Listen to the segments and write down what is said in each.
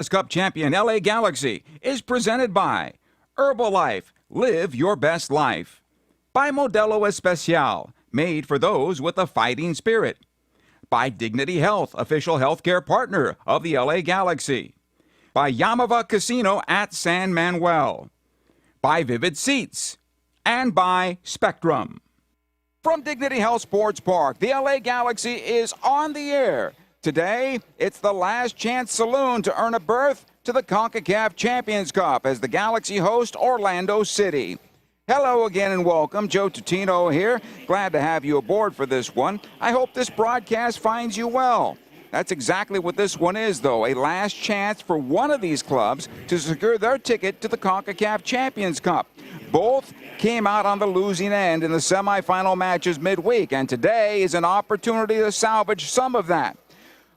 Cup champion LA Galaxy is presented by Herbalife, live your best life. By Modelo Especial, made for those with a fighting spirit. By Dignity Health, official healthcare partner of the LA Galaxy. By Yamava Casino at San Manuel. By Vivid Seats. And by Spectrum. From Dignity Health Sports Park, the LA Galaxy is on the air. Today, it's the last chance saloon to earn a berth to the CONCACAF Champions Cup as the Galaxy host Orlando City. Hello again and welcome. Joe Tutino here. Glad to have you aboard for this one. I hope this broadcast finds you well. That's exactly what this one is, though, a last chance for one of these clubs to secure their ticket to the CONCACAF Champions Cup. Both came out on the losing end in the semifinal matches midweek, and today is an opportunity to salvage some of that.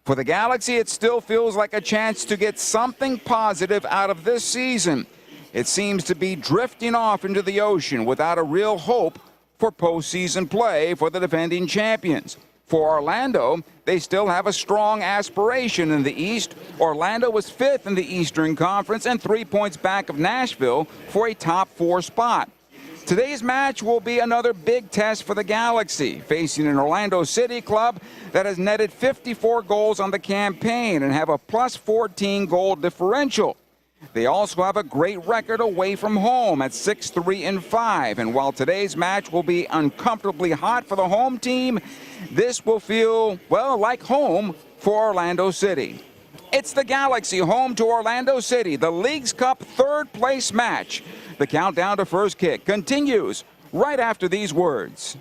For the Galaxy, it still feels like a chance to get something positive out of this season. It seems to be drifting off into the ocean without a real hope for postseason play for the defending champions. For Orlando, they still have a strong aspiration in the East. Orlando was 5th in the Eastern Conference and 3 points back of Nashville for a top 4 spot. Today's match will be another big test for the Galaxy, facing an Orlando City club that has netted 54 goals on the campaign and have a plus 14 goal differential. They also have a great record away from home at 6-3-5, and while today's match will be uncomfortably hot for the home team, this will feel, well, like home for Orlando City. It's the Galaxy home to Orlando City, the League's Cup third-place match. The countdown to first kick continues right after these words.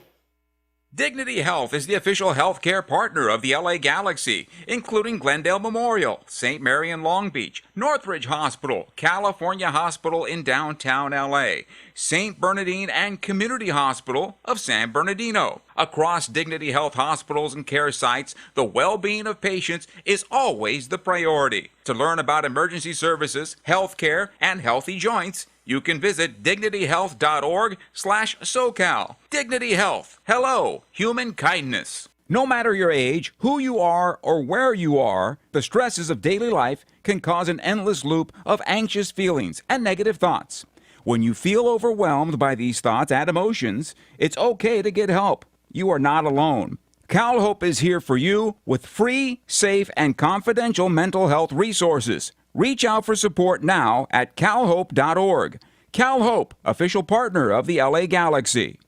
Dignity Health is the official healthcare partner of the LA Galaxy, including Glendale Memorial, St. Mary in Long Beach, Northridge Hospital, California Hospital in downtown LA, St. Bernardine and Community Hospital of San Bernardino. Across Dignity Health hospitals and care sites, the well-being of patients is always the priority. To learn about emergency services, healthcare, and healthy joints, you can visit dignityhealth.org/SoCal. Dignity Health. Hello, human kindness. No matter your age, who you are, or where you are, the stresses of daily life can cause an endless loop of anxious feelings and negative thoughts. When you feel overwhelmed by these thoughts and emotions, it's okay to get help. You are not alone. CalHope is here for you with free, safe, and confidential mental health resources. Reach out for support now at calhope.org. CalHope, official partner of the LA Galaxy.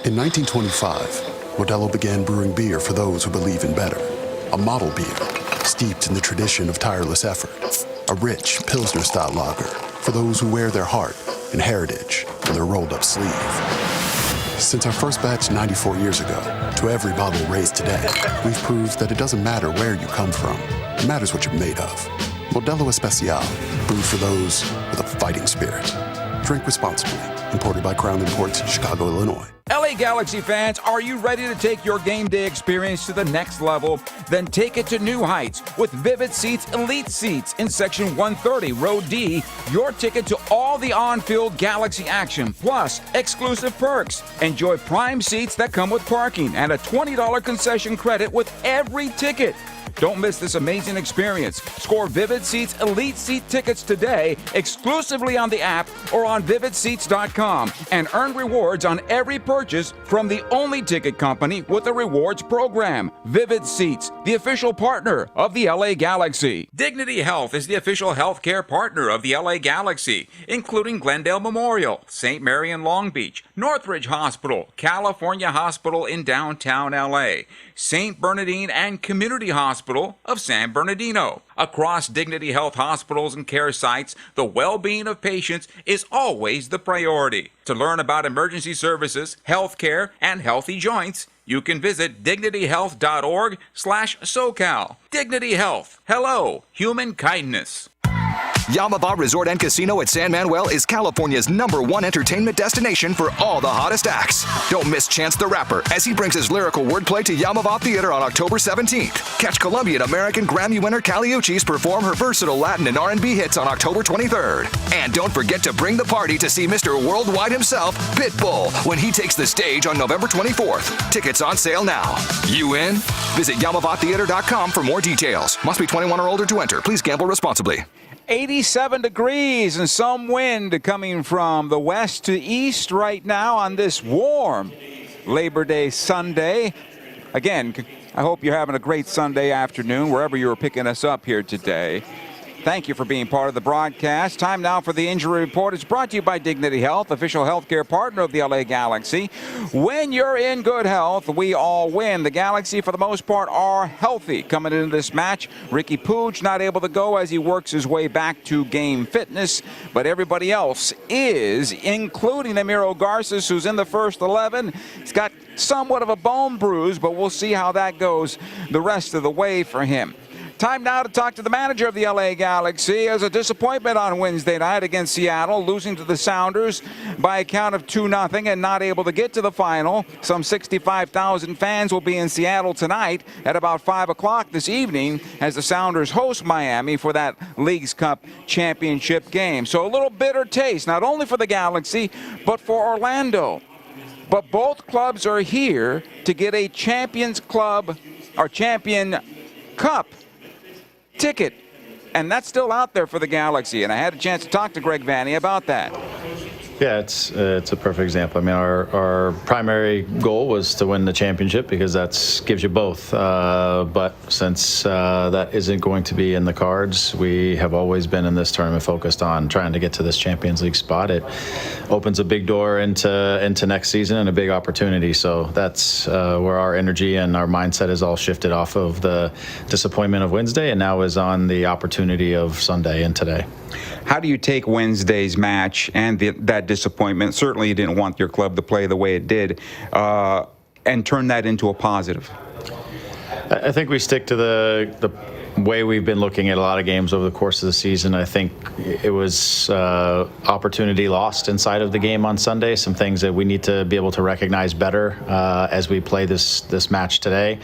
In 1925, Modelo began brewing beer for those who believe in better. A model beer, steeped in the tradition of tireless effort. A rich Pilsner-style lager for those who wear their heart and heritage on their rolled-up sleeve. Since our first batch 94 years ago, to every bottle raised today, we've proved that it doesn't matter where you come from. It matters what you're made of. Modelo Especial, brewed for those with a fighting spirit. Drink responsibly. Imported by Crown Imports, Chicago, Illinois. LA Galaxy fans, are you ready to take your game day experience to the next level? Then take it to new heights with Vivid Seats Elite Seats in Section 130, Row D. Your ticket to all the on-field Galaxy action, plus exclusive perks. Enjoy prime seats that come with parking and a $20 concession credit with every ticket. Don't miss this amazing experience. Score Vivid Seats Elite Seat tickets today exclusively on the app or on vividseats.com and earn rewards on every purchase from the only ticket company with a rewards program. Vivid Seats, the official partner of the LA Galaxy. Dignity Health is the official healthcare partner of the LA Galaxy, including Glendale Memorial, St. Mary in Long Beach, Northridge Hospital, California Hospital in downtown LA, St. Bernardine and Community Hospital of San Bernardino. Across Dignity Health hospitals and care sites, the well-being of patients is always the priority. To learn about emergency services, healthcare, and healthy joints, you can visit dignityhealth.org/SoCal. Dignity Health. Hello, human kindness. Yamava Resort and Casino at San Manuel is California's #1 entertainment destination for all the hottest acts. Don't miss Chance the Rapper as he brings his lyrical wordplay to Yamava Theater on October 17th. Catch Colombian American Grammy winner Kali Uchis perform her versatile Latin and R&B hits on October 23rd. And don't forget to bring the party to see Mr. Worldwide himself, Pitbull, when he takes the stage on November 24th. Tickets on sale now. You in? Visit YamavaTheater.com for more details. Must be 21 or older to enter. Please gamble responsibly. 87 degrees and some wind coming from the west to east right now on this warm Labor Day Sunday. Again, I hope you're having a great Sunday afternoon wherever you're picking us up here today. Thank you for being part of the broadcast. Time now for the Injury Report. It's brought to you by Dignity Health, official healthcare partner of the LA Galaxy. When you're in good health, we all win. The Galaxy, for the most part, are healthy coming into this match. Ricky Puig not able to go as he works his way back to game fitness, but everybody else is, including Emiro Garces, who's in the first 11. He's got somewhat of a bone bruise, but we'll see how that goes the rest of the way for him. Time now to talk to the manager of the LA Galaxy. It was a disappointment on Wednesday night against Seattle, losing to the Sounders by a count of 2-0 and not able to get to the final. Some 65,000 fans will be in Seattle tonight at about 5 o'clock this evening as the Sounders host Miami for that Leagues Cup championship game. So a little bitter taste, not only for the Galaxy, but for Orlando. But both clubs are here to get a Champions Club or Champion Cup ticket, and that's still out there for the Galaxy, and I had a chance to talk to Greg Vanney about that. Yeah, it's a perfect example. I mean, our primary goal was to win the championship because that gives you both. But since that isn't going to be in the cards, we have always been in this tournament focused on trying to get to this Champions League spot. It opens a big door into next season and a big opportunity. So that's where our energy and our mindset is all shifted off of the disappointment of Wednesday and now is on the opportunity of Sunday and today. How do you take Wednesday's match and that disappointment? Certainly you didn't want your club to play the way it did, and turn that into a positive. I think we stick to the way we've been looking at a lot of games over the course of the season. I think it was opportunity lost inside of the game on Sunday, some things that we need to be able to recognize better as we play this match today.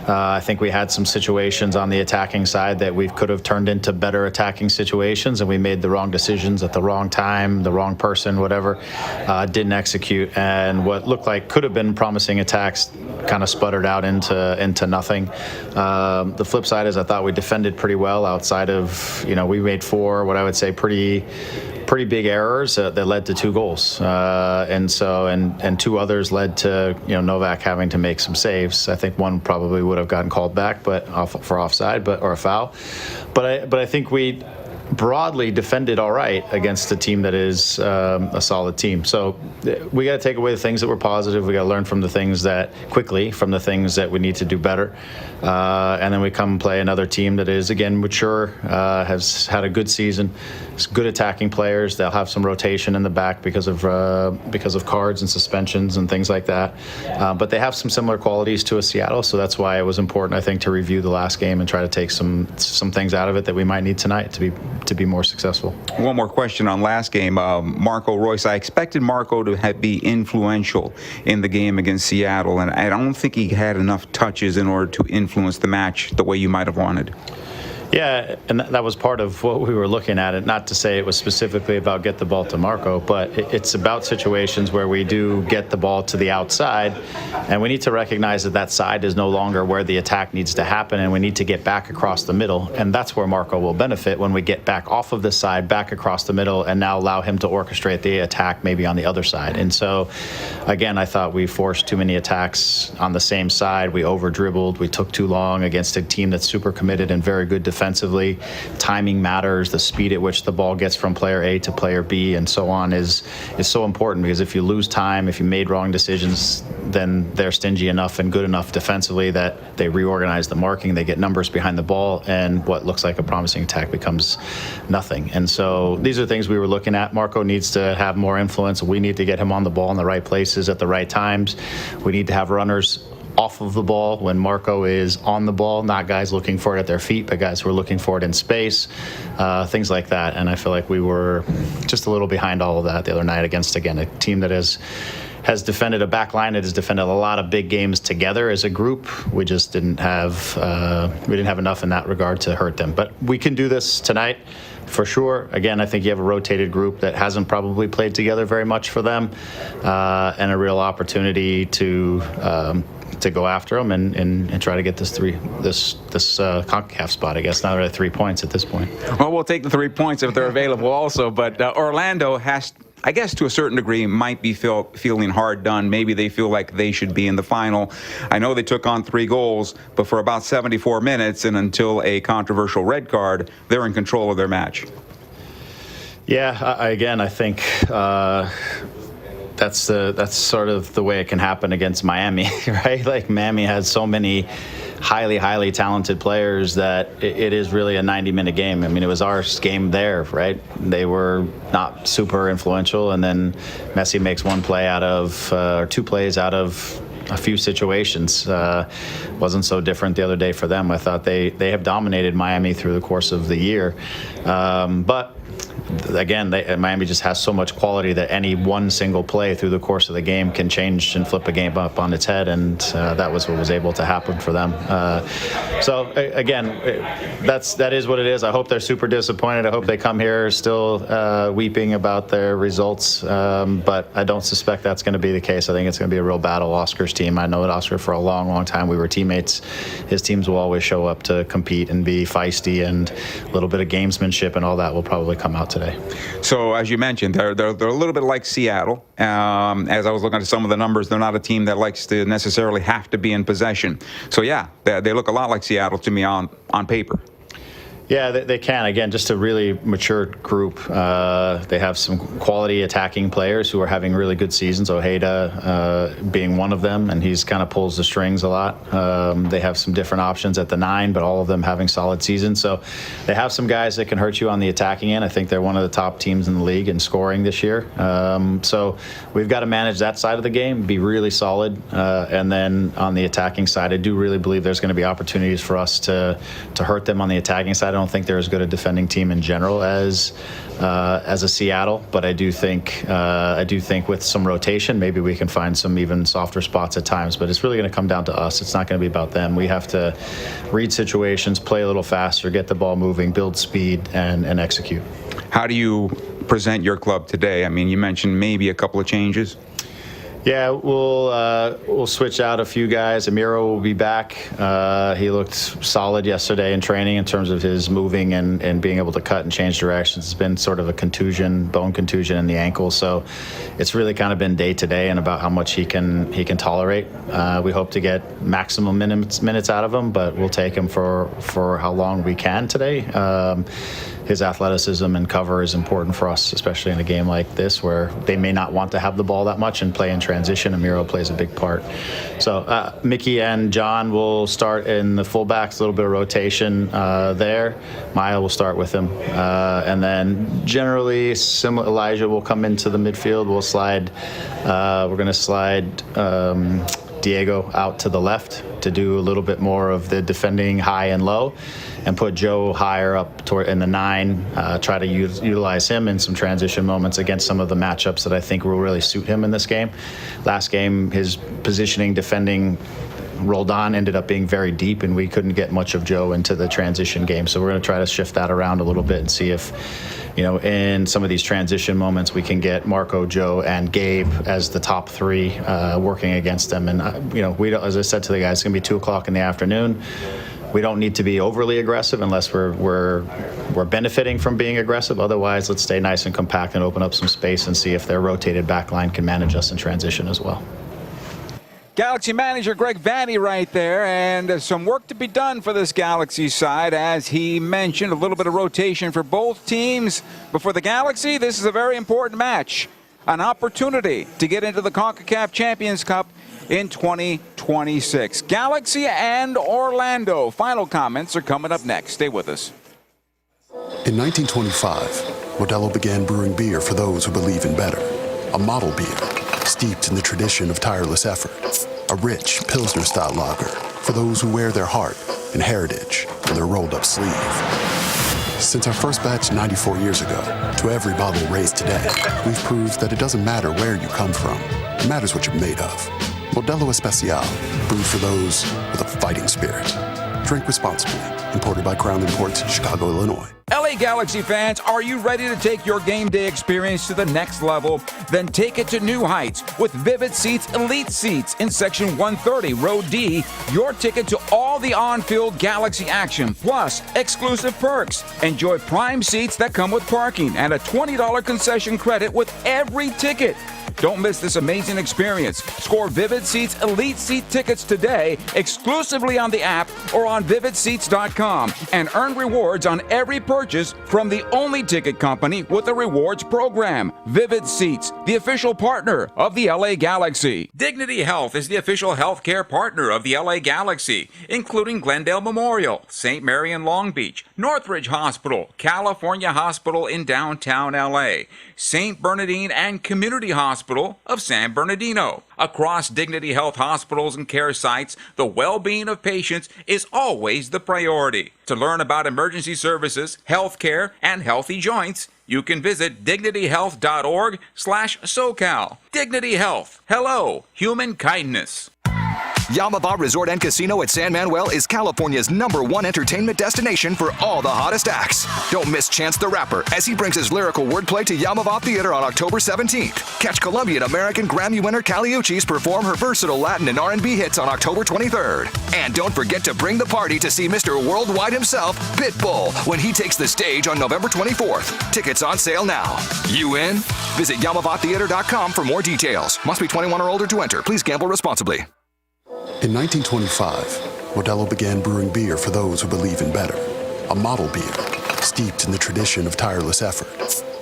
I think we had some situations on the attacking side that we could have turned into better attacking situations, and we made the wrong decisions at the wrong time, the wrong person, whatever, didn't execute. And what looked like could have been promising attacks kind of sputtered out into nothing. The flip side is I thought we defended pretty well outside of, we made 4, what I would say, pretty big errors that led to 2 goals. And 2 others led to, Novak having to make some saves. I think one probably would have gotten called back, but for offside, or a foul. But I think we broadly defended all right against a team that is a solid team. So we got to take away the things that were positive. We got to learn from the things that we need to do better. And then we come and play another team that is, again, mature, has had a good season. It's good attacking players. They'll have some rotation in the back because of cards and suspensions and things like that. But they have some similar qualities to a Seattle. So that's why it was important, I think, to review the last game and try to take some things out of it that we might need tonight to be more successful. One more question on last game. Marco Royce, I expected Marco to be influential in the game against Seattle, and I don't think he had enough touches in order to influence the match the way you might have wanted. Yeah, and that was part of what we were looking at. It not to say it was specifically about get the ball to Marco, but it's about situations where we do get the ball to the outside, and we need to recognize that side is no longer where the attack needs to happen, and we need to get back across the middle, and that's where Marco will benefit when we get back off of this side, back across the middle, and now allow him to orchestrate the attack maybe on the other side. And so, again, I thought we forced too many attacks on the same side. We over-dribbled. We took too long against a team that's super committed and very good defensively. Timing matters. The speed at which the ball gets from player A to player B and so on is so important, because if you lose time, if you made wrong decisions, then they're stingy enough and good enough defensively that they reorganize the marking, they get numbers behind the ball, and what looks like a promising attack becomes nothing. And so these are things we were looking at. Marco needs to have more influence. We need to get him on the ball in the right places at the right times. We need to have runners off of the ball when Marco is on the ball, not guys looking for it at their feet, but guys who are looking for it in space, things like that. And I feel like we were just a little behind all of that the other night against, again, a team that is has defended a back line that has defended a lot of big games together as a group. We just didn't have enough in that regard to hurt them. But we can do this tonight for sure. Again, I think you have a rotated group that hasn't probably played together very much for them, and a real opportunity to go after them and try to get this CONCACAF spot. I guess now they're at 3 points at this point. Well, we'll take the 3 points if they're available also. But Orlando has, I guess to a certain degree, might be feeling hard done. Maybe they feel like they should be in the final. I know they took on 3 goals, but for about 74 minutes and until a controversial red card, they're in control of their match. Yeah, I think that's sort of the way it can happen against Miami, right? Like Miami has so many highly talented players that it is really a 90-minute game. I mean, it was our game there, right? They were not super influential, and then Messi makes 1 play out of, or 2 plays out of a few situations. Wasn't so different the other day for them. I thought they have dominated Miami through the course of the year. But again, Miami just has so much quality that any one single play through the course of the game can change and flip a game up on its head, and that was what was able to happen for them. So again, that is what it is. I hope they're super disappointed. I hope they come here still weeping about their results, but I don't suspect that's going to be the case. I think it's going to be a real battle. Oscar's team, I know Oscar for a long time. We were teammates. His teams will always show up to compete and be feisty, and a little bit of gamesmanship and all that will probably come out today. So as you mentioned, they're a little bit like Seattle. As I was looking at some of the numbers, they're not a team that likes to necessarily have to be in possession. So yeah, they look a lot like Seattle to me on paper. Yeah, they can. Again, just a really mature group. They have some quality attacking players who are having really good seasons. Ojeda being one of them, and he's kind of pulls the strings a lot. They have some different options at the 9, but all of them having solid seasons. So they have some guys that can hurt you on the attacking end. I think they're one of the top teams in the league in scoring this year. So we've got to manage that side of the game, be really solid. And then on the attacking side, I do really believe there's going to be opportunities for us to hurt them on the attacking side. I don't think they're as good a defending team in general as a Seattle, but I do think with some rotation, maybe we can find some even softer spots at times. But it's really going to come down to us. It's not going to be about them. We have to read situations, play a little faster, get the ball moving, build speed, and execute. How do you present your club today? I mean, you mentioned maybe a couple of changes. Yeah, we'll switch out a few guys. Amiro will be back. He looked solid yesterday in training in terms of his moving and being able to cut and change directions. It's been sort of a bone contusion in the ankle, so it's really kind of been day to day and about how much he can tolerate. We hope to get maximum minutes out of him, but we'll take him for how long we can today. His athleticism and cover is important for us, especially in a game like this where they may not want to have the ball that much and play in transition. Amiro plays a big part. So Mickey and John will start in the fullbacks, a little bit of rotation there. Maya will start with him. And then generally, Elijah will come into the midfield. We're going to slide Diego out to the left to do a little bit more of the defending high and low, and put Joe higher up in the 9, try to utilize him in some transition moments against some of the matchups that I think will really suit him in this game. Last game, his positioning, defending, rolled on, ended up being very deep, and we couldn't get much of Joe into the transition game. So we're going to try to shift that around a little bit and see if, in some of these transition moments, we can get Marco, Joe, and Gabe as the top 3 working against them. And, as I said to the guys, it's going to be 2 o'clock in the afternoon. We don't need to be overly aggressive unless we're benefiting from being aggressive. Otherwise, let's stay nice and compact and open up some space and see if their rotated back line can manage us in transition as well. Galaxy manager Greg Vanney right there, and some work to be done for this Galaxy side. As he mentioned, a little bit of rotation for both teams. But for the Galaxy, this is a very important match. An opportunity to get into the CONCACAF Champions Cup in 2026. Galaxy and Orlando. Final comments are coming up next. Stay with us. In 1925, Modelo began brewing beer for those who believe in better. A model beer, steeped in the tradition of tireless effort. A rich Pilsner-style lager for those who wear their heart and heritage on their rolled-up sleeve. Since our first batch 94 years ago, to every bottle raised today, we've proved that it doesn't matter where you come from. It matters what you're made of. Modelo Especial, brewed for those with a fighting spirit. Drink responsibly. Imported by Crown Imports, Chicago, Illinois. LA Galaxy fans, are you ready to take your game day experience to the next level? Then take it to new heights with Vivid Seats Elite Seats in Section 130, Row D. Your ticket to all the on-field Galaxy action, plus exclusive perks. Enjoy prime seats that come with parking and a $20 concession credit with every ticket. Don't miss this amazing experience. Score Vivid Seats Elite Seat tickets today exclusively on the app or on vividseats.com and earn rewards on every purchase from the only ticket company with a rewards program. Vivid Seats, the official partner of the LA Galaxy. Dignity Health is the official healthcare partner of the LA Galaxy, including Glendale Memorial, St. Mary in Long Beach, Northridge Hospital, California Hospital in downtown LA, St. Bernardine and Community Hospital of San Bernardino. Across Dignity Health hospitals and care sites, the well-being of patients is always the priority. To learn about emergency services, health care, and healthy joints, you can visit dignityhealth.org/SoCal. Dignity Health. Hello, human kindness. Yamava Resort and Casino at San Manuel is California's #1 entertainment destination for all the hottest acts. Don't miss Chance the Rapper as he brings his lyrical wordplay to Yamava Theater on October 17th. Catch Colombian American Grammy winner Kali Uchis perform her versatile Latin and R&B hits on October 23rd. And don't forget to bring the party to see Mr. Worldwide himself, Pitbull, when he takes the stage on November 24th. Tickets on sale now. You in? Visit YamavaTheater.com for more details. Must be 21 or older to enter. Please gamble responsibly. In 1925, Modelo began brewing beer for those who believe in better. A model beer, steeped in the tradition of tireless effort.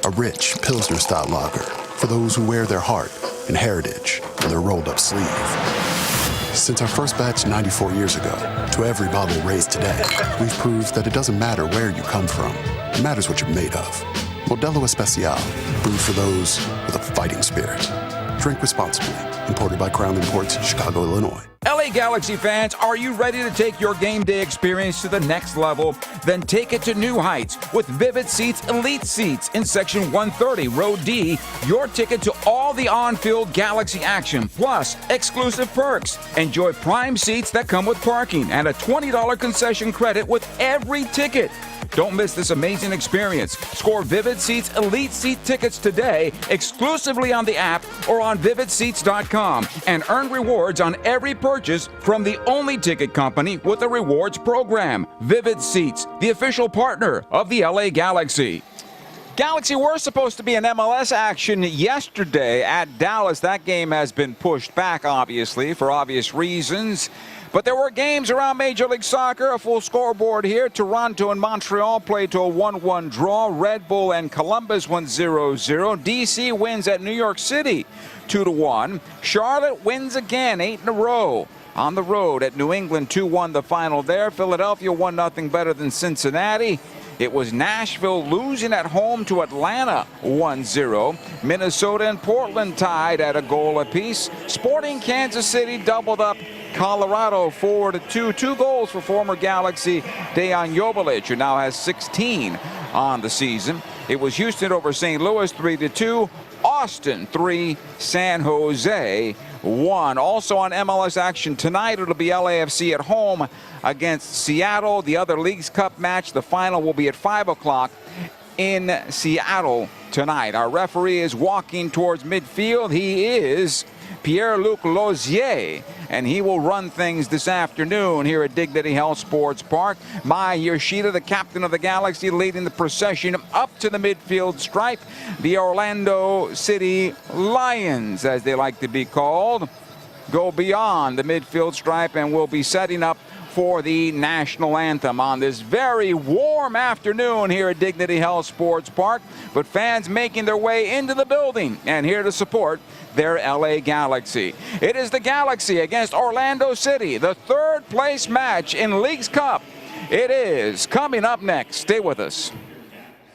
A rich Pilsner-style lager for those who wear their heart and heritage in their rolled-up sleeve. Since our first batch 94 years ago, to every bottle raised today, we've proved that it doesn't matter where you come from. It matters what you're made of. Modelo Especial, brewed for those with a fighting spirit. Drink responsibly. Imported by Crown Imports, Chicago, Illinois. LA Galaxy fans, are you ready to take your game day experience to the next level? Then take it to new heights with Vivid Seats Elite Seats in Section 130, Row D. Your ticket to all the on-field Galaxy action, plus exclusive perks. Enjoy prime seats that come with parking and a $20 concession credit with every ticket. Don't miss this amazing experience. Score Vivid Seats Elite Seat tickets today exclusively on the app or on vividseats.com and earn rewards on every purchase from the only ticket company with a rewards program. Vivid Seats, the official partner of the LA Galaxy. Galaxy were supposed to be in MLS action yesterday at Dallas. That game has been pushed back, obviously, for obvious reasons. But there were games around Major League Soccer, a full scoreboard here. Toronto and Montreal played to a 1-1 draw. Red Bull and Columbus went 0-0. DC wins at New York City 2-1. Charlotte wins again, 8 in a row. On the road at New England, 2-1 the final there. Philadelphia 1-0 better than Cincinnati. It was Nashville losing at home to Atlanta 1-0. Minnesota and Portland tied at a goal apiece. Sporting Kansas City doubled up Colorado 4-2. 2 goals for former Galaxy Dejan Joveljic, who now has 16 on the season. It was Houston over St. Louis 3-2. Austin 3, San Jose 1. Also on MLS action tonight, it'll be LAFC at home against Seattle. The other Leagues Cup match, the final will be at 5 o'clock in Seattle tonight. Our referee is walking towards midfield. He is Pierre-Luc Lozier, and he will run things this afternoon here at Dignity Health Sports Park. Mai Yoshida, the captain of the Galaxy, leading the procession up to the midfield stripe. The Orlando City Lions, as they like to be called, go beyond the midfield stripe and will be setting up for the national anthem on this very warm afternoon here at Dignity Health Sports Park. But fans making their way into the building and here to support their LA Galaxy. It is the Galaxy against Orlando City, the third place match in Leagues Cup. It is coming up next. Stay with us.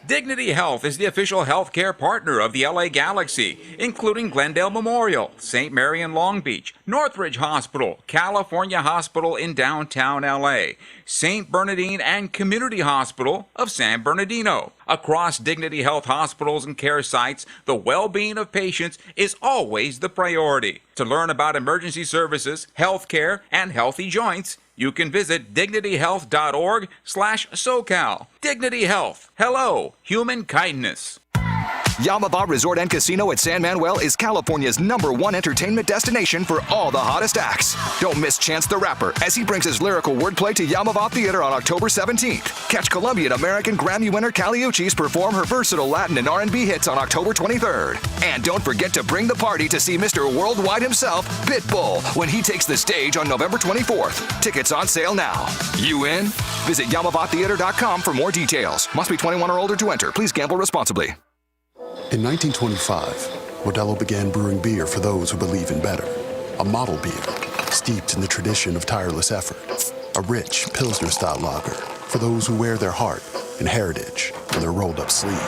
Dignity Health is the official healthcare partner of the LA Galaxy, including Glendale Memorial, St. Mary in Long Beach, Northridge Hospital, California Hospital in downtown LA, St. Bernardine and Community Hospital of San Bernardino. Across Dignity Health hospitals and care sites, the well-being of patients is always the priority. To learn about emergency services, healthcare, and healthy joints, you can visit dignityhealth.org/SoCal. Dignity Health. Hello, human kindness. Yamava Resort and Casino at San Manuel is California's #1 entertainment destination for all the hottest acts. Don't miss Chance the Rapper as he brings his lyrical wordplay to Yamava Theater on October 17th. Catch Colombian American Grammy winner Kali Uchis perform her versatile Latin and R&B hits on October 23rd. And don't forget to bring the party to see Mr. Worldwide himself, Pitbull, when he takes the stage on November 24th. Tickets on sale now. You in? Visit YamavaTheater.com for more details. Must be 21 or older to enter. Please gamble responsibly. In 1925, Modelo began brewing beer for those who believe in better. A model beer, steeped in the tradition of tireless effort. A rich Pilsner-style lager for those who wear their heart and heritage on their rolled-up sleeve.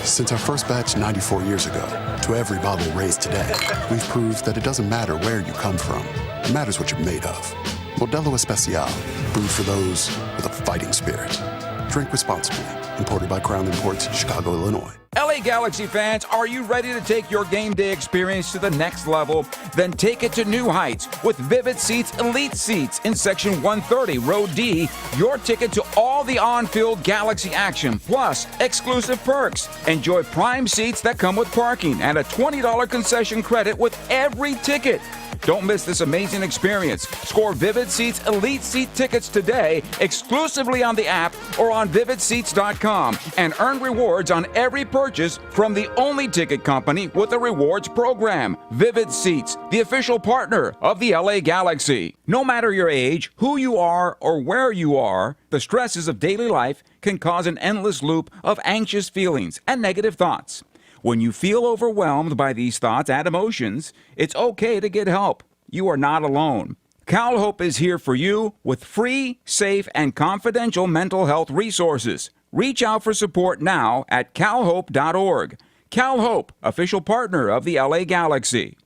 Since our first batch 94 years ago, to every bottle raised today, we've proved that it doesn't matter where you come from. It matters what you're made of. Modelo Especial, brewed for those with a fighting spirit. Drink responsibly. Imported by Crown Imports, Chicago, Illinois. LA Galaxy fans, are you ready to take your game day experience to the next level? Then take it to new heights with Vivid Seats Elite Seats in Section 130, Row D. Your ticket to all the on-field Galaxy action, plus exclusive perks. Enjoy prime seats that come with parking and a $20 concession credit with every ticket. Don't miss this amazing experience. Score Vivid Seats Elite Seat tickets today exclusively on the app or on vividseats.com and earn rewards on every purchase from the only ticket company with a rewards program. Vivid Seats, the official partner of the LA Galaxy. No matter your age, who you are, or where you are, the stresses of daily life can cause an endless loop of anxious feelings and negative thoughts. When you feel overwhelmed by these thoughts and emotions, it's okay to get help. You are not alone. CalHope is here for you with free, safe, and confidential mental health resources. Reach out for support now at calhope.org. CalHope, official partner of the LA Galaxy.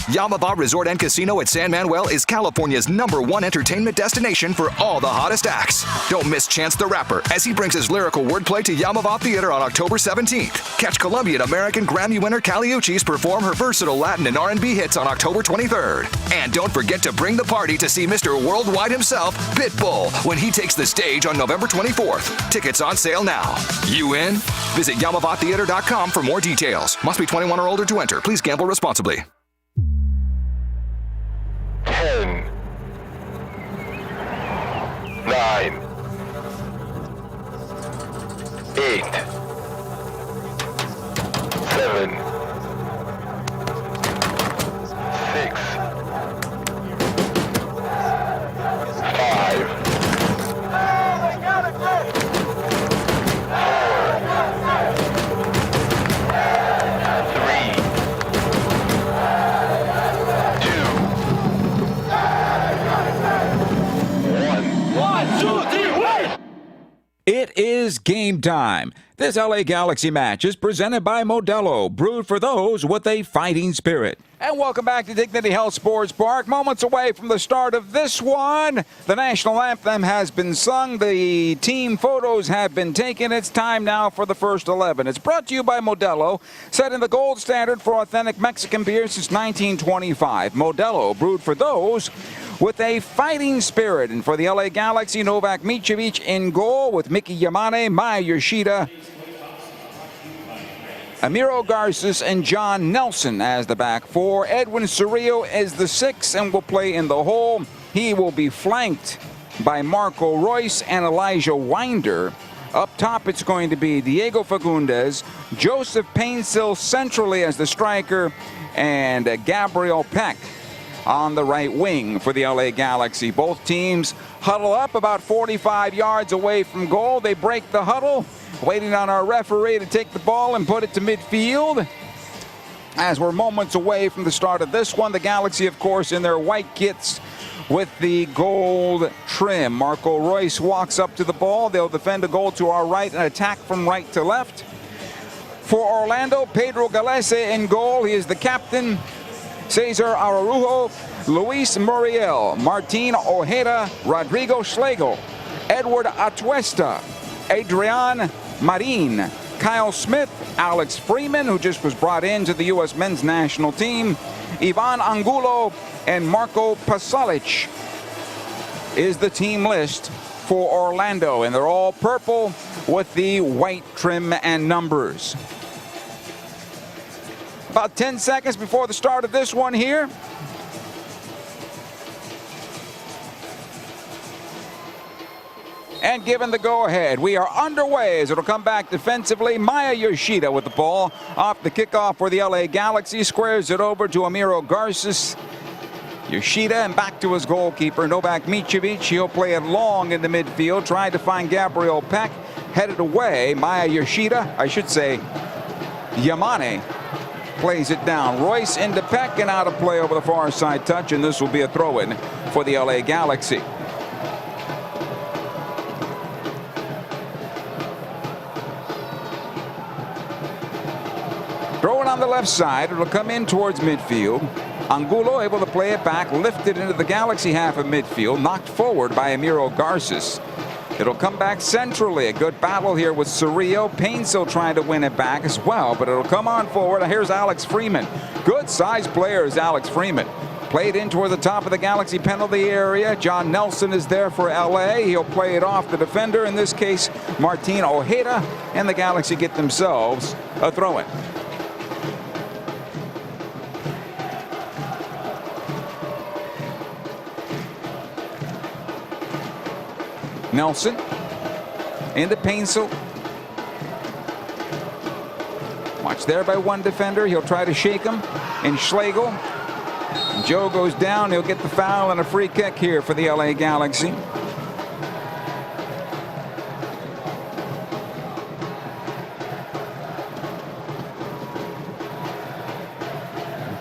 Yamava Resort and Casino at San Manuel is California's #1 entertainment destination for all the hottest acts. Don't miss Chance the Rapper as he brings his lyrical wordplay to Yamava Theater on October 17th. Catch Colombian American Grammy winner Kali Uchis perform her versatile Latin and R&B hits on October 23rd. And don't forget to bring the party to see Mr. Worldwide himself, Pitbull, when he takes the stage on November 24th. Tickets on sale now. You in? Visit YamavaTheater.com for more details. Must be 21 or older to enter. Please gamble responsibly. 10, 9, 8, 7, 6, 5, 4, 3, 2, 1. It is game time. This LA Galaxy match is presented by Modelo, brewed for those with a fighting spirit. And welcome back to Dignity Health Sports Park. Moments away from the start of this one. The national anthem has been sung. The team photos have been taken. It's time now for the first 11. It's brought to you by Modelo, setting the gold standard for authentic Mexican beer since 1925. Modelo, brewed for those with a fighting spirit. And for the LA Galaxy, Novak Mitrovic in goal with Mickey Yamane, Maya Yoshida, Amiro Garces, and John Nelson as the back four. Edwin Cerrillo is the 6 and will play in the hole. He will be flanked by Marco Royce and Elijah Winder. Up top, it's going to be Diego Fagundes, Joseph Painsil centrally as the striker, and Gabriel Peck on the right wing for the LA Galaxy. Both teams huddle up about 45 yards away from goal. They break the huddle, waiting on our referee to take the ball and put it to midfield. As we're moments away from the start of this one, the Galaxy, of course, in their white kits with the gold trim. Marco Royce walks up to the ball. They'll defend a goal to our right and attack from right to left. For Orlando, Pedro Galese in goal. He is the captain. Cesar Araujo, Luis Muriel, Martin Ojeda, Rodrigo Schlegel, Edward Atuesta, Adrian Marin, Kyle Smith, Alex Freeman, who just was brought into the U.S. men's national team, Ivan Angulo, and Marco Pasalic is the team list for Orlando, and they're all purple with the white trim and numbers. About 10 seconds before the start of this one here. And given the go-ahead, we are underway as it'll come back defensively. Maya Yoshida with the ball off the kickoff for the LA Galaxy. Squares it over to Amiro Garces. Yoshida and back to his goalkeeper, Novak Micevic. He'll play it long into midfield, trying to find Gabriel Peck. Headed away, Maya Yoshida, I should say, Yamane plays it down. Royce into Peck and out of play over the far side touch, and this will be a throw-in for the LA Galaxy. Throw it on the left side. It'll come in towards midfield. Angulo able to play it back, lifted into the Galaxy half of midfield, knocked forward by Amiro Garces. It'll come back centrally. A good battle here with Cerrillo. Painsil trying to win it back as well, but it'll come on forward. Here's Alex Freeman. Good sized player is Alex Freeman. Played in toward the top of the Galaxy penalty area. John Nelson is there for LA. He'll play it off the defender, in this case Martin Ojeda, and the Galaxy get themselves a throw-in. Nelson into Painsil. Watch there by one defender. He'll try to shake him. And Schlegel. And Joe goes down. He'll get the foul and a free kick here for the LA Galaxy.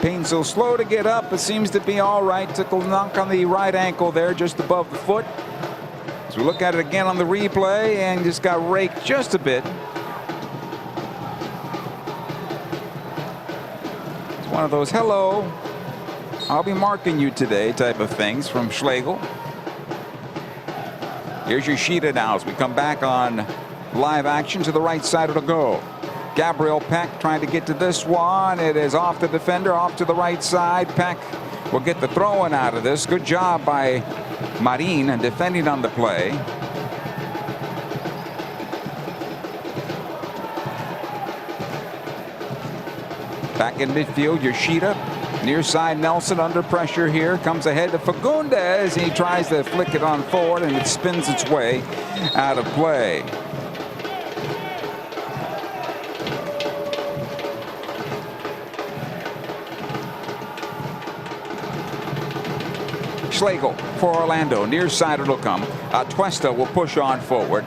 Painsil slow to get up. It seems to be all right. Took a knock on the right ankle there, just above the foot. So we look at it again on the replay and just got raked just a bit. It's one of those hello, I'll be marking you today type of things from Schlegel. Here's Yoshida now as we come back on live action. To the right side it'll go. Gabriel Peck trying to get to this one. It is off the defender, off to the right side. Peck will get the throw-in out of this. Good job by Marin and defending on the play. Back in midfield, Yoshida. Near side, Nelson under pressure here. Comes ahead to Fagundes. He tries to flick it on forward and it spins its way out of play. Schlegel for Orlando. Near side it'll come. Atuesta will push on forward.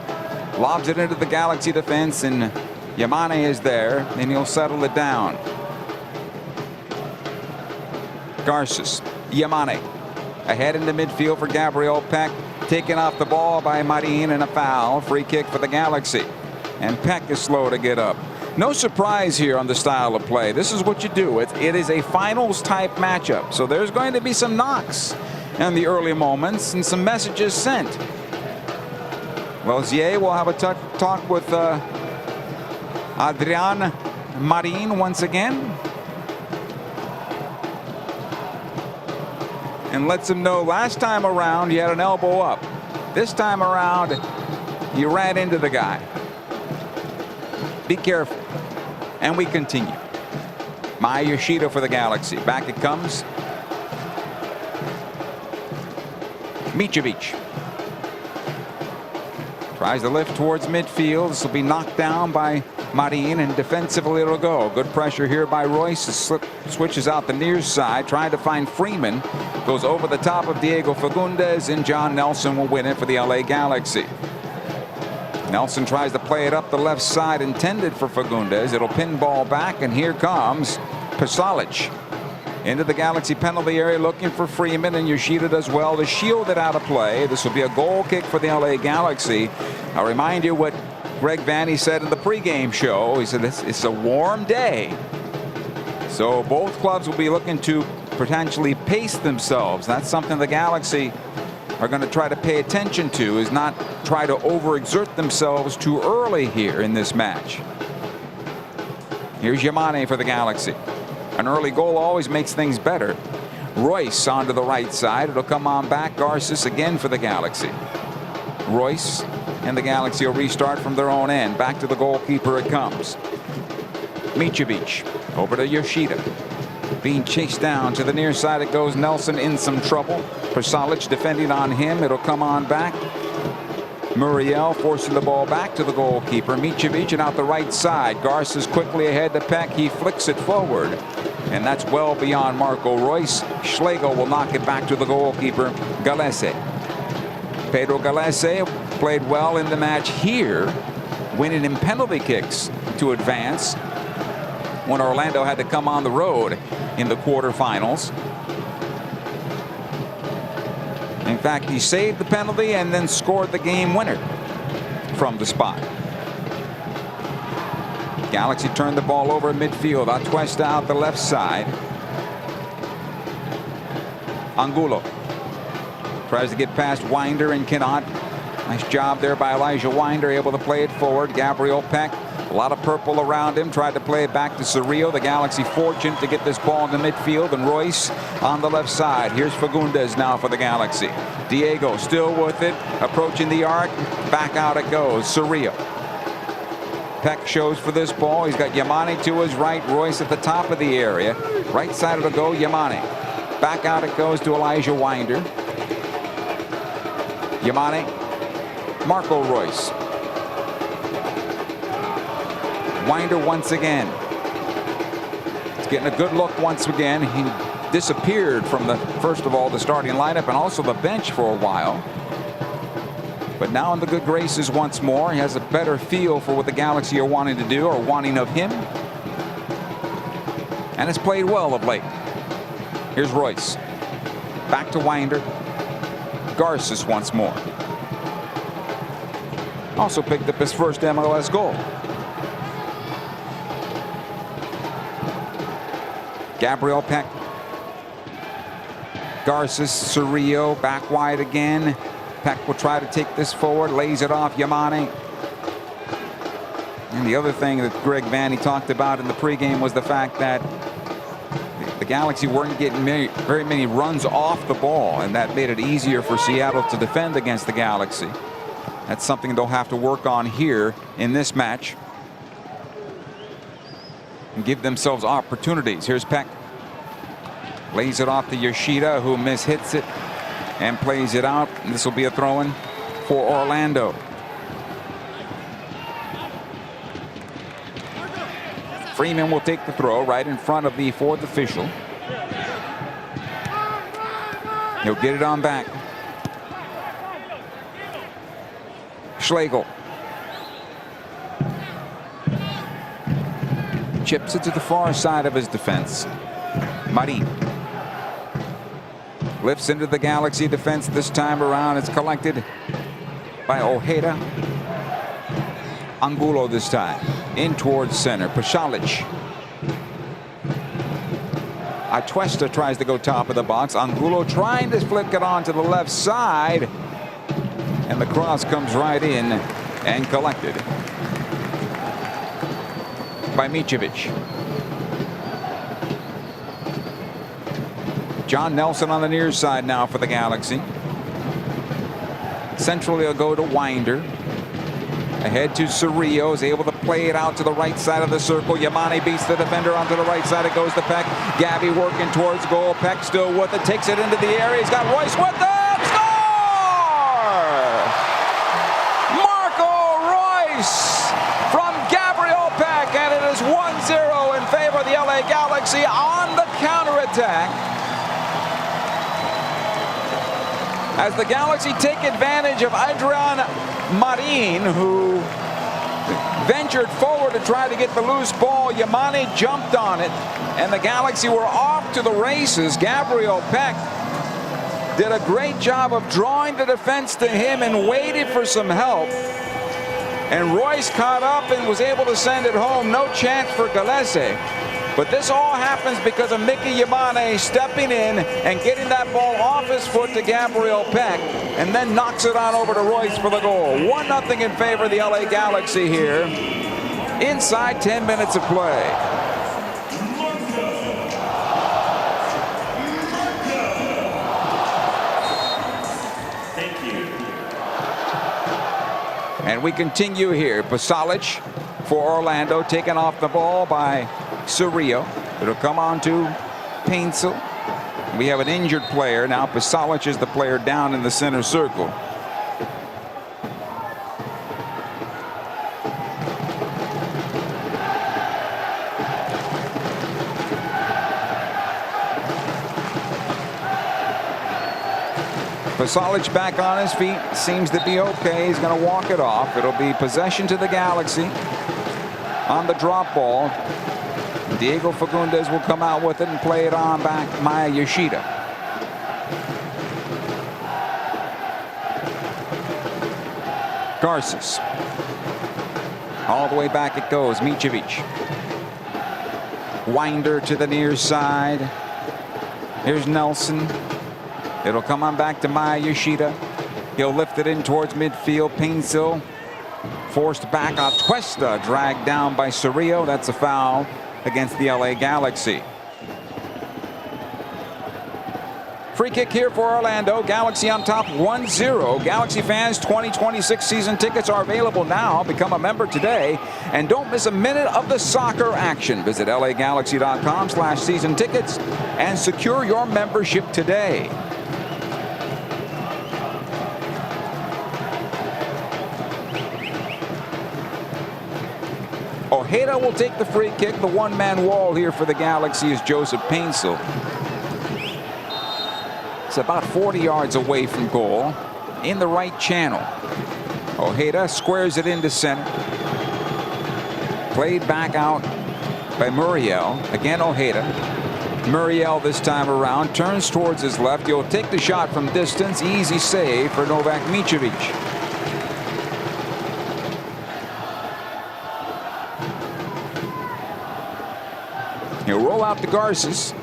Lobs it into the Galaxy defense, and Yamane is there, and he'll settle it down. Garces. Yamane. Ahead into midfield for Gabriel Peck. Taken off the ball by Marin, and a foul. Free kick for the Galaxy. And Peck is slow to get up. No surprise here on the style of play. This is what you do. It is a finals type matchup. So there's going to be some knocks in the early moments and some messages sent. Lozier will have a talk with Adrian Marin once again. And lets him know last time around you had an elbow up. This time around you ran into the guy. Be careful. And we continue. Maya Yoshida for the Galaxy. Back it comes. Micevic tries to lift towards midfield. This will be knocked down by Marin, and defensively it'll go. Good pressure here by Royce. Switches out the near side, trying to find Freeman. Goes over the top of Diego Fagundes, and John Nelson will win it for the LA Galaxy. Nelson tries to play it up the left side, intended for Fagundes. It'll pinball back, and here comes Pasalic into the Galaxy penalty area looking for Freeman, and Yoshida does well to shield it out of play. This will be a goal kick for the LA Galaxy. I'll remind you what Greg Vanney said in the pregame show. He said it's a warm day. So both clubs will be looking to potentially pace themselves. That's something the Galaxy are going to try to pay attention to, is not try to overexert themselves too early here in this match. Here's Yamane for the Galaxy. An early goal always makes things better. Royce onto the right side. It'll come on back. Garces again for the Galaxy. Royce and the Galaxy will restart from their own end. Back to the goalkeeper it comes. Mitrovic over to Yoshida. Being chased down to the near side it goes. Nelson in some trouble. Pasalic defending on him. It'll come on back. Muriel forcing the ball back to the goalkeeper. Mitrovic, and out the right side. Garces quickly ahead to Peck. He flicks it forward. And that's well beyond Marco Royce. Schlegel will knock it back to the goalkeeper, Galese. Pedro Galese played well in the match here, winning in penalty kicks to advance when Orlando had to come on the road in the quarterfinals. In fact, he saved the penalty and then scored the game winner from the spot. Galaxy turned the ball over in midfield. Atuesta out the left side. Angulo tries to get past Winder and cannot. Nice job there by Elijah Winder, able to play it forward. Gabriel Peck, a lot of purple around him, tried to play it back to Cerrillo. The Galaxy fortunate to get this ball in the midfield, and Royce on the left side. Here's Fagundes now for the Galaxy. Diego still with it, approaching the arc. Back out it goes. Cerrillo. Peck shows for this ball. He's got Yamane to his right. Royce at the top of the area. Right side it'll go. Yamane. Back out it goes to Elijah Winder. Yamane. Marco Royce. Winder once again. He's getting a good look once again. He disappeared from first of all, the starting lineup and also the bench for a while. But now in the good graces once more. He has a better feel for what the Galaxy are wanting to do, or wanting of him. And has played well of late. Here's Royce. Back to Winder. Garces once more. Also picked up his first MLS goal. Gabriel Peck. Garces, Cerrillo, back wide again. Peck will try to take this forward, lays it off Yamane. And the other thing that Greg Vanney talked about in the pregame was the fact that the Galaxy weren't getting very many runs off the ball, and that made it easier for Seattle to defend against the Galaxy. That's something they'll have to work on here in this match and give themselves opportunities. Here's Peck. Lays it off to Yoshida, who mishits it and plays it out. And this will be a throw-in for Orlando. Freeman will take the throw right in front of the fourth official. He'll get it on back. Schlegel. Chips it to the far side of his defense. Marin. Lifts into the Galaxy defense this time around. It's collected by Ojeda. Angulo this time. In towards center. Pasalic. Atuesta tries to go top of the box. Angulo trying to flick it on to the left side. And the cross comes right in and collected by Mitrovic. John Nelson on the near side now for the Galaxy. Centrally will go to Winder. Ahead to Cerrillo, is able to play it out to the right side of the circle. Yamane beats the defender onto the right side. It goes to Peck. Gabby working towards goal. Peck still with it. Takes it into the area. He's got Royce with it. Score! Marco Royce from Gabriel Peck. And it is 1-0 in favor of the LA Galaxy on the counterattack. As the Galaxy take advantage of Adrian Marin, who ventured forward to try to get the loose ball. Yamane jumped on it, and the Galaxy were off to the races. Gabriel Peck did a great job of drawing the defense to him and waited for some help. And Royce caught up and was able to send it home. No chance for Gillespie. But this all happens because of Mickey Yamane stepping in and getting that ball off his foot to Gabriel Peck, and then knocks it on over to Royce for the goal. 1-0 in favor of the LA Galaxy here. Inside 10 minutes of play. And we continue here. Pasalic for Orlando, taken off the ball by Cerrillo. It'll come on to Painsil. We have an injured player now. Pasalic is the player down in the center circle. Pasalic back on his feet, seems to be okay. He's going to walk it off. It'll be possession to the Galaxy on the drop ball. Diego Fagundes will come out with it and play it on back. Maya Yoshida. Garces. All the way back it goes. Micevic. Winder to the near side. Here's Nelson. It'll come on back to Maya Yoshida. He'll lift it in towards midfield. Painsil forced back. Atuesta dragged down by Cerrillo. That's a foul against the LA Galaxy. Free kick here for Orlando. Galaxy on top 1-0. Galaxy fans, 2026 season tickets are available now. Become a member today and don't miss a minute of the soccer action. Visit lagalaxy.com/season tickets and secure your membership today. Ojeda will take the free kick. The one-man wall here for the Galaxy is Joseph Painsil. It's about 40 yards away from goal in the right channel. Ojeda squares it into center. Played back out by Muriel. Again Ojeda. Muriel this time around turns towards his left. He'll take the shot from distance. Easy save for Novak Micevic. He'll roll out to Garces.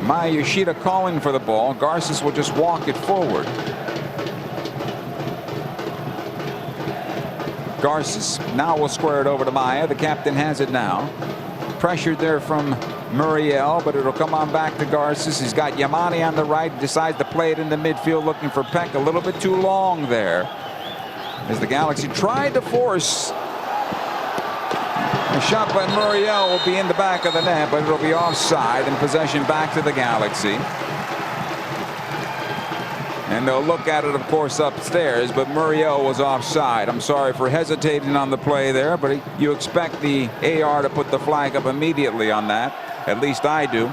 Maya Yoshida calling for the ball. Garces will just walk it forward. Garces now will square it over to Maya. The captain has it now. Pressured there from Muriel, but it'll come on back to Garces. He's got Yamane on the right. Decides to play it in the midfield, looking for Peck. A little bit too long there, as the Galaxy tried to force. A shot by Muriel will be in the back of the net, but it'll be offside, and possession back to the Galaxy. And they'll look at it, of course, upstairs, but Muriel was offside. I'm sorry for hesitating on the play there, but you expect the AR to put the flag up immediately on that. At least I do.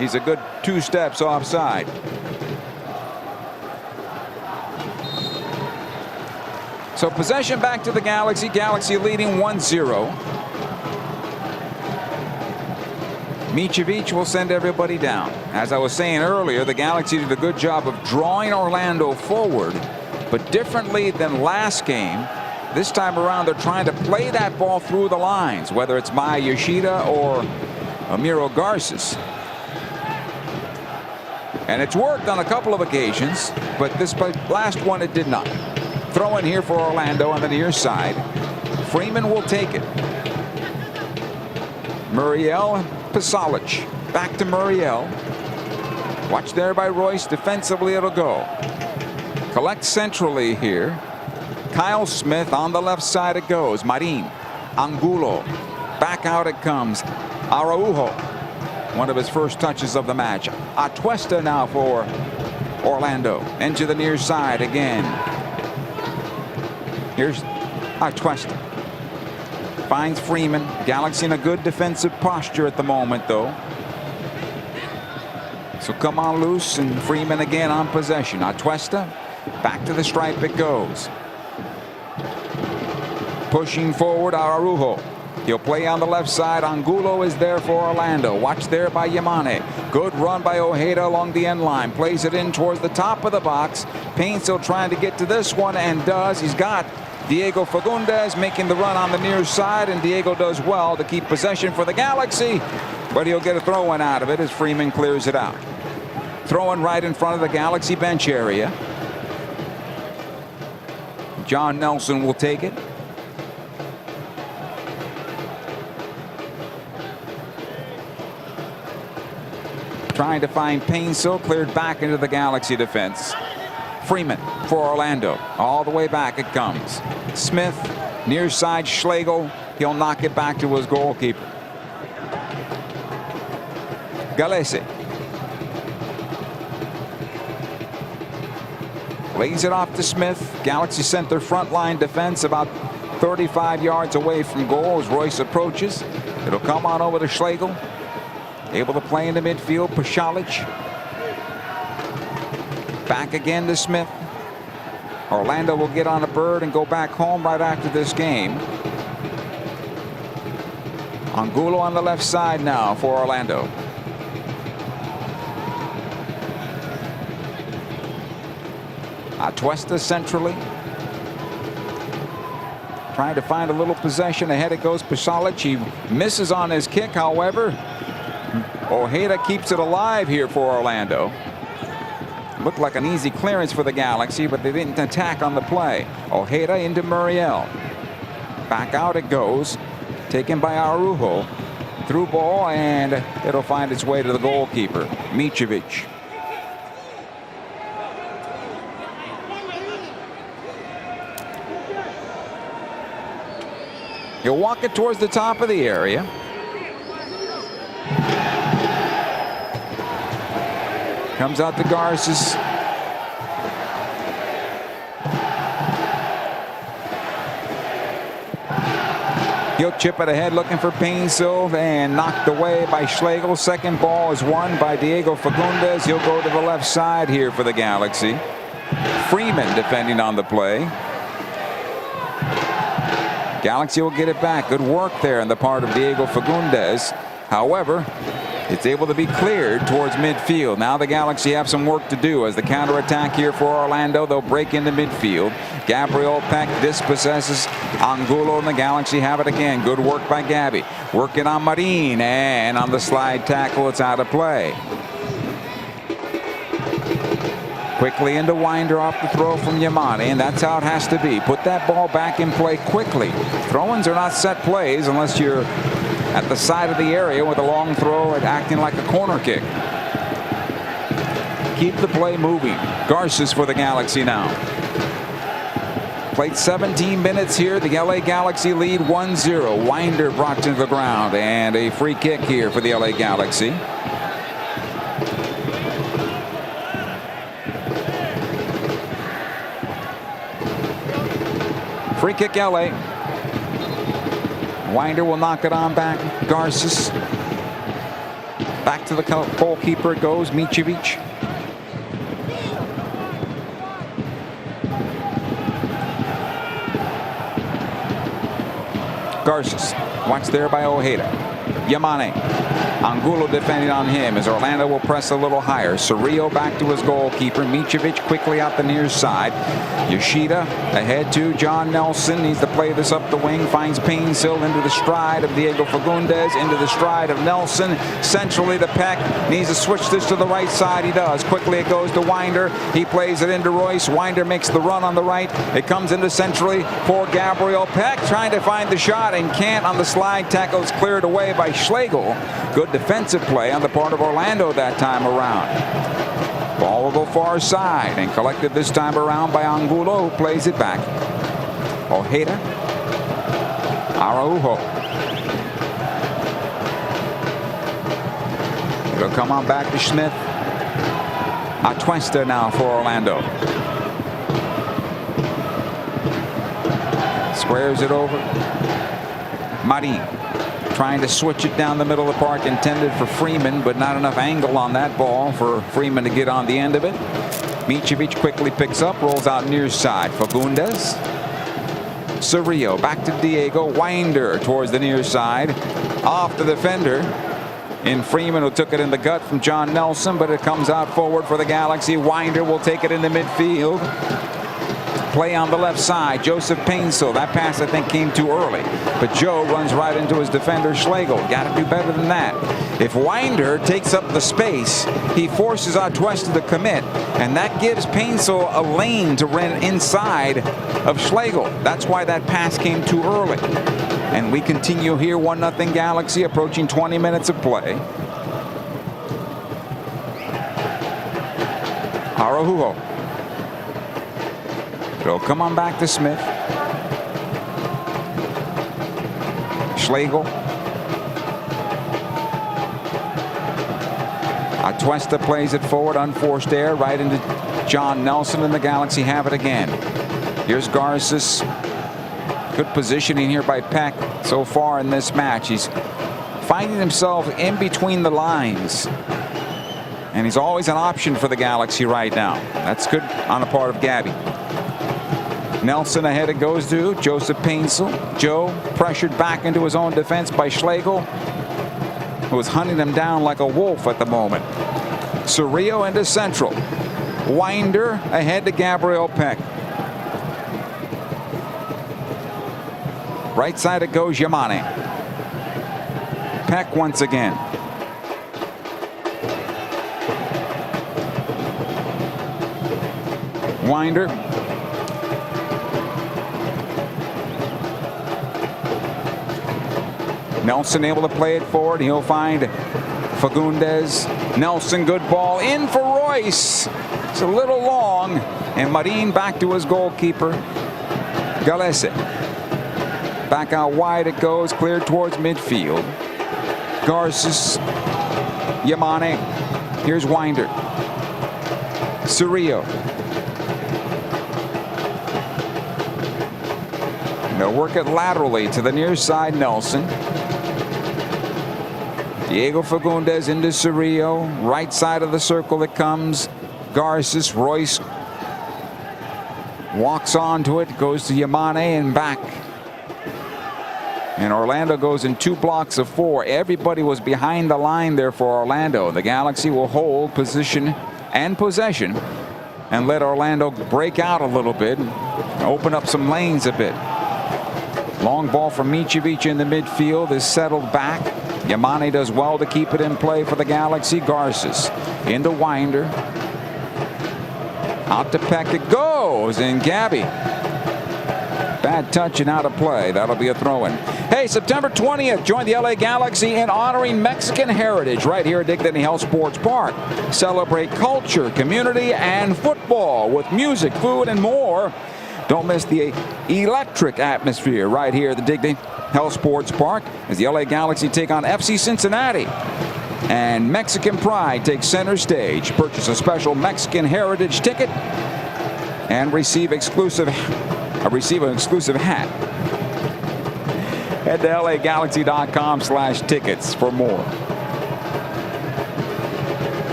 He's a good 2 steps offside. So possession back to the Galaxy. Galaxy leading 1-0. Micevic will send everybody down. As I was saying earlier, the Galaxy did a good job of drawing Orlando forward, but differently than last game, this time around they're trying to play that ball through the lines, whether it's Maya Yoshida or Amiro Garces. And it's worked on a couple of occasions, but this last one it did not. Throw in here for Orlando on the near side. Freeman will take it. Muriel, Pasalic. Back to Muriel. Watch there by Royce. Defensively it'll go. Collect centrally here. Kyle Smith on the left side it goes. Marin. Angulo. Back out it comes. Araujo. One of his first touches of the match. Atuesta now for Orlando. Into the near side again. Here's Atuesta. Finds Freeman. Galaxy in a good defensive posture at the moment, though. So come on loose, and Freeman again on possession. Atuesta, back to the stripe it goes. Pushing forward, Araujo. He'll play on the left side. Angulo is there for Orlando. Watch there by Yamane. Good run by Ojeda along the end line. Plays it in towards the top of the box. Payne still trying to get to this one and does. He's got Diego Fagundes making the run on the near side, and Diego does well to keep possession for the Galaxy, but he'll get a throw-in out of it as Freeman clears it out. Throw-in right in front of the Galaxy bench area. John Nelson will take it. Trying to find Painsil, cleared back into the Galaxy defense. Freeman for Orlando. All the way back it comes. Smith, near side Schlegel. He'll knock it back to his goalkeeper. Galese. Lays it off to Smith. Galaxy sent their front line defense about 35 yards away from goal as Royce approaches. It'll come on over to Schlegel. Able to play in the midfield. Pasalic. Back again to Smith. Orlando will get on a bird and go back home right after this game. Angulo on the left side now for Orlando. Atuesta centrally. Trying to find a little possession. Ahead it goes Pasalic. He misses on his kick, however. Ojeda keeps it alive here for Orlando. Looked like an easy clearance for the Galaxy, but they didn't attack on the play. Ojeda into Muriel. Back out it goes. Taken by Araujo. Through ball, and it'll find its way to the goalkeeper, Micevic. He'll walk it towards the top of the area. Comes out to Garces. He'll chip it ahead looking for Painsil and knocked away by Schlegel. Second ball is won by Diego Fagundes. He'll go to the left side here for the Galaxy. Freeman defending on the play. Galaxy will get it back. Good work there on the part of Diego Fagundes. However, it's able to be cleared towards midfield. Now the Galaxy have some work to do as the counterattack here for Orlando. They'll break into midfield. Gabriel Peck dispossesses Angulo, and the Galaxy have it again. Good work by Gabby. Working on Marin, and on the slide tackle, it's out of play. Quickly into Winder off the throw from Yamane, and that's how it has to be. Put that ball back in play quickly. Throw-ins are not set plays unless you're at the side of the area with a long throw and acting like a corner kick. Keep the play moving. Garces for the Galaxy now. Played 17 minutes here. The LA Galaxy lead 1-0. Winder brought to the ground, and a free kick here for the LA Galaxy. Free kick LA. Winder will knock it on back. Garces. Back to the goalkeeper it goes. Micevic. Garces. Watch there by Ojeda. Yamane. Angulo defending on him as Orlando will press a little higher. Cerrillo back to his goalkeeper. Micevic quickly out the near side. Yoshida ahead to John Nelson. Needs to play this up the wing. Finds Painsil into the stride of Diego Fagundes. Into the stride of Nelson. Centrally to Peck. Needs to switch this to the right side. He does. Quickly it goes to Winder. He plays it into Royce. Winder makes the run on the right. It comes into centrally for Gabriel Peck. Trying to find the shot and can't on the slide tackle. It's cleared away by Schlegel. Good defensive play on the part of Orlando that time around. Ball will go far side and collected this time around by Angulo, who plays it back. Ojeda. Araujo. It'll come on back to Smith. Atuesta now for Orlando. Squares it over. Marin. Trying to switch it down the middle of the park, intended for Freeman, but not enough angle on that ball for Freeman to get on the end of it. Micevic quickly picks up, rolls out near side. Fagundes. Cerrillo back to Diego. Winder towards the near side. Off the defender in Freeman, who took it in the gut from John Nelson, but it comes out forward for the Galaxy. Winder will take it into midfield. Play on the left side. Joseph Painsil. That pass, I think, came too early. But Joe runs right into his defender, Schlegel. Got to do better than that. If Winder takes up the space, he forces Atuesta to commit, and that gives Painsil a lane to run inside of Schlegel. That's why that pass came too early. And we continue here, 1-0 Galaxy, approaching 20 minutes of play. Araujo. It'll come on back to Smith. Schlegel. Atuesta plays it forward, unforced error, right into John Nelson, and the Galaxy have it again. Here's Garces. Good positioning here by Peck so far in this match. He's finding himself in between the lines. And he's always an option for the Galaxy right now. That's good on the part of Gabby. Nelson ahead it goes to Joseph Painsil. Joe pressured back into his own defense by Schlegel, who was hunting him down like a wolf at the moment. Cerrillo into central. Winder ahead to Gabriel Peck. Right side it goes Yamane. Peck once again. Winder. Nelson able to play it forward. He'll find Fagundes. Nelson, good ball in for Royce. It's a little long. And Marin back to his goalkeeper, Galese. Back out wide it goes, cleared towards midfield. Garces. Yamane. Here's Winder. Cerrillo. They'll work it laterally to the near side, Nelson. Diego Fagundes into Cerrillo. Right side of the circle it comes. Garces. Royce walks onto it. Goes to Yamane and back. And Orlando goes in 2 blocks of 4. Everybody was behind the line there for Orlando. The Galaxy will hold position and possession and let Orlando break out a little bit and open up some lanes a bit. Long ball from Mitrovic in the midfield is settled back. Yamane does well to keep it in play for the Galaxy. Garces into Winder. Out to Peck it goes, and Gabby. Bad touch and out of play. That'll be a throw-in. Hey, September 20th, join the LA Galaxy in honoring Mexican heritage right here at Dignity Health Sports Park. Celebrate culture, community, and football with music, food, and more. Don't miss the electric atmosphere right here at the Dignity Health Sports Park as the LA Galaxy take on FC Cincinnati. And Mexican pride takes center stage. Purchase a special Mexican heritage ticket and receive an exclusive hat. Head to LAGalaxy.com/tickets for more.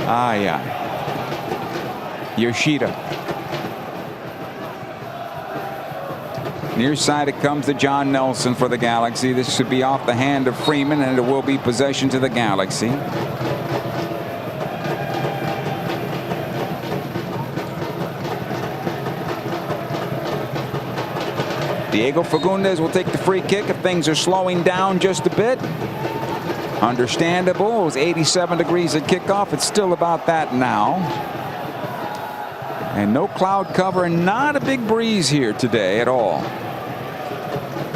Yeah. Yoshida. Near side it comes to John Nelson for the Galaxy. This should be off the hand of Freeman, and it will be possession to the Galaxy. Diego Fagundes will take the free kick if things are slowing down just a bit. Understandable. It was 87 degrees at kickoff. It's still about that now. And no cloud cover and not a big breeze here today at all.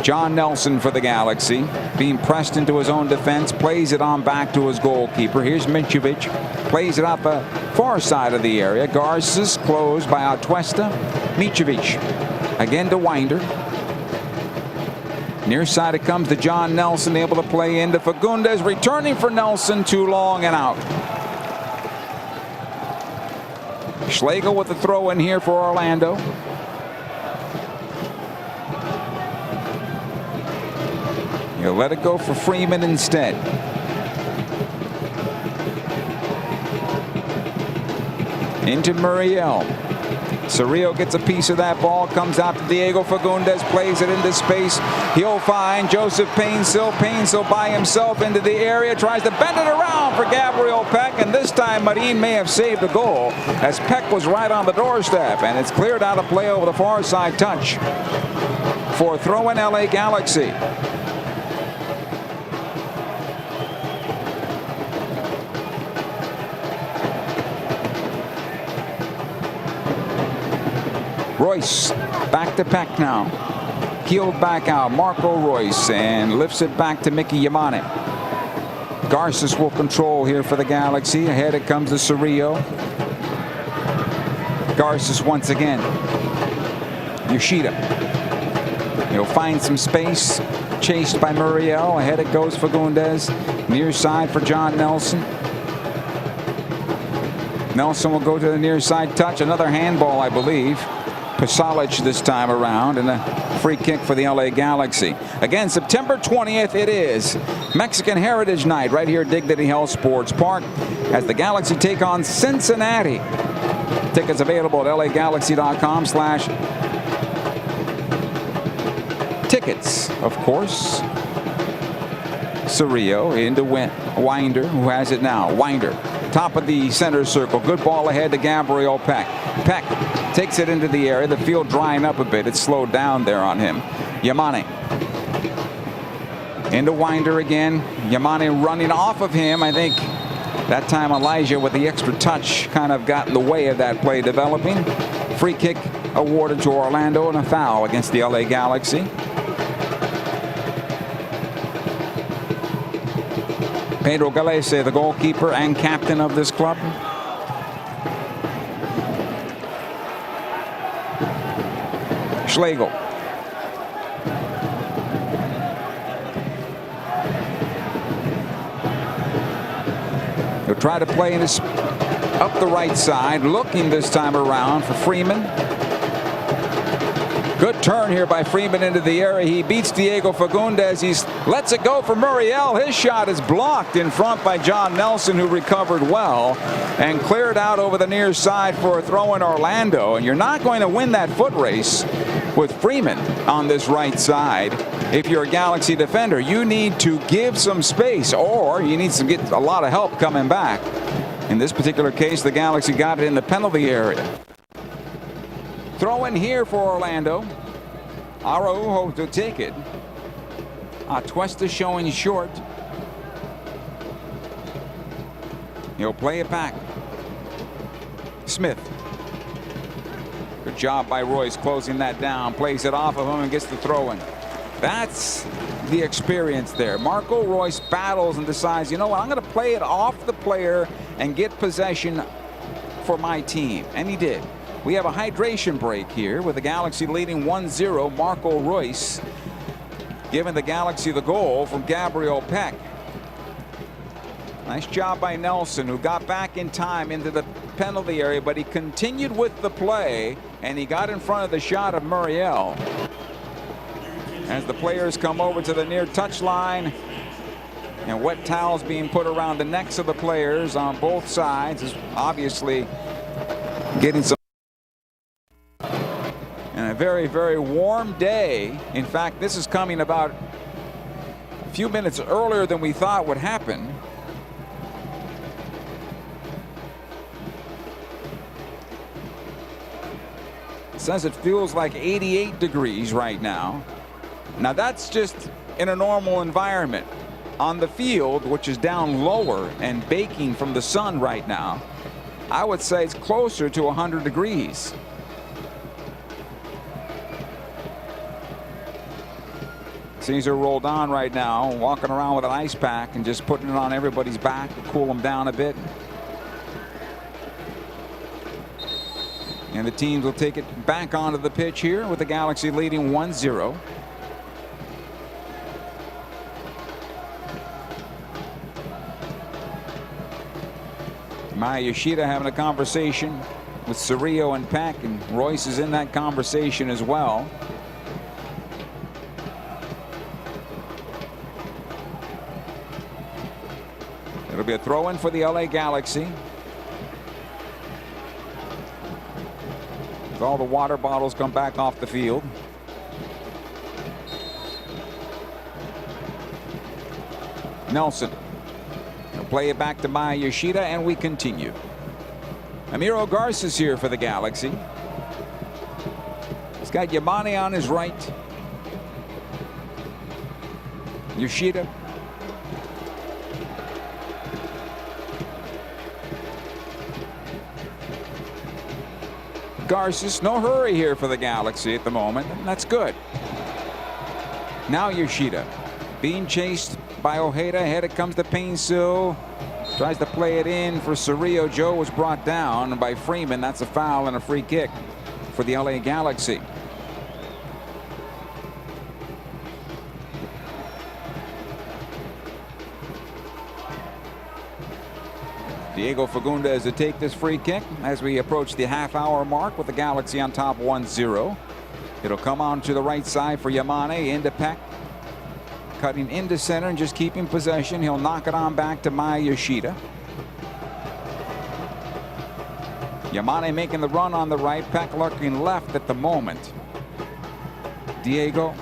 John Nelson for the Galaxy, being pressed into his own defense, plays it on back to his goalkeeper. Here's Mitrovic, plays it out the far side of the area. Garces closed by Atuesta. Mitrovic again to Winder. Near side it comes to John Nelson, able to play into Fagundes, returning for Nelson, too long and out. Schlegel with the throw in here for Orlando. He'll let it go for Freeman instead. Into Muriel. Cerrillo gets a piece of that ball, comes out to Diego Fagundes, plays it into space. He'll find Joseph Painsil. Painsil by himself into the area, tries to bend it around for Gabriel Peck, and this time Marin may have saved the goal as Peck was right on the doorstep, and it's cleared out of play over the far side touch for a throw in LA Galaxy. Royce back to Peck now. Heeled back out. Marco Royce and lifts it back to Mickey Yamane. Garces will control here for the Galaxy. Ahead it comes to Cerrillo. Garces once again. Yoshida. He'll find some space. Chased by Muriel. Ahead it goes Fagundes. Near side for John Nelson. Nelson will go to the near side touch. Another handball, I believe. Pasalic this time around, and a free kick for the LA Galaxy. Again, September 20th it is Mexican Heritage Night right here at Dignity Health Sports Park as the Galaxy take on Cincinnati. Tickets available at lagalaxy.com/tickets, of course. Cerrillo into Winder, who has it now. Winder, top of the center circle. Good ball ahead to Gabriel Peck. Peck takes it into the area. The field drying up a bit. It's slowed down there on him. Yamane. Into Winder again. Yamane running off of him. I think that time Elijah with the extra touch kind of got in the way of that play developing. Free kick awarded to Orlando and a foul against the LA Galaxy. Pedro Galese, the goalkeeper and captain of this club. Schlegel. He'll try to play in his up the right side, looking this time around for Freeman. Good turn here by Freeman into the area. He beats Diego Fagundes. He lets it go for Muriel. His shot is blocked in front by John Nelson, who recovered well and cleared out over the near side for a throw in Orlando. And you're not going to win that foot race with Freeman on this right side. If you're a Galaxy defender, you need to give some space, or you need to get a lot of help coming back. In this particular case, the Galaxy got it in the penalty area. Throw in here for Orlando. Araujo to take it. Atuesta showing short. He'll play it back. Smith. Good job by Royce closing that down. Plays it off of him and gets the throw in. That's the experience there. Marco Royce battles and decides, you know what, I'm going to play it off the player and get possession for my team. And he did. We have a hydration break here with the Galaxy leading 1-0. Marco Royce giving the Galaxy the goal from Gabriel Peck. Nice job by Nelson, who got back in time into the penalty area, but he continued with the play, and he got in front of the shot of Muriel. As the players come over to the near touchline, and wet towels being put around the necks of the players on both sides is obviously getting some. And a very, very warm day. In fact, this is coming about a few minutes earlier than we thought would happen. It says it feels like 88 degrees right now. Now that's just in a normal environment. On the field, which is down lower and baking from the sun right now, I would say it's closer to 100 degrees. Caesar rolled on right now, walking around with an ice pack and just putting it on everybody's back to cool them down a bit. And the teams will take it back onto the pitch here with the Galaxy leading 1-0. Maya Yoshida having a conversation with Cerrillo and Peck, and Royce is in that conversation as well. It'll be a throw-in for the LA Galaxy. All the water bottles come back off the field. Nelson. He'll play it back to Maya Yoshida, and we continue. Amiro Garces here for the Galaxy. He's got Yamane on his right. Yoshida. Garces, no hurry here for the Galaxy at the moment, and that's good. Now Yoshida being chased by Ojeda. Ahead it comes to Painsil. Tries to play it in for Cerrillo. Joe was brought down by Freeman. That's a foul and a free kick for the LA Galaxy. Diego Fagundes to take this free kick as we approach the half-hour mark with the Galaxy on top 1-0. It'll come on to the right side for Yamane into Peck. Cutting into center and just keeping possession. He'll knock it on back to Maya Yoshida. Yamane making the run on the right. Peck looking left at the moment. Diego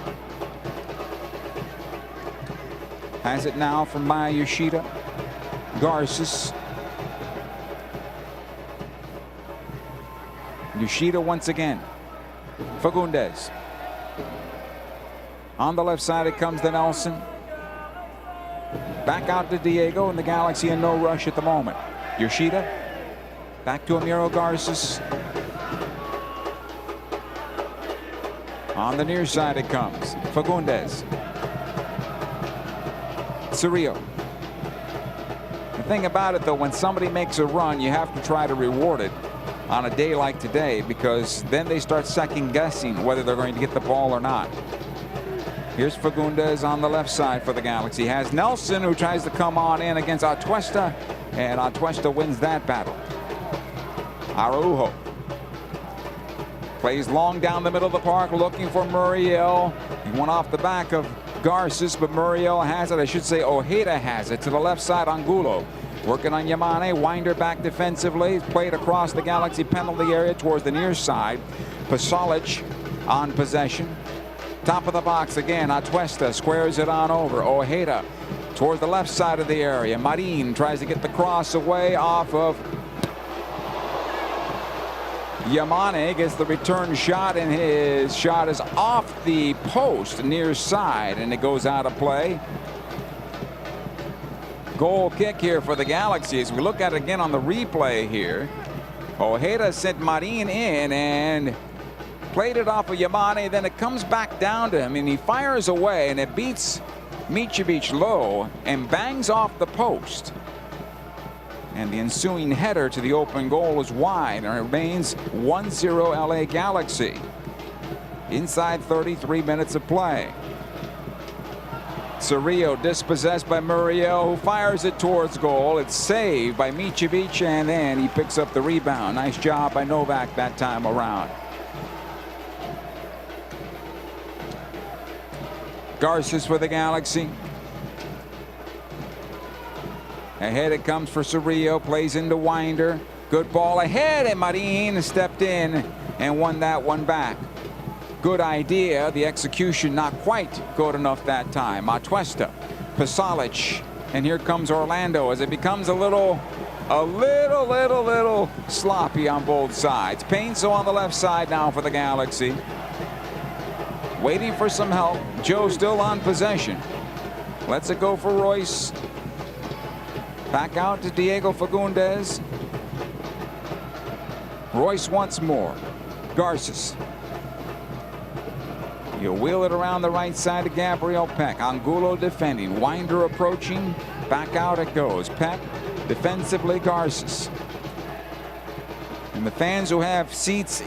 has it now from Maya Yoshida. Garces. Yoshida once again. Fagundes. On the left side it comes to Nelson. Back out to Diego, and the Galaxy in no rush at the moment. Yoshida. Back to Amiro Garces. On the near side it comes. Fagundes. Cerrillo. The thing about it, though, when somebody makes a run, you have to try to reward it on a day like today, because then they start second guessing whether they're going to get the ball or not. Here's Fagundes on the left side for the Galaxy. Has Nelson, who tries to come on in against Atuesta, and Atuesta wins that battle. Araujo plays long down the middle of the park looking for Muriel. He went off the back of Garces, but Muriel has it. I should say Ojeda has it to the left side. Angulo working on Yamane. Winder back defensively. Played across the Galaxy penalty area towards the near side. Pasalic on possession. Top of the box again. Atuesta squares it on over. Ojeda towards the left side of the area. Marin tries to get the cross away off of Yamane. Gets the return shot, and his shot is off the post near side, and it goes out of play. Goal kick here for the Galaxy. As we look at it again on the replay here, Ojeda sent Marin in and played it off of Yamane. Then it comes back down to him, and he fires away, and it beats Micevic low and bangs off the post. And the ensuing header to the open goal is wide, and it remains 1-0 LA Galaxy. Inside 33 minutes of play. Cerrillo dispossessed by Muriel, who fires it towards goal. It's saved by Micevic, and then he picks up the rebound. Nice job by Novak that time around. Garces for the Galaxy. Ahead it comes for Cerrillo, plays into Winder. Good ball ahead, and Marin stepped in and won that one back. Good idea. The execution not quite good enough that time. Atuesta, Pasalic, and here comes Orlando as it becomes a little sloppy on both sides. Painso on the left side now for the Galaxy. Waiting for some help. Joe still on possession. Lets it go for Royce. Back out to Diego Fagundes. Royce once more. Garces. You wheel it around the right side to Gabriel Peck. Angulo defending. Winder approaching. Back out it goes. Peck defensively. Garces. And the fans who have seats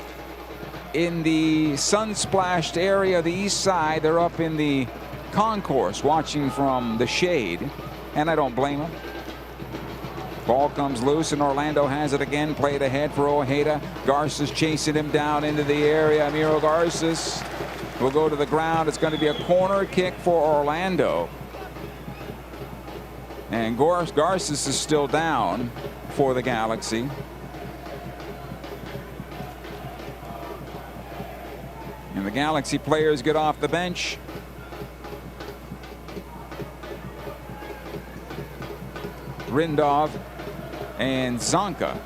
in the sun-splashed area of the east side, they're up in the concourse watching from the shade, and I don't blame them. Ball comes loose, and Orlando has it again. Played ahead for Ojeda. Garces chasing him down into the area. Amiro Garces will go to the ground. It's going to be a corner kick for Orlando. And Garces is still down for the Galaxy. And the Galaxy players get off the bench. Rindov and Zonka.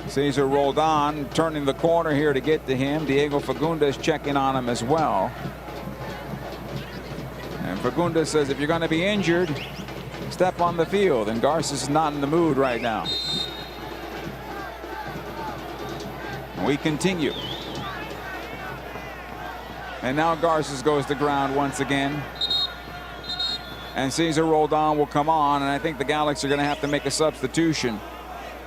Cesar Roldan turning the corner here to get to him. Diego Fagundes checking on him as well. And Fagundes says, if you're going to be injured, step on the field. And Garces is not in the mood right now. We continue. And now Garces goes to ground once again. And Cesar Roldan will come on, and I think the Galaxy are going to have to make a substitution.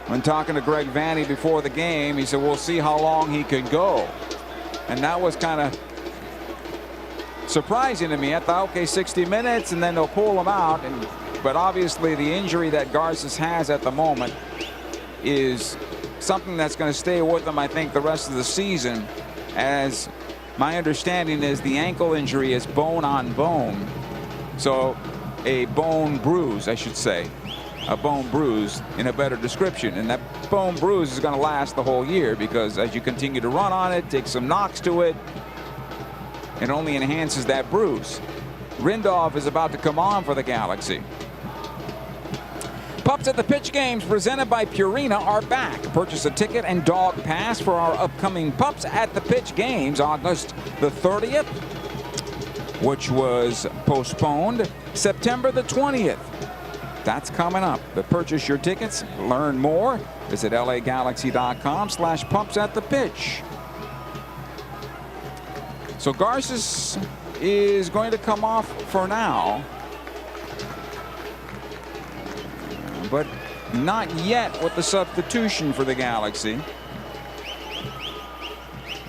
When talking to Greg Vanney before the game, he said, we'll see how long he can go. And that was kind of surprising to me. I thought, okay, 60 minutes, and then they'll pull him out. But obviously the injury that Garces has at the moment is something that's going to stay with him, I think, the rest of the season. As my understanding is, the ankle injury is bone on bone. So a bone bruise, I should say. A bone bruise in a better description. And that bone bruise is going to last the whole year, because as you continue to run on it, take some knocks to it, it only enhances that bruise. Rindov is about to come on for the Galaxy. Pups at the Pitch games presented by Purina are back. Purchase a ticket and dog pass for our upcoming Pups at the Pitch games August the 30th, which was postponed, September the 20th. That's coming up. But purchase your tickets, learn more. Visit lagalaxy.com/pupsatthepitch. So Garces is going to come off for now, but not yet with the substitution for the Galaxy.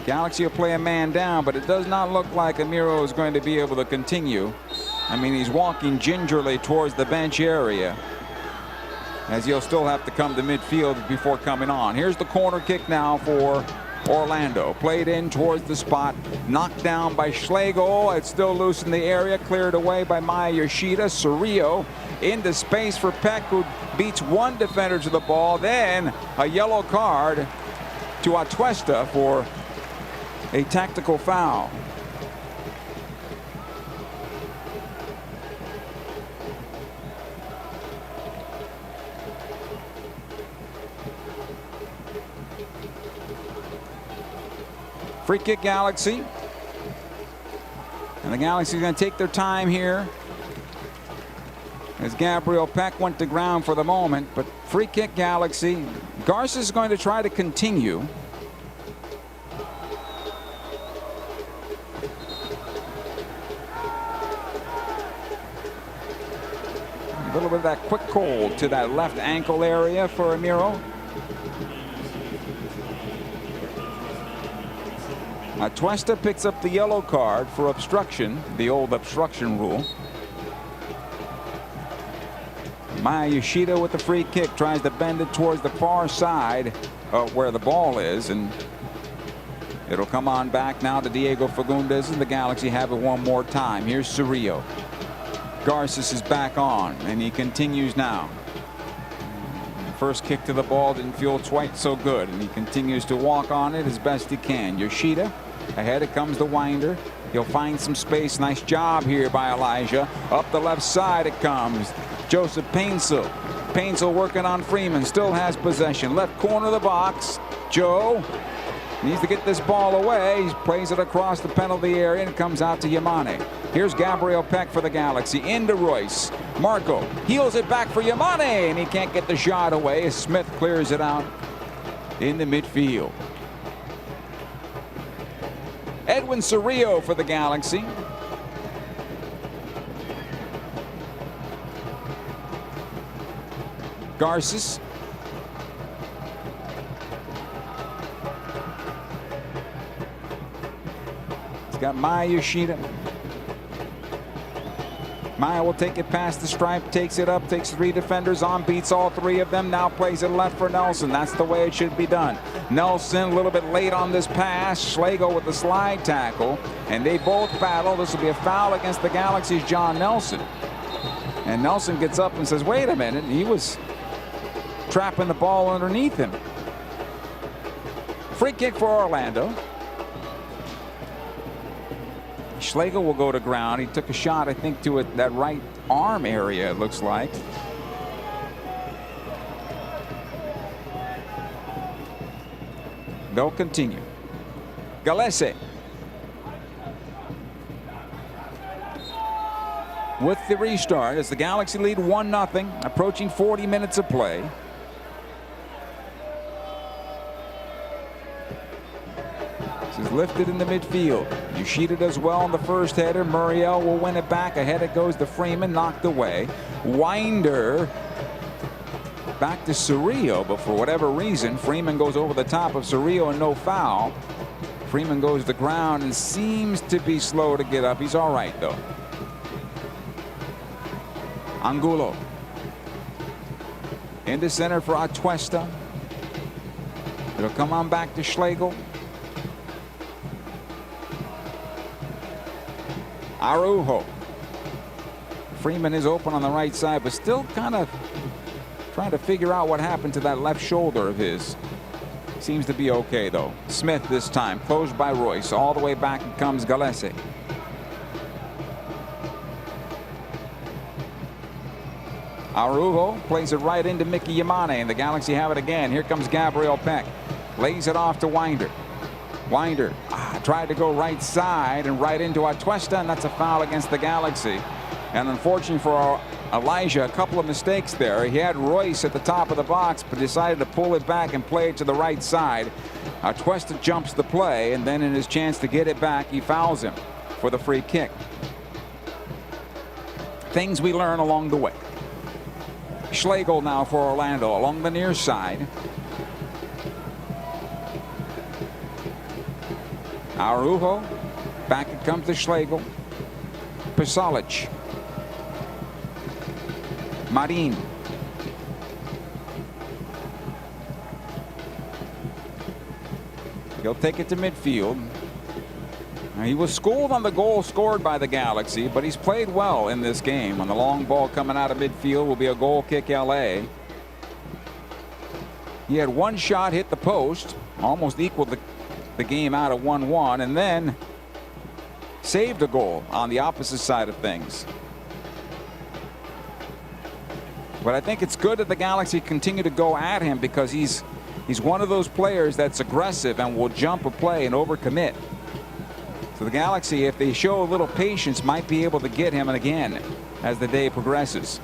Galaxy will play a man down, but it does not look like Amiro is going to be able to continue. I mean, he's walking gingerly towards the bench area, as he'll still have to come to midfield before coming on. Here's the corner kick now for Orlando. Played in towards the spot, knocked down by Schlegel. It's still loose in the area, cleared away by Maya Yoshida. Cerrillo into space for Peck, who beats one defender to the ball. Then a yellow card to Atuesta for a tactical foul. Free kick Galaxy. And the Galaxy is going to take their time here, as Gabriel Peck went to ground for the moment. But free kick Galaxy. Garces is going to try to continue. A little bit of that quick cold to that left ankle area for Amiro. Atuesta picks up the yellow card for obstruction, the old obstruction rule. Maya Yoshida with the free kick tries to bend it towards the far side where the ball is, and it'll come on back now to Diego Fagundes, and the Galaxy have it one more time. Here's Cerrillo. Garces is back on, and he continues now. First kick to the ball didn't feel quite so good, and he continues to walk on it as best he can. Yoshida ahead, it comes the winder. He'll find some space. Nice job here by Elijah. Up the left side it comes. Joseph Painsel. Painsel working on Freeman. Still has possession. Left corner of the box. Joe needs to get this ball away. He plays it across the penalty area, and it comes out to Yamane. Here's Gabriel Peck for the Galaxy. Into Royce. Marco heels it back for Yamane, and he can't get the shot away as Smith clears it out in the midfield. Edwin Cerrillo for the Galaxy. Garces. He's got Maya Yoshida. Maya will take it past the stripe, takes it up, takes three defenders on, beats all three of them, now plays it left for Nelson. That's the way it should be done. Nelson a little bit late on this pass. Schlegel with the slide tackle, and they both battle. This will be a foul against the Galaxy's John Nelson. And Nelson gets up and says, wait a minute, he was trapping the ball underneath him. Free kick for Orlando. Schlegel will go to ground. He took a shot, I think, to that right arm area, it looks like. They'll continue. Galese with the restart as the Galaxy lead 1-0, approaching 40 minutes of play. This is lifted in the midfield. Yoshida does well on the first header. Muriel will win it back. Ahead it goes to Freeman, knocked away. Winder back to Cerrillo, but for whatever reason, Freeman goes over the top of Cerrillo and no foul. Freeman goes to the ground and seems to be slow to get up. He's all right, though. Angulo into center for Atuesta. It'll come on back to Schlegel. Araujo. Freeman is open on the right side, but still kind of trying to figure out what happened to that left shoulder of his. Seems to be okay, though. Smith this time, closed by Royce. All the way back comes Galese. Araujo plays it right into Mickey Yamane, and the Galaxy have it again. Here comes Gabriel Peck. Lays it off to Winder. Winder tried to go right side and right into Atuesta, and that's a foul against the Galaxy. And unfortunately for Elijah, a couple of mistakes there. He had Royce at the top of the box, but decided to pull it back and play it to the right side. Atuesta jumps the play, and then in his chance to get it back, he fouls him for the free kick. Things we learn along the way. Schlegel now for Orlando along the near side. Araujo. Back it comes to Schlegel. Pasalic. Marin. He'll take it to midfield. Now, he was schooled on the goal scored by the Galaxy, but he's played well in this game. On the long ball coming out of midfield will be a goal kick LA. He had one shot hit the post, almost equaled the game out at 1-1, and then saved a goal on the opposite side of things. But I think it's good that the Galaxy continue to go at him, because he's one of those players that's aggressive and will jump a play and overcommit. So the Galaxy, if they show a little patience, might be able to get him again as the day progresses.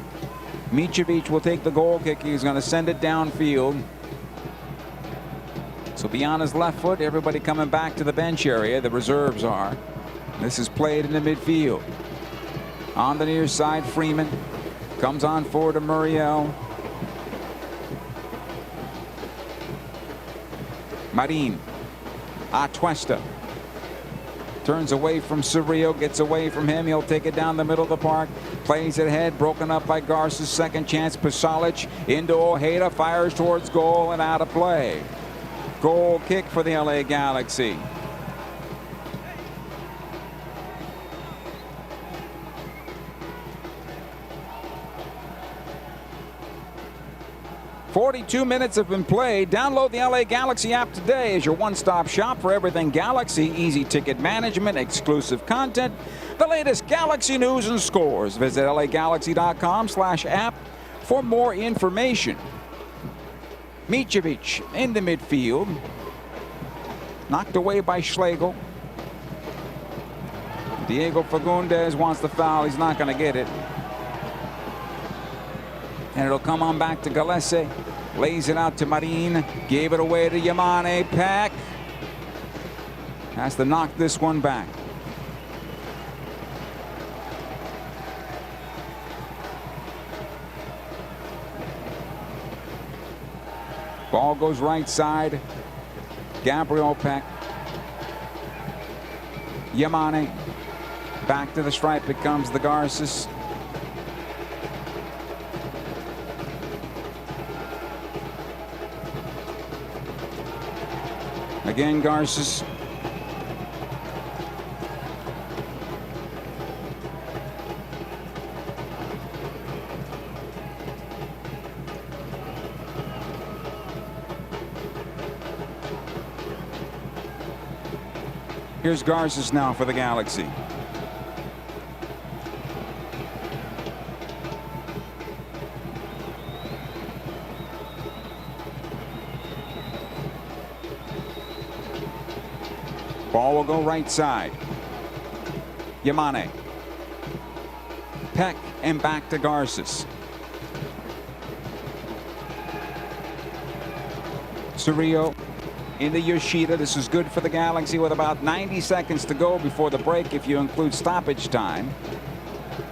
Mitrovic will take the goal kick. He's going to send it downfield. So beyond his left foot, everybody coming back to the bench area. The reserves are. This is played in the midfield. On the near side, Freeman comes on forward to Muriel. Marin. Atuesta. Turns away from Cerrillo, gets away from him. He'll take it down the middle of the park. Plays it ahead, broken up by Garza's second chance. Pasalic into Ojeda, fires towards goal and out of play. Goal kick for the LA Galaxy. "42 minutes have been played. Download the LA Galaxy app today as your one-stop shop for everything Galaxy. Easy ticket management, exclusive content, the latest Galaxy news and scores. Visit lagalaxy.com/app for more information. Mitrovic in the midfield. Knocked away by Schlegel. Diego Fagundes wants the foul. He's not going to get it. And it'll come on back to Galese. Lays it out to Marin. Gave it away to Yamane. Peck has to knock this one back. Ball goes right side. Gabriel Peck. Yamane. Back to the stripe it comes, the Garces. Again, Garces. Here's Garces now for the Galaxy. Ball will go right side. Yamane. Peck and back to Garces. Cerrillo into Yoshida. This is good for the Galaxy with about 90 seconds to go before the break if you include stoppage time.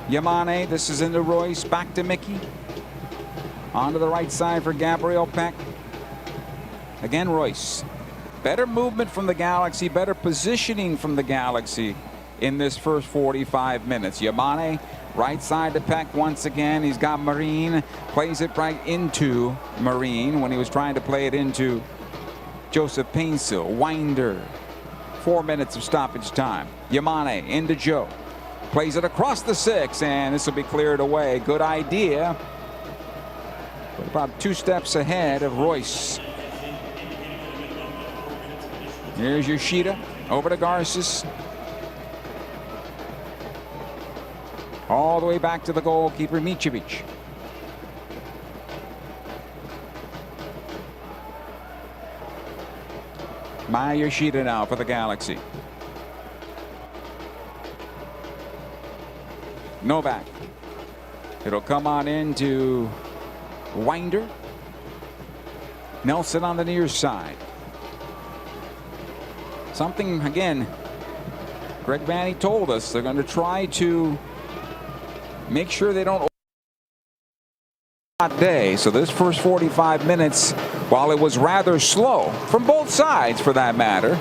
Yamane, this is into Royce. Back to Mickey. Onto the right side for Gabriel Peck. Again, Royce. Better movement from the Galaxy, better positioning from the Galaxy in this first 45 minutes. Yamane, right side to Peck once again. He's got Marine. Plays it right into Marine when he was trying to play it into Joseph Painsil. Winder. 4 minutes of stoppage time. Yamane into Joe. Plays it across the 6, and this will be cleared away. Good idea. But about 2 steps ahead of Royce. Here's Yoshida. Over to Garces. All the way back to the goalkeeper, Micevic. Maya Yoshida now for the Galaxy. Novak. It'll come on into Winder. Nelson on the near side. Something, again, Greg Vanney told us they're going to try to make sure they don't hot day. So this first 45 minutes, while it was rather slow from both sides for that matter,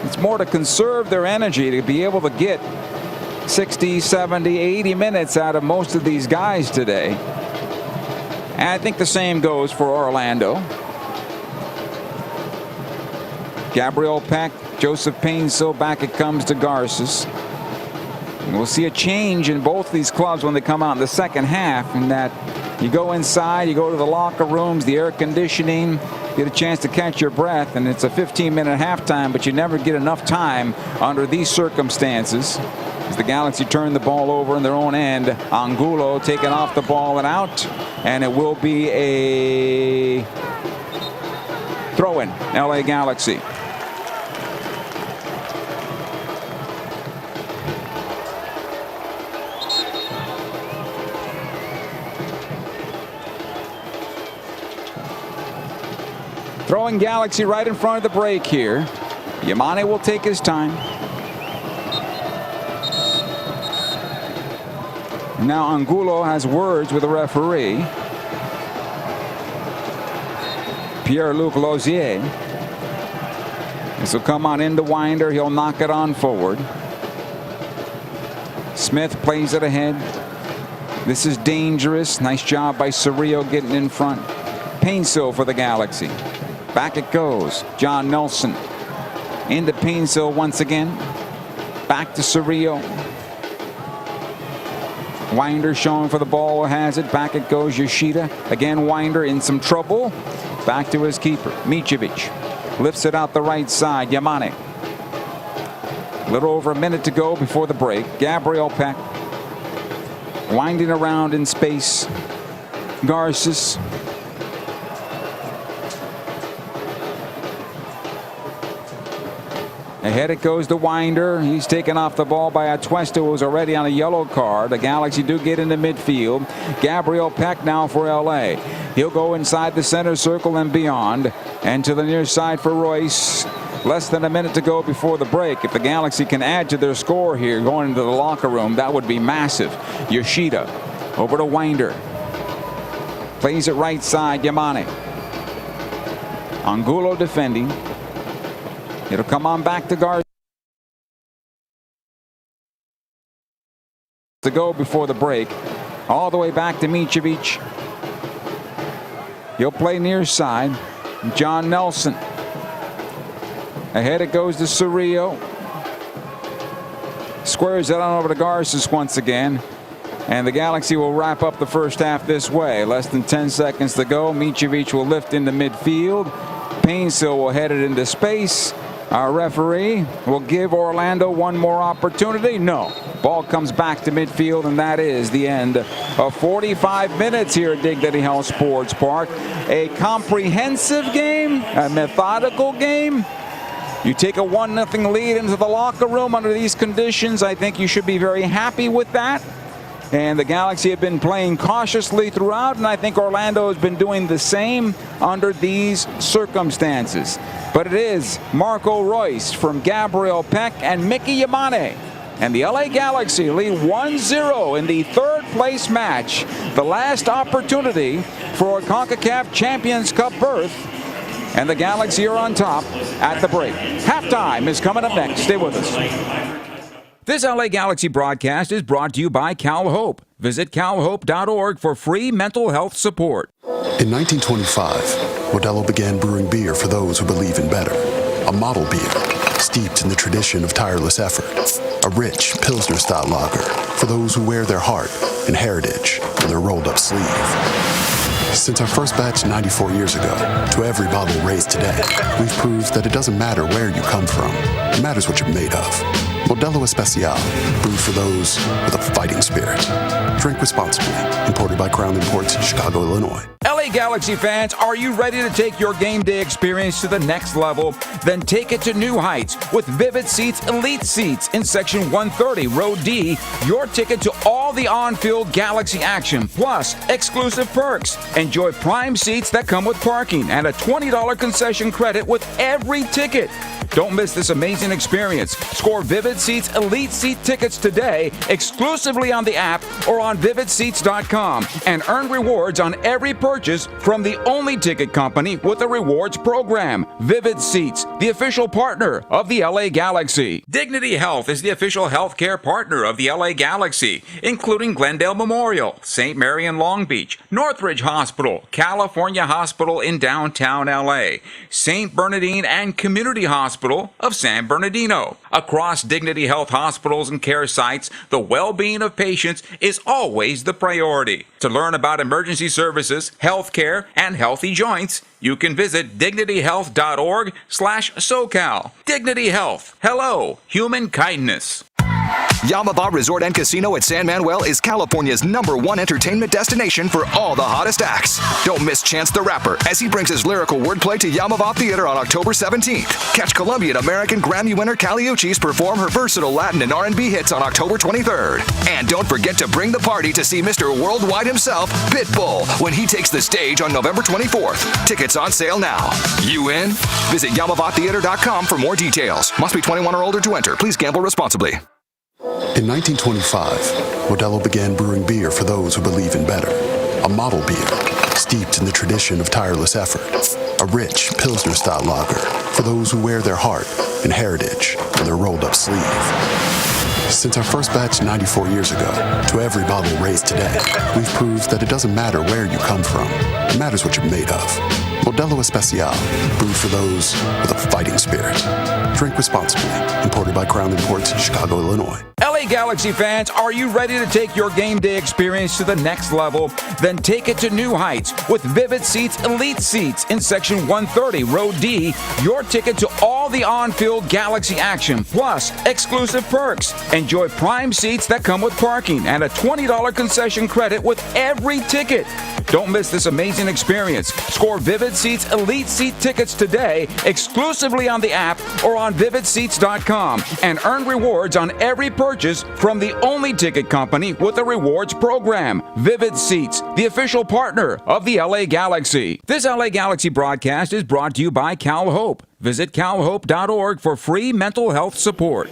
it's more to conserve their energy to be able to get 60, 70, 80 minutes out of most of these guys today. And I think the same goes for Orlando. Gabriel Peck, Joseph Painsil, back it comes to Garces. And we'll see a change in both these clubs when they come out in the second half, in that you go inside, you go to the locker rooms, the air conditioning, get a chance to catch your breath, and it's a 15-minute halftime, but you never get enough time under these circumstances. As the Galaxy turn the ball over in their own end, Angulo taking off the ball and out, and it will be a throw-in, LA Galaxy. Throwing Galaxy right in front of the break here. Yamane will take his time. And now Angulo has words with the referee. Pierre-Luc Lozier. This will come on into Winder. He'll knock it on forward. Smith plays it ahead. This is dangerous. Nice job by Cerrillo getting in front. Painsil for the Galaxy. Back it goes. John Nelson into Painsil once again. Back to Cerrillo. Winder showing for the ball, has it. Back it goes. Yoshida. Again, Winder in some trouble. Back to his keeper, Micevic. Lifts it out the right side. Yamane. A little over a minute to go before the break. Gabriel Peck. Winding around in space. Garces. Ahead it goes to Winder. He's taken off the ball by Atuesta, who was already on a yellow card. The Galaxy do get into midfield. Gabriel Peck now for LA. He'll go inside the center circle and beyond. And to the near side for Royce. Less than a minute to go before the break. If the Galaxy can add to their score here going into the locker room, that would be massive. Yoshida over to Winder. Plays it right side, Yamane. Angulo defending. It'll come on back to Garza to go before the break. All the way back to Micevic. He'll play near side. John Nelson. Ahead it goes to Cerrillo. Squares it on over to Garces once again. And the Galaxy will wrap up the first half this way. Less than 10 seconds to go. Micevic will lift into midfield. Painsil will head it into space. Our referee will give Orlando one more opportunity. No. Ball comes back to midfield, and that is the end of 45 minutes here at Dignity Health Sports Park. A comprehensive game, a methodical game, You take a 1-0 lead into the locker room under these conditions. I think you should be very happy with that. And the Galaxy have been playing cautiously throughout, and I think Orlando has been doing the same under these circumstances. But it is Marco Royce from Gabriel Peck and Mickey Yamane. And the LA Galaxy lead 1-0 in the third-place match. The last opportunity for a CONCACAF Champions Cup berth. And the Galaxy are on top at the break. Halftime is coming up next. Stay with us. This LA Galaxy broadcast is brought to you by Cal Hope. Visit calhope.org for free mental health support. In 1925, Modelo began brewing beer for those who believe in better. A model beer, steeped in the tradition of tireless effort. A rich Pilsner-style lager for those who wear their heart and heritage on their rolled-up sleeve. Since our first batch 94 years ago, to every bottle raised today, we've proved that it doesn't matter where you come from. It matters what you're made of. Modelo Especial, brewed for those with a fighting spirit. Drink responsibly. Imported by Crown Imports, Chicago, Illinois. LA Galaxy fans, are you ready to take your game day experience to the next level? Then take it to new heights with Vivid Seats Elite Seats in Section 130, Row D. Your ticket to all the on-field Galaxy action, plus exclusive perks. Enjoy prime seats that come with parking and a $20 concession credit with every ticket. Don't miss this amazing experience. Score Vivid Seats Elite Seat tickets today exclusively on the app or on vividseats.com and earn rewards on every purchase from the only ticket company with a rewards program. Vivid Seats, the official partner of the LA Galaxy. Dignity Health is the official healthcare partner of the LA Galaxy, including Glendale Memorial, St. Mary in Long Beach, Northridge Hospital, California Hospital in downtown LA, St. Bernardine and Community Hospital of San Bernardino. Across Dignity Health hospitals and care sites, the well-being of patients is always the priority. To learn about emergency services, health care, and healthy joints, you can visit dignityhealth.org/SoCal. Dignity Health. Hello, human kindness. Yamava Resort and Casino at San Manuel is California's #1 entertainment destination for all the hottest acts. Don't miss Chance the Rapper as he brings his lyrical wordplay to Yamava Theater on October 17th. Catch Colombian American Grammy winner Kali Uchis perform her versatile Latin and R&B hits on October 23rd. And don't forget to bring the party to see Mr. Worldwide himself, Pitbull, when he takes the stage on November 24th. Tickets on sale now. You in? Visit YamavaTheater.com for more details. Must be 21 or older to enter. Please gamble responsibly. In 1925, Modelo began brewing beer for those who believe in better. A model beer, steeped in the tradition of tireless effort. A rich Pilsner-style lager for those who wear their heart and heritage on their rolled-up sleeve. Since our first batch 94 years ago, to every bottle raised today, we've proved that it doesn't matter where you come from. It matters what you're made of. Modelo Especial, brewed for those with a fighting spirit. Drink responsibly. Imported by Crown Imports, Chicago, Illinois. LA Galaxy fans, are you ready to take your game day experience to the next level? Then take it to new heights with Vivid Seats Elite Seats in Section 130, Row D. Your ticket to all the on-field Galaxy action, plus exclusive perks. Enjoy prime seats that come with parking and a $20 concession credit with every ticket. Don't miss this amazing experience. Score Vivid Seats Elite Seat tickets today exclusively on the app or on vividseats.com and earn rewards on every purchase from the only ticket company with a rewards program. Vivid Seats, the official partner of the LA Galaxy. This LA Galaxy broadcast is brought to you by Cal Hope. Visit calhope.org for free mental health support.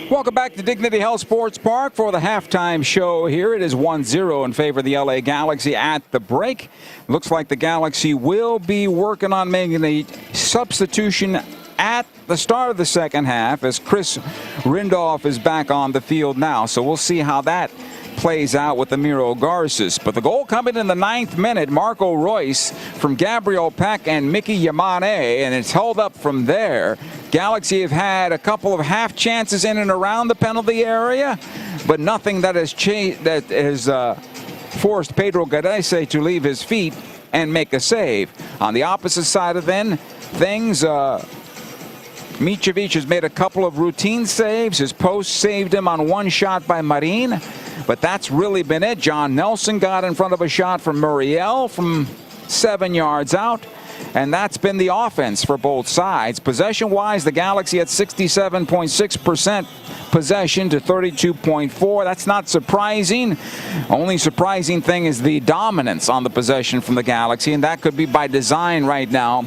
Welcome back to Dignity Health Sports Park for the halftime show here. It is 1-0 in favor of the LA Galaxy at the break. Looks like the Galaxy will be working on making a substitution at the start of the second half as Chris Rindolph is back on the field now. So we'll see how that plays out with Amiro Garces. But the goal coming in the 9th minute, Marco Royce from Gabriel Peck and Mickey Yamane, and it's held up from there. Galaxy have had a couple of half chances in and around the penalty area, but nothing that has forced Pedro Gadese to leave his feet and make a save. On the opposite side of things, Mitrovic has made a couple of routine saves. His post saved him on one shot by Marin, but that's really been it. John Nelson got in front of a shot from Muriel from 7 yards out. and that's been the offense for both sides. Possession-wise, the Galaxy at 67.6% possession to 32.4. That's not surprising. Only surprising thing is the dominance on the possession from the Galaxy, and that could be by design right now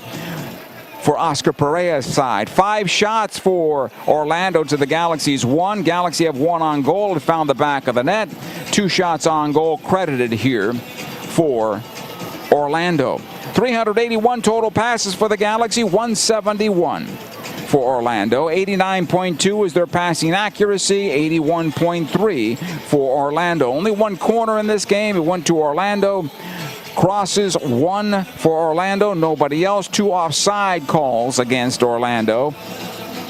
for Oscar Pereira's side. 5 shots for Orlando to the Galaxy's 1. Galaxy have 1 on goal. It found the back of the net. 2 shots on goal credited here for Orlando. 381 total passes for the Galaxy, 171 for Orlando. 89.2 is their passing accuracy, 81.3 for Orlando. Only 1 corner in this game. It went to Orlando. Crosses, 1 for Orlando, nobody else. 2 offside calls against Orlando.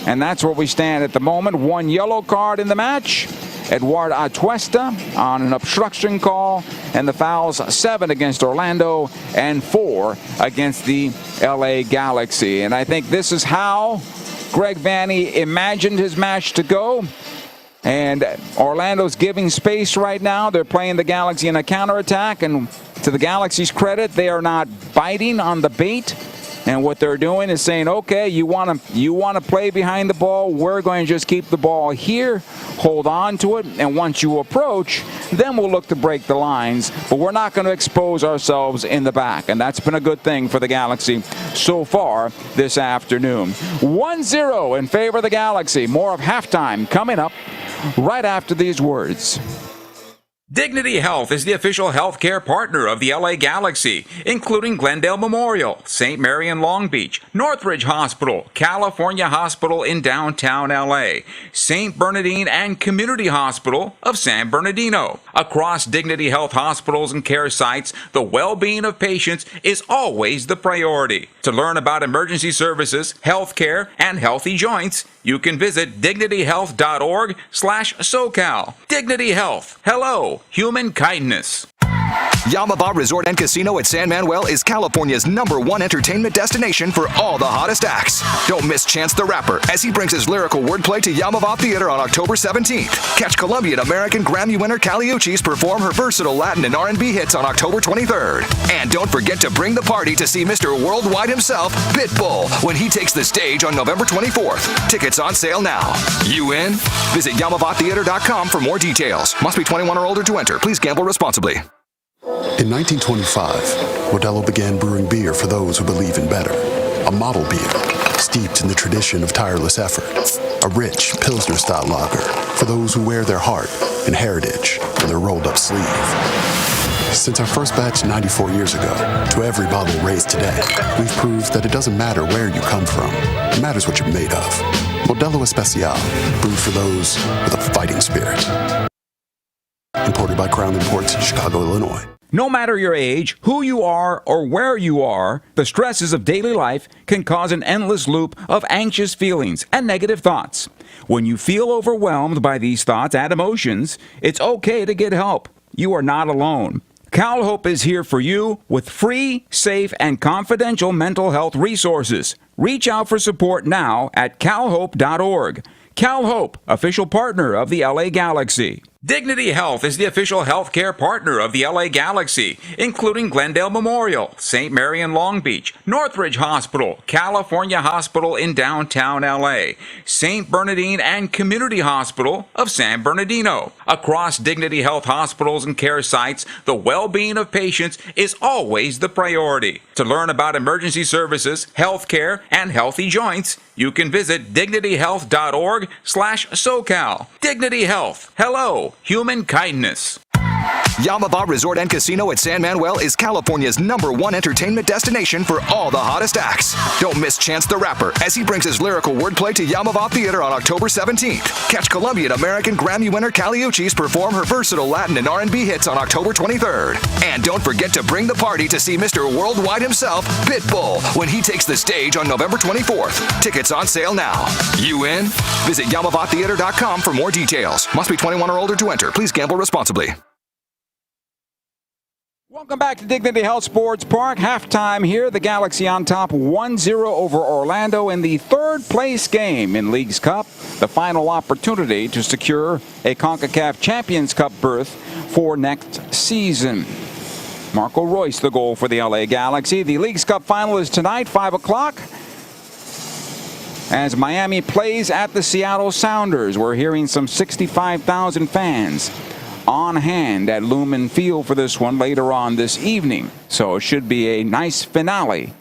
And that's where we stand at the moment. 1 yellow card in the match. Eduard Atuesta on an obstruction call. And the fouls, 7 against Orlando and 4 against the LA Galaxy. And I think this is how Greg Vanney imagined his match to go. And Orlando's giving space right now. They're playing the Galaxy in a counterattack, and to the Galaxy's credit, they are not biting on the bait. And what they're doing is saying, okay, you want to play behind the ball, we're going to just keep the ball here, hold on to it, and once you approach, then we'll look to break the lines, but we're not going to expose ourselves in the back. And that's been a good thing for the Galaxy so far this afternoon. 1-0 in favor of the Galaxy. More of halftime coming up right after these words. Dignity Health is the official healthcare partner of the LA Galaxy, including Glendale Memorial, St. Mary in Long Beach, Northridge Hospital, California Hospital in downtown LA, St. Bernardine and Community Hospital of San Bernardino. Across Dignity Health hospitals and care sites, the well-being of patients is always the priority. To learn about emergency services, healthcare, and healthy joints, you can visit dignityhealth.org/SoCal. Dignity Health. Hello, human kindness. Yamava Resort and Casino at San Manuel is California's #1 entertainment destination for all the hottest acts. Don't miss Chance the Rapper as he brings his lyrical wordplay to Yamava Theater on October 17th. Catch Colombian American Grammy winner Kali Uchis perform her versatile Latin and R&B hits on October 23rd. And don't forget to bring the party to see Mr. Worldwide himself, Pitbull, when he takes the stage on November 24th. Tickets on sale now. You in? Visit YamavaTheater.com for more details. Must be 21 or older to enter. Please gamble responsibly. In 1925, Modelo began brewing beer for those who believe in better. A model beer, steeped in the tradition of tireless effort. A rich, Pilsner-style lager for those who wear their heart and heritage in their rolled-up sleeve. Since our first batch 94 years ago, to every bottle raised today, we've proved that it doesn't matter where you come from. It matters what you're made of. Modelo Especial, brewed for those with a fighting spirit. Imported by Crown Imports, Chicago, Illinois. No matter your age, who you are, or where you are, the stresses of daily life can cause an endless loop of anxious feelings and negative thoughts. When you feel overwhelmed by these thoughts and emotions, it's okay to get help. You are not alone. CalHope is here for you with free, safe, and confidential mental health resources. Reach out for support now at calhope.org. CalHope, official partner of the LA Galaxy. Dignity Health is the official healthcare partner of the LA Galaxy, including Glendale Memorial, St. Mary in Long Beach, Northridge Hospital, California Hospital in downtown LA, St. Bernardine and Community Hospital of San Bernardino. Across Dignity Health hospitals and care sites, the well-being of patients is always the priority. To learn about emergency services, healthcare, and healthy joints, you can visit dignityhealth.org/SoCal. Dignity Health. Hello, human kindness. Yamava Resort and Casino at San Manuel is California's #1 entertainment destination for all the hottest acts. Don't miss Chance the Rapper as he brings his lyrical wordplay to Yamava Theater on October 17th. Catch Colombian American Grammy winner Kali Uchis perform her versatile Latin and R&B hits on October 23rd. And don't forget to bring the party to see Mr. Worldwide himself, Pitbull, when he takes the stage on November 24th. Tickets on sale now. You in? Visit YamavaTheater.com for more details. Must be 21 or older to enter. Please gamble responsibly. Welcome back to Dignity Health Sports Park. Halftime here. The Galaxy on top 1-0 over Orlando in the third place game in Leagues Cup. The final opportunity to secure a CONCACAF Champions Cup berth for next season. Marco Royce, the goal for the LA Galaxy. The Leagues Cup final is tonight, 5 o'clock. As Miami plays at the Seattle Sounders. We're hearing some 65,000 fans on hand at Lumen Field for this one later on this evening. So it should be a nice finale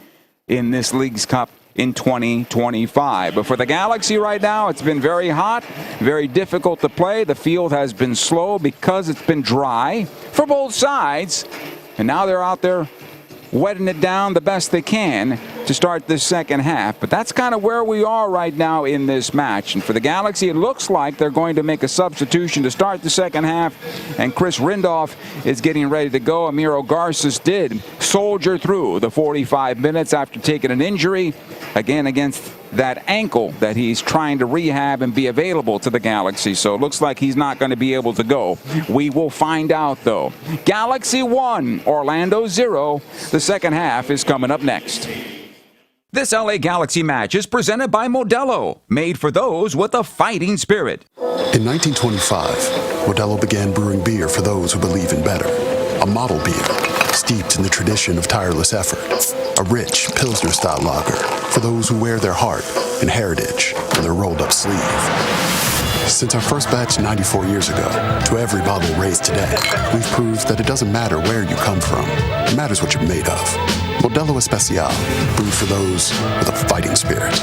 in this Leagues Cup in 2025. But for the Galaxy right now, it's been very hot, very difficult to play. The field has been slow because it's been dry for both sides. And now they're out there wetting it down the best they can to start this second half. But that's kind of where we are right now in this match. And for the Galaxy, it looks like they're going to make a substitution to start the second half. And Chris Rindolph is getting ready to go. Amiro Garces did soldier through the 45 minutes after taking an injury, again against that ankle that he's trying to rehab and be available to the Galaxy. So it looks like he's not going to be able to go. We will find out, though. Galaxy 1, Orlando 0. The second half is coming up next. This LA Galaxy match is presented by Modelo, made for those with a fighting spirit. In 1925, Modelo began brewing beer for those who believe in better. A model beer, steeped in the tradition of tireless effort. A rich Pilsner-style lager for those who wear their heart and heritage on their rolled-up sleeve. Since our first batch 94 years ago, to every bottle raised today, we've proved that it doesn't matter where you come from. It matters what you're made of. Modelo Especial, brewed for those with a fighting spirit.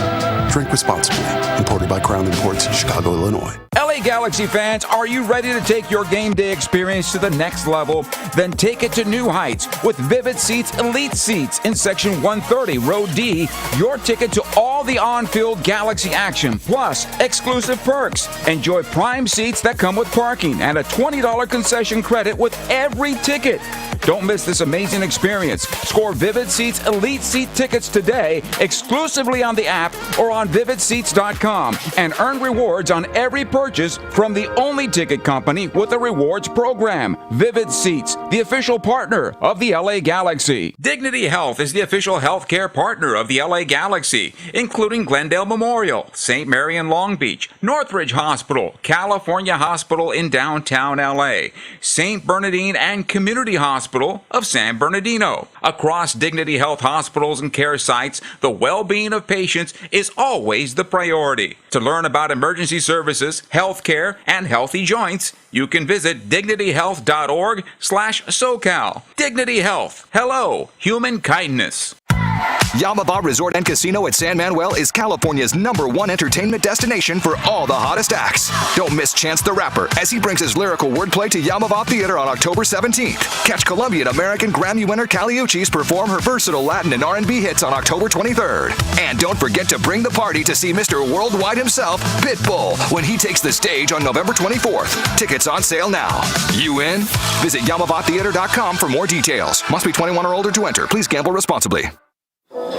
Drink responsibly. Imported by Crown Imports, Chicago, Illinois. LA Galaxy fans, are you ready to take your game day experience to the next level? Then take it to new heights with Vivid Seats Elite Seats in Section 130, Row D. Your ticket to all the on-field Galaxy action, plus exclusive perks. Enjoy prime seats that come with parking and a $20 concession credit with every ticket. Don't miss this amazing experience. Score Vivid Seats Elite Seat tickets today, exclusively on the app or on vividseats.com, and earn rewards on every purchase from the only ticket company with a rewards program. Vivid Seats, the official partner of the LA Galaxy. Dignity Health is the official healthcare partner of the LA Galaxy, including Glendale Memorial, St. Mary in Long Beach, Northridge Hospital, California Hospital in downtown LA, St. Bernardine and Community Hospital of San Bernardino. Across Dignity Health hospitals and care sites, the well-being of patients is always the priority. To learn about emergency services, health care, and healthy joints, you can visit dignityhealth.org/SoCal. Dignity Health. Hello, human kindness. Yamava Resort and Casino at San Manuel is California's #1 entertainment destination for all the hottest acts. Don't miss Chance the Rapper as he brings his lyrical wordplay to Yamava Theater on October 17th. Catch Colombian American Grammy winner Kali Uchis perform her versatile Latin and R&B hits on October 23rd. And don't forget to bring the party to see Mr. Worldwide himself, Pitbull, when he takes the stage on November 24th. Tickets on sale now. You in? Visit YamavaTheater.com for more details. Must be 21 or older to enter. Please gamble responsibly.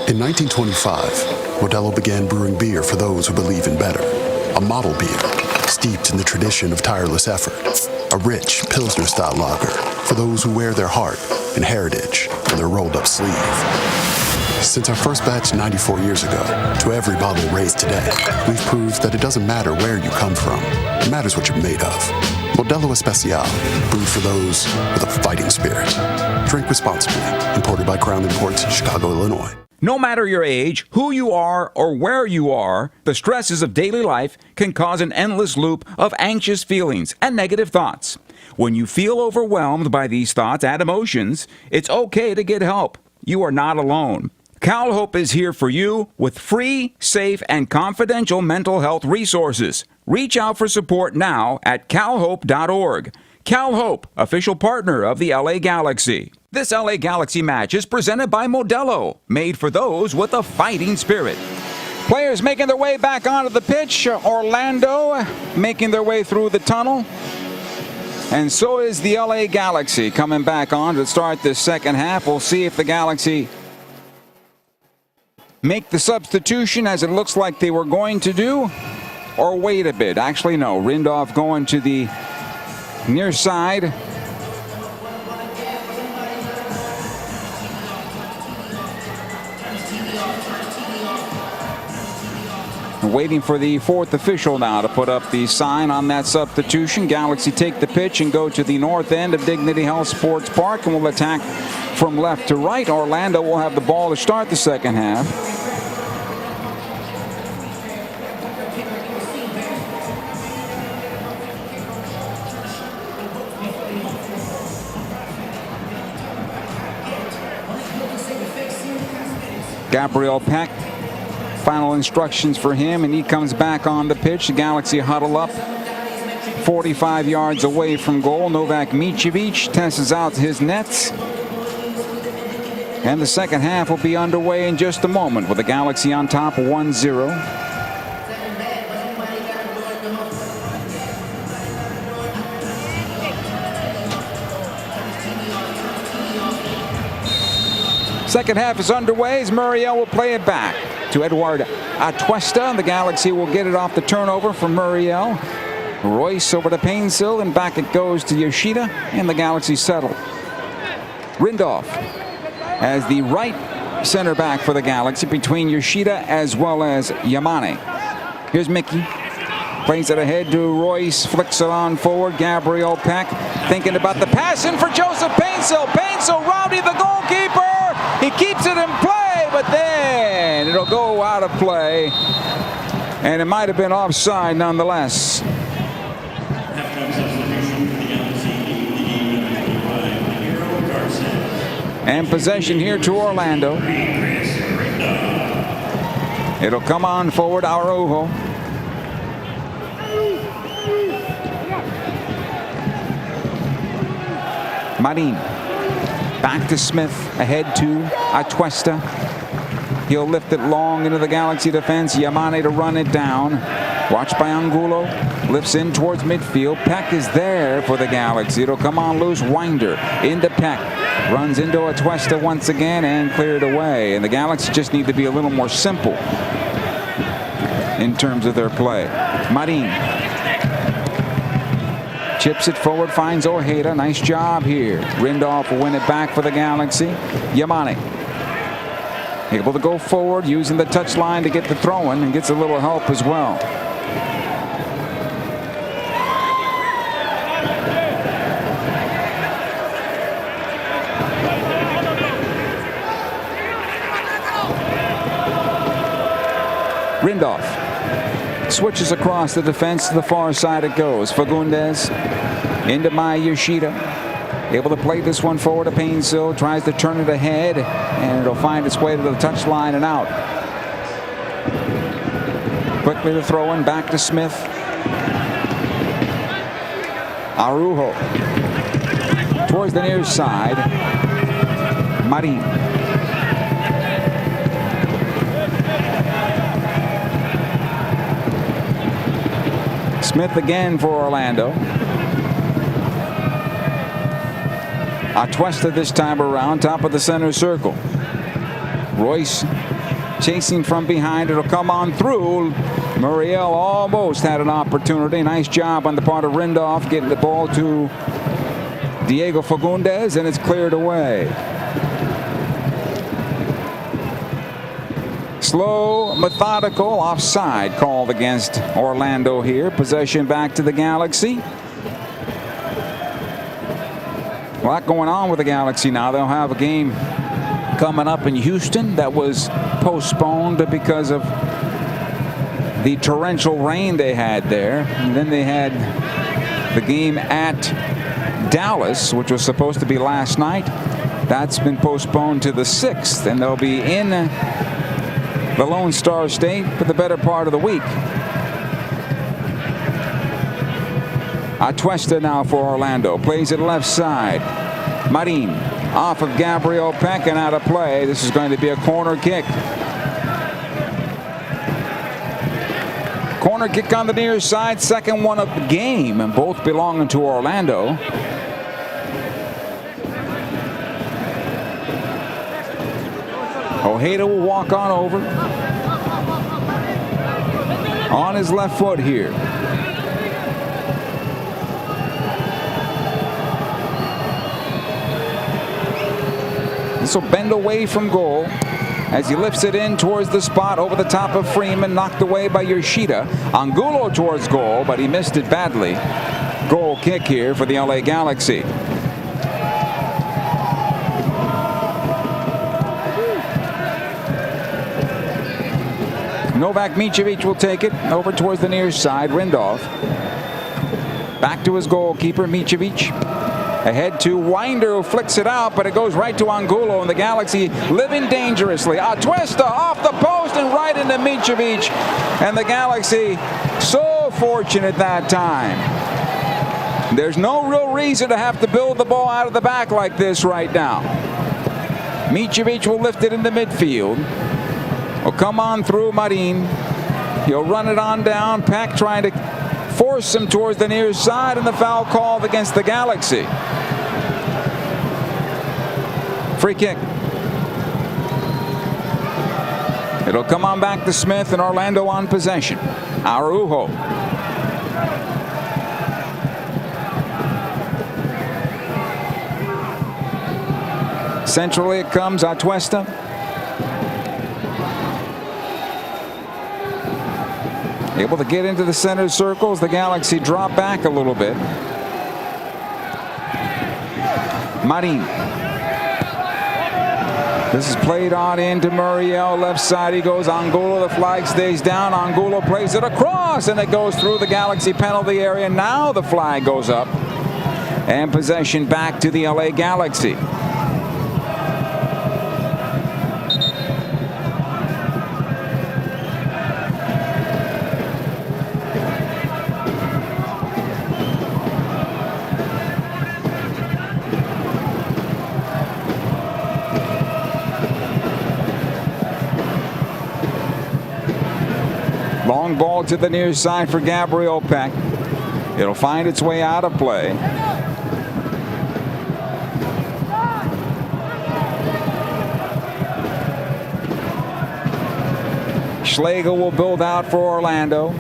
In 1925, Modelo began brewing beer for those who believe in better. A model beer, steeped in the tradition of tireless effort. A rich Pilsner-style lager for those who wear their heart and heritage on their rolled-up sleeve. Since our first batch 94 years ago, to every bottle raised today, we've proved that it doesn't matter where you come from. It matters what you're made of. Modelo Especial, brewed for those with a fighting spirit. Drink responsibly. Imported by Crown Imports, Chicago, Illinois. No matter your age, who you are, or where you are, the stresses of daily life can cause an endless loop of anxious feelings and negative thoughts. When you feel overwhelmed by these thoughts and emotions, it's okay to get help. You are not alone. CalHope is here for you with free, safe, and confidential mental health resources. Reach out for support now at calhope.org. CalHope, official partner of the LA Galaxy. This LA Galaxy match is presented by Modelo, made for those with a fighting spirit. Players making their way back onto the pitch. Orlando making their way through the tunnel. And so is the LA Galaxy coming back on to start this second half. We'll see if the Galaxy make the substitution as it looks like they were going to do, or wait a bit. Actually, no. Rindolph going to the near side. Waiting for the fourth official now to put up the sign on that substitution. Galaxy take the pitch and go to the north end of Dignity Health Sports Park and will attack from left to right. Orlando will have the ball to start the second half. Gabriel Peck. Final instructions for him, and he comes back on the pitch. The Galaxy huddle up 45 yards away from goal. Novak Micevic tests out his nets. And the second half will be underway in just a moment with the Galaxy on top 1-0. Second half is underway as Muriel will play it back to Edward Atuesta. The Galaxy will get it off the turnover from Muriel. Royce over to Painsil, and back it goes to Yoshida, and the Galaxy settle. Rindolph as the right center back for the Galaxy between Yoshida as well as Yamane. Here's Mickey. Plays it ahead to Royce, flicks it on forward. Gabriel Peck thinking about the pass in for Joseph Painsil. Painsil, Rowdy the goalkeeper. He keeps it in play, but then it'll go out of play. And it might have been offside nonetheless. And possession here to Orlando. It'll come on forward, Araujo. Marin. Back to Smith, ahead to Atuesta. He'll lift it long into the Galaxy defense. Yamane to run it down. Watched by Angulo. Lifts in towards midfield. Peck is there for the Galaxy. It'll come on loose. Winder into Peck. Runs into Atuesta once again and cleared away. And the Galaxy just need to be a little more simple in terms of their play. Marin. Chips it forward, finds Ojeda. Nice job here. Rindolph will win it back for the Galaxy. Yamane able to go forward using the touch line to get the throw in and gets a little help as well. Rindolph switches across the defense to the far side. It goes. Fagundes into Yoshida. Able to play this one forward to Painsil. Tries to turn it ahead, and it'll find its way to the touchline and out. Quickly the throw in back to Smith. Araujo towards the near side. Marin. Smith again for Orlando. Atuesta this time around, top of the center circle. Royce chasing from behind. It'll come on through. Muriel almost had an opportunity. Nice job on the part of Rindolph getting the ball to Diego Fagundes, and it's cleared away. Slow, methodical, offside called against Orlando here. Possession back to the Galaxy. A lot going on with the Galaxy now. They'll have a game coming up in Houston that was postponed because of the torrential rain they had there. And then they had the game at Dallas, which was supposed to be last night. That's been postponed to the 6th, and they'll be in the Lone Star State for the better part of the week. Atuesta now for Orlando. Plays it left side. Marin off of Gabriel Peck and out of play. This is going to be a corner kick. Corner kick on the near side. Second one of the game, and both belonging to Orlando. Ojeda will walk on over. On his left foot here. This will bend away from goal. as he lifts it in towards the spot over the top of Freeman, knocked away by Yoshida. Angulo towards goal, but he missed it badly. Goal kick here for the LA Galaxy. Novak Micevic will take it over towards the near side. Rindolph back to his goalkeeper, Micevic. Ahead to Winder, who flicks it out, but it goes right to Angulo, and the Galaxy living dangerously. Atuesta off the post and right into Micevic. And the Galaxy so fortunate that time. There's no real reason to have to build the ball out of the back like this right now. Micevic will lift it into midfield. Will come on through Marin. He'll run it on down. Peck trying to force him towards the near side, and the foul called against the Galaxy. Free kick. It'll come on back to Smith, and Orlando on possession. Araujo. Centrally it comes, Atuesta. Able to get into the center circles. The Galaxy drop back a little bit. Marin. This is played on into Muriel. Left side he goes. Angulo. The flag stays down. Angulo plays it across, and it goes through the Galaxy penalty area. Now the flag goes up, and possession back to the LA Galaxy. Long ball to the near side for Gabriel Peck. It'll find its way out of play. Schlegel will build out for Orlando.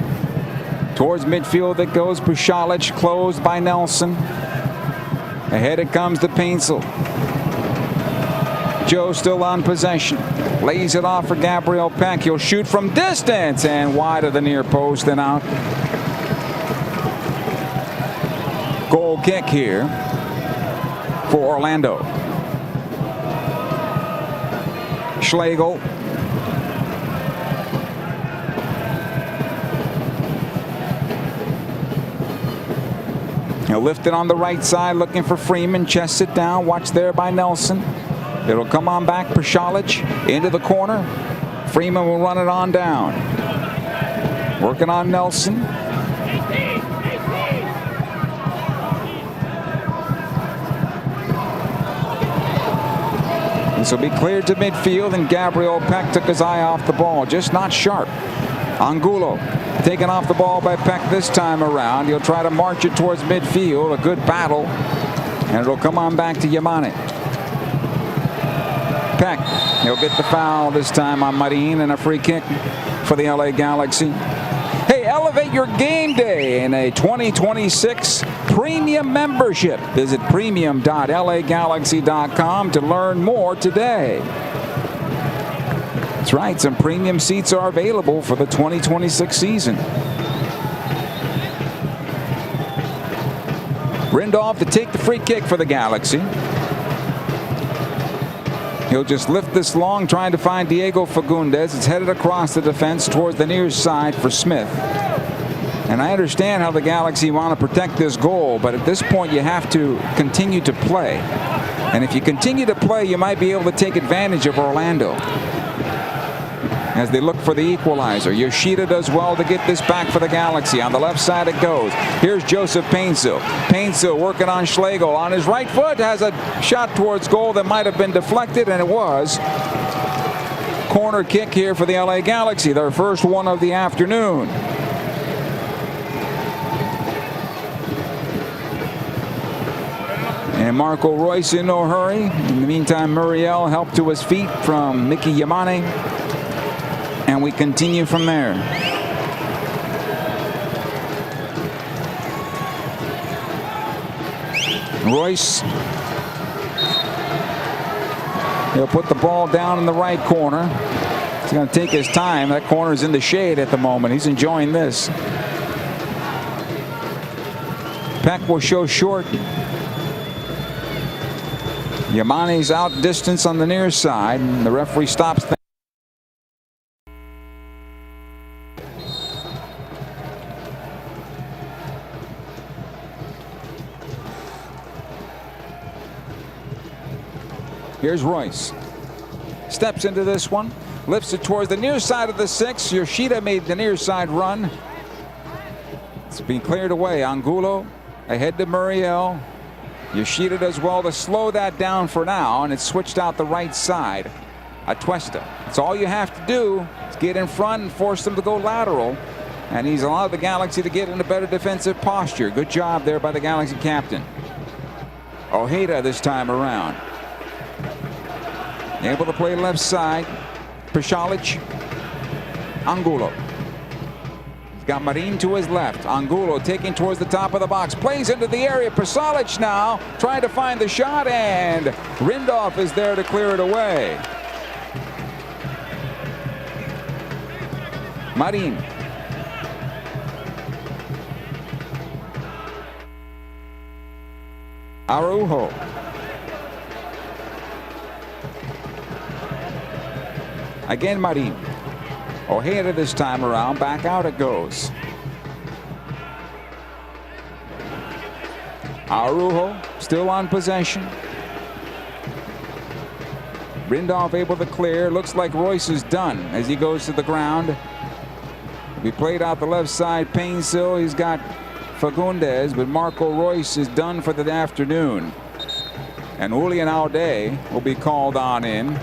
Towards midfield it goes. Pušalić closed by Nelson. Ahead it comes to Paintsel. Joe still on possession. Lays it off for Gabriel Peck. He'll shoot from distance and wide of the near post and out. Goal kick here for Orlando. Schlegel. He'll lift it on the right side, looking for Freeman. Chests it down. Watched there by Nelson. It'll come on back. Pušalić into the corner. Freeman will run it on down. Working on Nelson. This will be cleared to midfield, and Gabriel Peck took his eye off the ball. Just not sharp. Angulo taken off the ball by Peck this time around. He'll try to march it towards midfield. A good battle. And it'll come on back to Yamane. Peck, he'll get the foul this time on Marin, and a free kick for the LA Galaxy. Hey, elevate your game day in a 2026 premium membership. Visit premium.lagalaxy.com to learn more today. That's right, some premium seats are available for the 2026 season. Rindolph to take the free kick for the Galaxy. He'll just lift this long, trying to find Diego Fagundes. It's headed across the defense towards the near side for Smith. And I understand how the Galaxy want to protect this goal, but at this point you have to continue to play. And if you continue to play, you might be able to take advantage of Orlando as they look for the equalizer. Yoshida does well to get this back for the Galaxy. On the left side it goes. Here's Joseph Paintsel. Paintsel working on Schlegel. On his right foot has a shot towards goal that might have been deflected, and it was. Corner kick here for the LA Galaxy, their first one of the afternoon. And Marco Royce in no hurry. In the meantime, Muriel helped to his feet from Mickey Yamane. And we continue from there. Royce He'll put the ball down in the right corner. He's going to take his time. That corner's in the shade at the moment. He's enjoying this. Peck will show short. Yamani's out distance on the near side, and the referee stops things. Here's Royce. Steps into this one. Lifts it towards the near side of the 6. Yoshida made the near side run. It's being cleared away. Angulo ahead to Muriel. Yoshida does well to slow that down for now, and it's switched out the right side. Atuesta. That's all you have to do is get in front and force them to go lateral. And he's allowed the Galaxy to get in a better defensive posture. Good job there by the Galaxy captain. Ojeda this time around. Able to play left side. Pasalic. Angulo. He's got Marin to his left. Angulo taking towards the top of the box. Plays into the area. Pasalic now trying to find the shot, and Rindolph is there to clear it away. Marin. Araujo. Again, Marin. Ojeda this time around. Back out it goes. Araujo still on possession. Rindolph able to clear. Looks like Royce is done as he goes to the ground. He played out the left side. Painsil. He's got Fagundes, but Marco Royce is done for the afternoon. And Julian Aude will be called on in.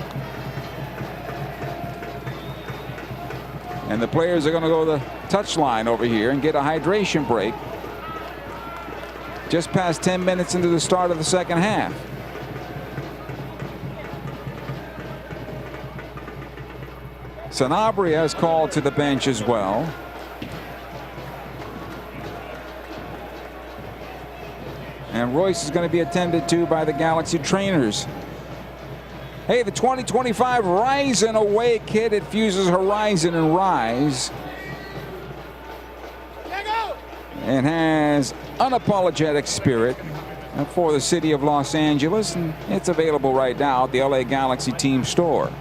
And the players are going to go to the touchline over here and get a hydration break. Just past 10 minutes into the start of the second half. Sanabria is called to the bench as well. And Royce is going to be attended to by the Galaxy trainers. Hey, the 2025 Rise and Away kit. It fuses Horizon and Rise. And has unapologetic spirit for the city of Los Angeles. And it's available right now at the LA Galaxy team store.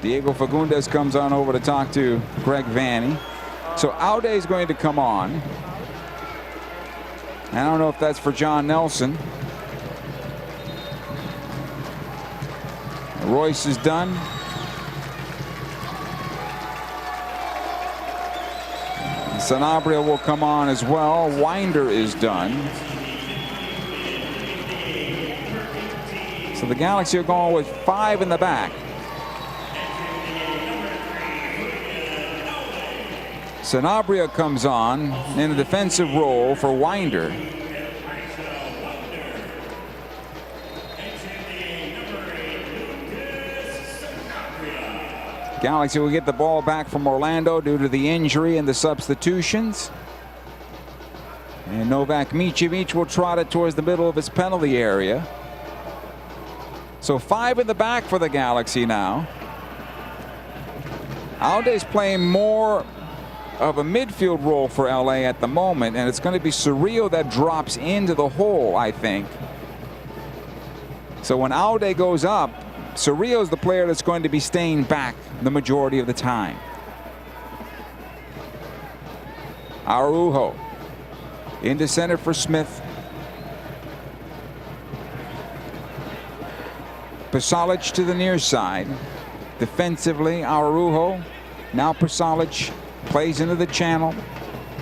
Diego Fagundes comes on over to talk to Greg Vanney. So Aude is going to come on. I don't know if that's for John Nelson. Royce is done. Sanabria will come on as well. Winder is done. So the Galaxy are going with 5 in the back. Sanabria comes on in a defensive role for Winder. Galaxy will get the ball back from Orlando due to the injury and the substitutions. And Novak Micevic will trot it towards the middle of his penalty area. So 5 in the back for the Galaxy now. Aude's playing more of a midfield role for LA at the moment, and it's going to be Surreal that drops into the hole, I think. So when Aude goes up, Surreal is the player that's going to be staying back the majority of the time. Araujo into center for Smith. Pasalic to the near side. Defensively, Araujo. Now Pasalic plays into the channel.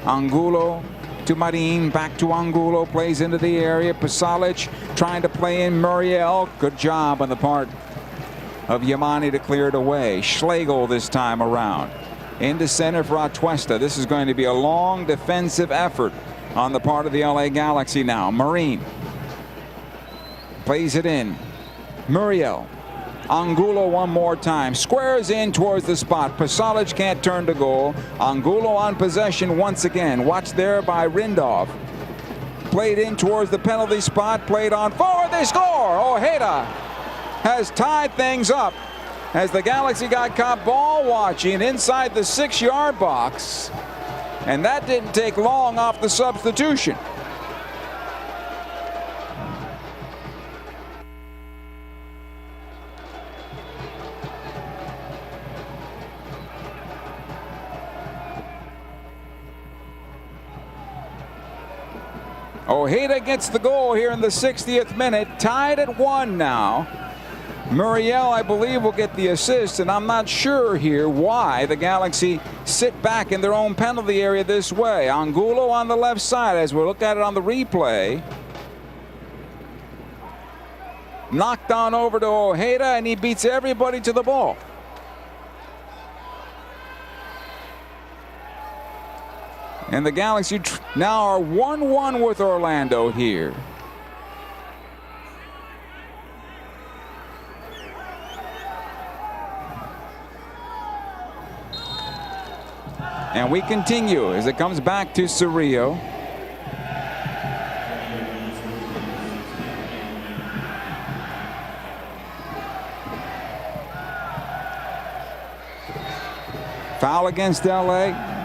Angulo to Marin, back to Angulo, plays into the area. Pasalic trying to play in Muriel. Good job on the part of Yamani to clear it away. Schlegel this time around. Into center for Atuesta. This is going to be a long defensive effort on the part of the LA Galaxy now. Marin plays it in. Muriel Angulo one more time. Squares in towards the spot. Pasalic can't turn to goal. Angulo on possession once again. Watched there by Rindov. Played in towards the penalty spot. Played on forward. They score. Ojeda has tied things up as the Galaxy got caught ball watching inside the 6-yard box. And that didn't take long off the substitution. Ojeda gets the goal here in the 60th minute, tied at 1 now. Muriel, I believe, will get the assist, and I'm not sure here why the Galaxy sit back in their own penalty area this way. Angulo on the left side as we look at it on the replay. Knocked on over to Ojeda, and he beats everybody to the ball. And the Galaxy now are 1-1 with Orlando here. And we continue as it comes back to Cerrillo. Foul against LA.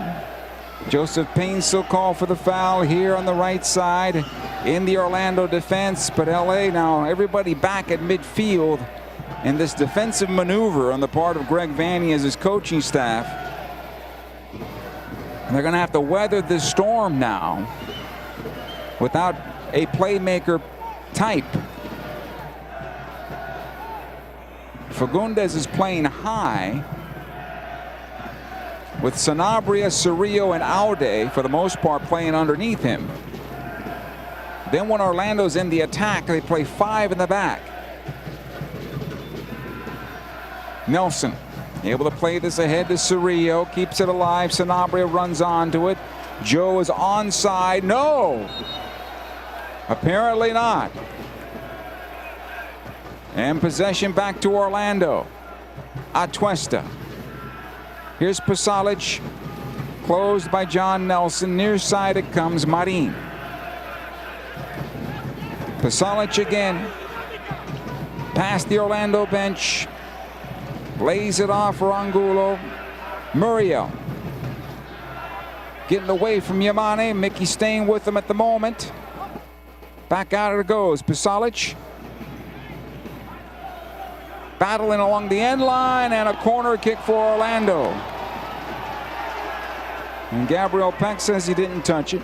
Joseph Payne still called for the foul here on the right side in the Orlando defense, but LA now everybody back at midfield in this defensive maneuver on the part of Greg Vanney as his coaching staff. And they're going to have to weather this storm now without a playmaker type. Fagundes is playing high, with Sanabria, Cerrillo, and Aude, for the most part, playing underneath him. Then when Orlando's in the attack, they play 5 in the back. Nelson able to play this ahead to Cerrillo, keeps it alive. Sanabria runs onto it. Joe is onside. No! Apparently not. And possession back to Orlando. Atuesta. Here's Pasalic, closed by John Nelson. Near side it comes, Marin. Pasalic again, past the Orlando bench, lays it off for Angulo. Muriel getting away from Yamane. Mickey staying with him at the moment. Back out it goes, Pasalic. Battling along the end line, and a corner kick for Orlando. And Gabriel Peck says he didn't touch it,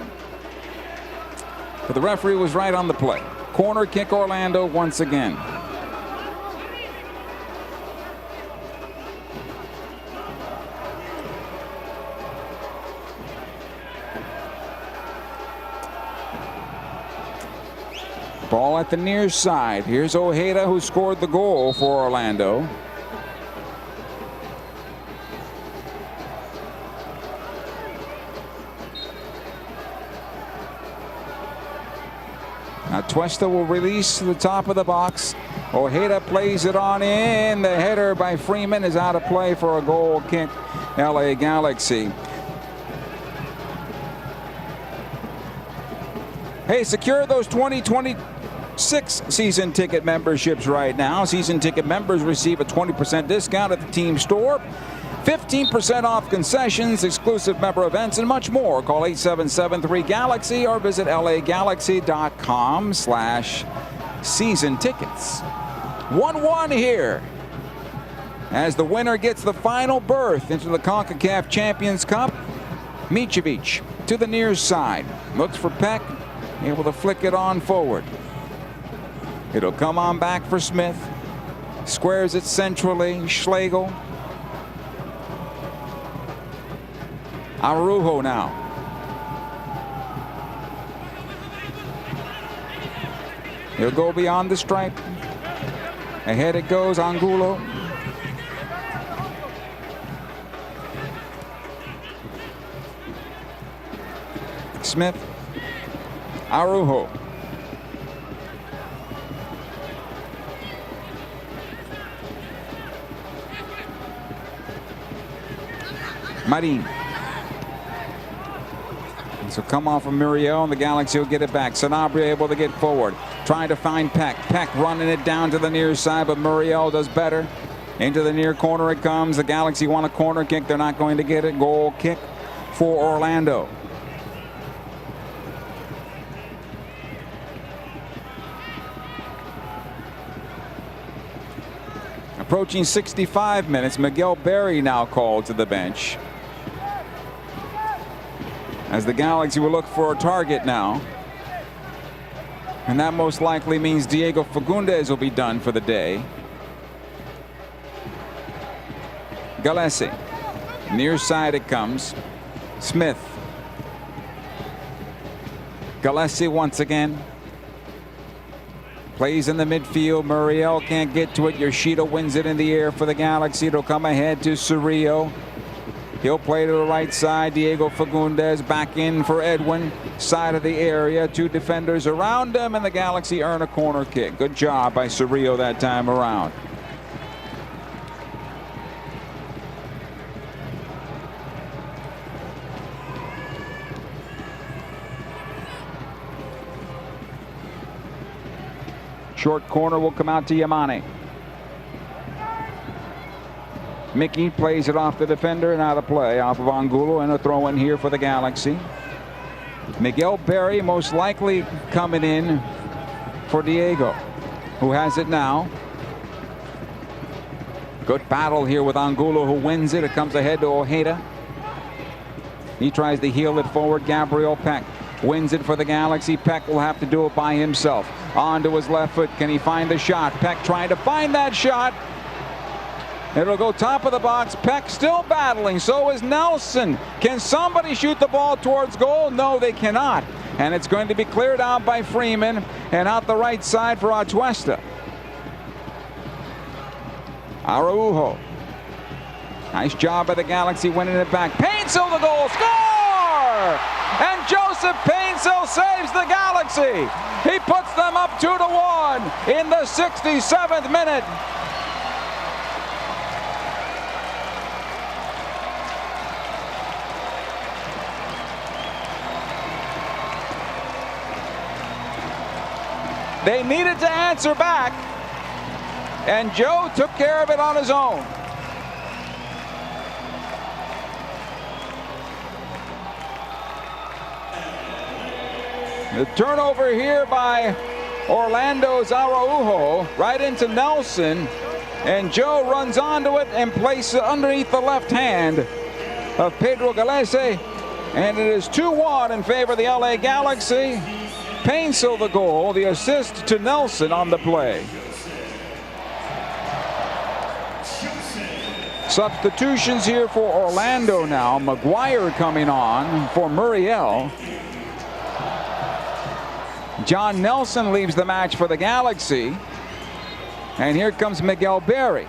but the referee was right on the play. Corner kick Orlando once again. Ball at the near side. Here's Ojeda, who scored the goal for Orlando. Now Tuesta will release to the top of the box. Ojeda plays it on in. The header by Freeman is out of play for a goal kick. LA Galaxy. Hey, secure those 2026 season ticket memberships right now. Season ticket members receive a 20% discount at the team store, 15% off concessions, exclusive member events, and much more. Call 877-3-GALAXY or visit lagalaxy.com/season tickets. 1-1 here as the winner gets the final berth into the CONCACAF Champions Cup. Micevic to the near side. Looks for Peck. Able to flick it on forward. It'll come on back for Smith. Squares it centrally. Schlegel. Araujo now. He'll go beyond the stripe. Ahead it goes, Angulo. Smith. Araujo. Marin. So come off of Muriel, and the Galaxy will get it back. Sanabria able to get forward, trying to find Peck. Peck running it down to the near side, but Muriel does better. Into the near corner it comes. The Galaxy want a corner kick. They're not going to get it. Goal kick for Orlando. Approaching 65 minutes, Miguel Berry now called to the bench, as the Galaxy will look for a target now. And that most likely means Diego Fagundes will be done for the day. Gallese. Near side it comes. Smith. Gallese once again. Plays in the midfield. Muriel can't get to it. Yoshida wins it in the air for the Galaxy. It'll come ahead to Cerrillo. He'll play to the right side. Diego Fagundes back in for Edwin. Side of the area. Two defenders around him, and the Galaxy earn a corner kick. Good job by Cerrillo that time around. Short corner will come out to Yamane. Mickey plays it off the defender and out of play off of Angulo, and a throw in here for the Galaxy. Miguel Berry most likely coming in for Diego, who has it now. Good battle here with Angulo, who wins it. It comes ahead to Ojeda. He tries to heel it forward. Gabriel Peck wins it for the Galaxy. Peck will have to do it by himself. On to his left foot. Can he find the shot? Peck trying to find that shot. It'll go top of the box. Peck still battling. So is Nelson. Can somebody shoot the ball towards goal? No, they cannot. And it's going to be cleared out by Freeman and out the right side for Atuesta. Araujo. Nice job by the Galaxy winning it back. Painsil the goal. Score! And Joseph Painsil saves the Galaxy. He puts them up 2-1 in the 67th minute. They needed to answer back, and Joe took care of it on his own. The turnover here by Orlando's Araujo right into Nelson, and Joe runs onto it and places it underneath the left hand of Pedro Gallese, and it is 2-1 in favor of the LA Galaxy. Painsil the goal, the assist to Nelson on the play. Substitutions here for Orlando now. Maguire coming on for Muriel. John Nelson leaves the match for the Galaxy. And here comes Miguel Berry.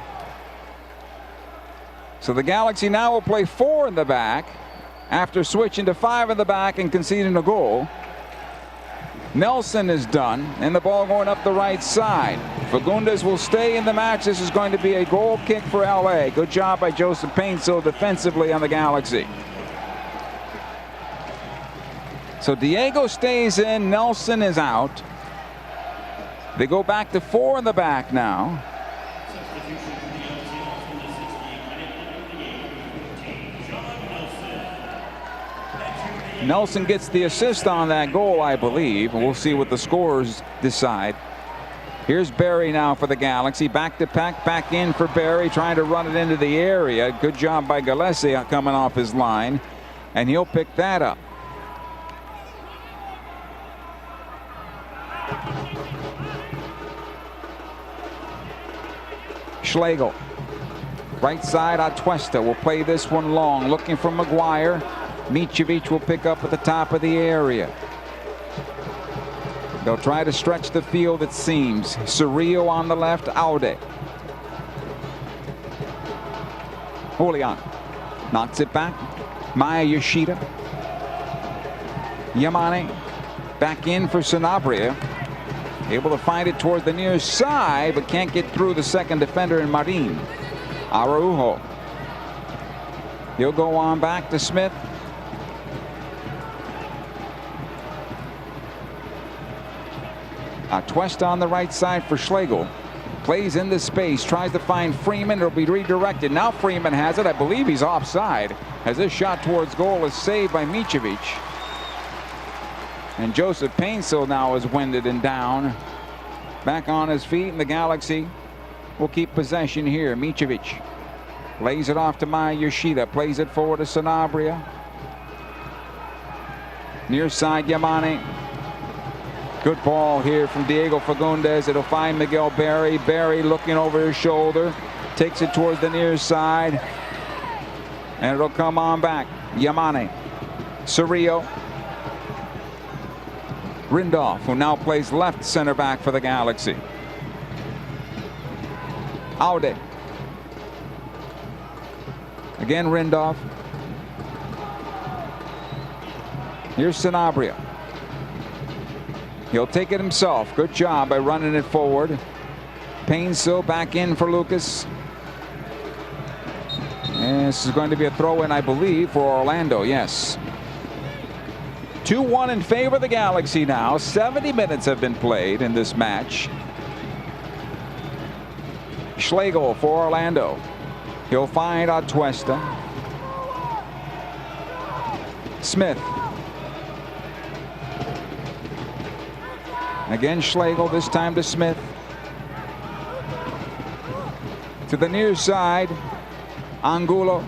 So the Galaxy now will play 4 in the back after switching to 5 in the back and conceding a goal. Nelson is done, and the ball going up the right side. Fagundes will stay in the match. This is going to be a goal kick for LA. Good job by Joseph Painsil defensively on the Galaxy. So Diego stays in, Nelson is out. They go back to 4 in the back now. Nelson gets the assist on that goal, I believe. We'll see what the scorers decide. Here's Berry now for the Galaxy. Back to Peck, back in for Berry, trying to run it into the area. Good job by Gallese coming off his line, and he'll pick that up. Schlegel. Right side, Atuesta will play this one long, looking for Maguire. Mitrovic will pick up at the top of the area. They'll try to stretch the field, it seems. Cerrillo on the left, Aude. Julian knocks it back. Maya Yoshida. Yamane back in for Sanabria. Able to find it towards the near side, but can't get through the second defender in Marin. Araujo. He'll go on back to Smith. Twist on the right side for Schlegel. Plays into space, tries to find Freeman. It'll be redirected. Now Freeman has it. I believe he's offside as this shot towards goal is saved by Micevic. And Joseph Painsil now is winded and down. Back on his feet, and the Galaxy will keep possession here. Micevic lays it off to Yoshida. Plays it forward to Sanabria. Near side, Yamane. Good ball here from Diego Fagundes. It'll find Miguel Berry. Berry looking over his shoulder. Takes it towards the near side. And it'll come on back. Yamane. Cerrillo. Rindolph, who now plays left center back for the Galaxy. Aude. Again, Rindolph. Here's Sanabria. He'll take it himself. Good job by running it forward. Painsil back in for Lucas. And this is going to be a throw in, I believe, for Orlando. Yes. 2-1 in favor of the Galaxy now. 70 minutes have been played in this match. Schlegel for Orlando. He'll find Atuesta. Smith. Again, Schlegel, this time to Smith. To the near side, Angulo.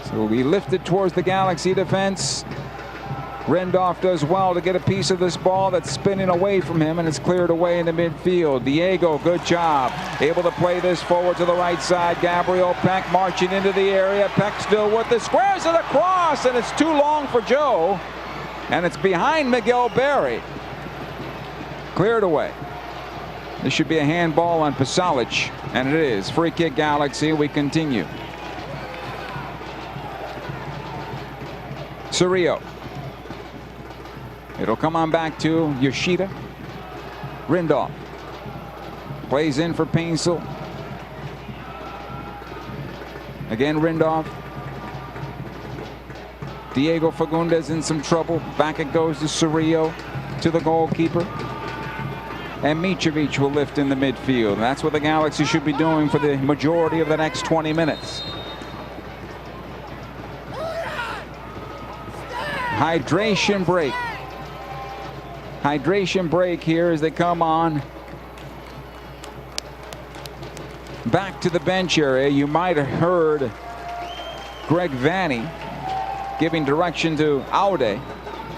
So will be lifted towards the Galaxy defense. Rindolph does well to get a piece of this ball that's spinning away from him, and it's cleared away in the midfield. Diego, good job. Able to play this forward to the right side. Gabriel Peck marching into the area. Peck still with the squares it across, and it's too long for Joe. And it's behind Miguel Berry. Cleared away. This should be a handball on Pasalic, and it is. Free kick Galaxy. We continue. Cerrillo. It'll come on back to Yoshida. Rindolph. Plays in for Painsil. Again, Rindolph. Diego Fagundes in some trouble. Back it goes to Cerrillo, to the goalkeeper. And Micevic will lift in the midfield. That's what the Galaxy should be doing for the majority of the next 20 minutes. Hydration break. Hydration break here as they come on. Back to the bench area. You might have heard Greg Vanney giving direction to Aude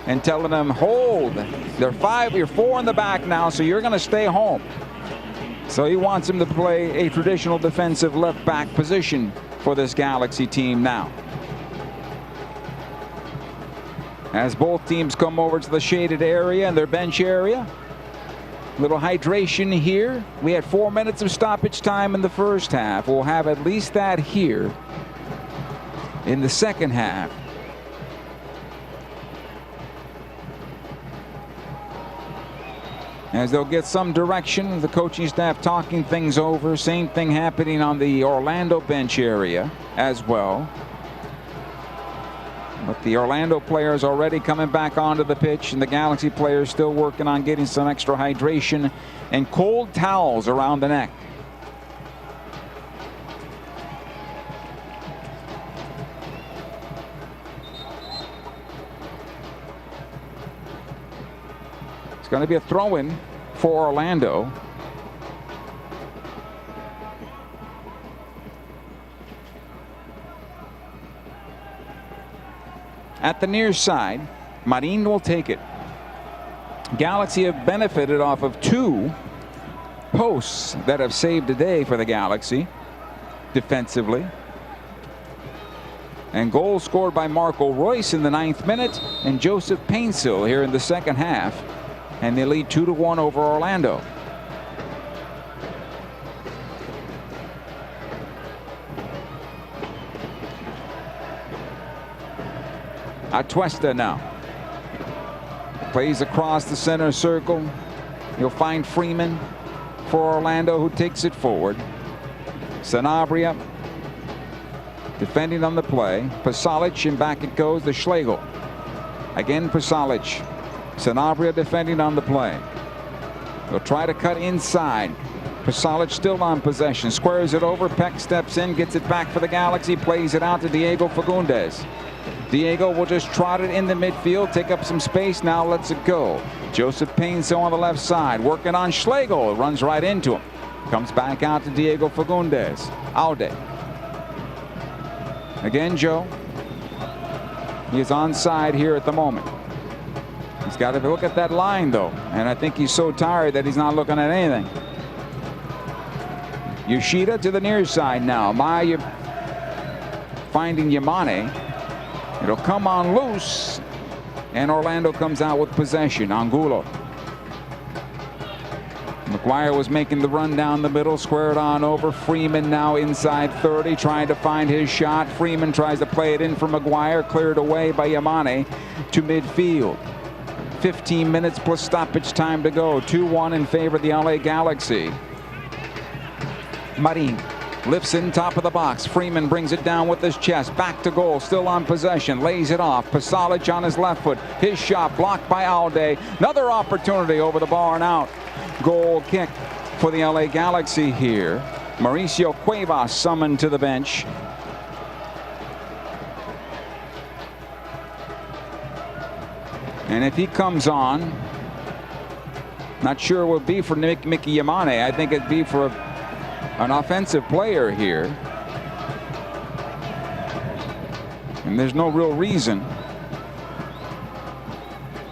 and telling them, hold. You're 4 in the back now, so you're going to stay home. So he wants him to play a traditional defensive left back position for this Galaxy team now. As both teams come over to the shaded area and their bench area. Little hydration here. We had 4 minutes of stoppage time in the first half. We'll have at least that here in the second half. As they'll get some direction, the coaching staff talking things over. Same thing happening on the Orlando bench area as well. But the Orlando players already coming back onto the pitch, and the Galaxy players still working on getting some extra hydration and cold towels around the neck. It's going to be a throw-in for Orlando. At the near side, Marin will take it. Galaxy have benefited off of 2 posts that have saved a day for the Galaxy defensively. And goals scored by Marco Royce in the 9th minute and Joseph Painsil here in the second half. And they lead 2-1 over Orlando. Atuesta now. Plays across the center circle. You'll find Freeman for Orlando, who takes it forward. Sanabria defending on the play. Pasalic, and back it goes to Schlegel. Again, Pasalic. Sanabria defending on the play. They'll try to cut inside. Pasalic still on possession. Squares it over. Peck steps in, gets it back for the Galaxy, plays it out to Diego Fagundes. Diego will just trot it in the midfield, take up some space, now lets it go. Joseph Painso on the left side, working on Schlegel. It runs right into him. Comes back out to Diego Fagundes. Aude. Again, Joe. He is onside here at the moment. He's got to look at that line, though. And I think he's so tired that he's not looking at anything. Yoshida to the near side now. Maya finding Yamane. It'll come on loose, and Orlando comes out with possession. Angulo. McGuire was making the run down the middle, squared on over. Freeman now inside 30, trying to find his shot. Freeman tries to play it in for McGuire, cleared away by Yamane to midfield. 15 minutes plus stoppage time to go. 2-1 in favor of the LA Galaxy. Marin lifts in top of the box. Freeman brings it down with his chest. Back to goal. Still on possession. Lays it off. Pasalic on his left foot. His shot blocked by Aude. Another opportunity over the bar and out. Goal kick for the LA Galaxy here. Mauricio Cuevas summoned to the bench. And if he comes on, not sure it will be for Mickey Yamane. I think it'd be for an offensive player here. And there's no real reason.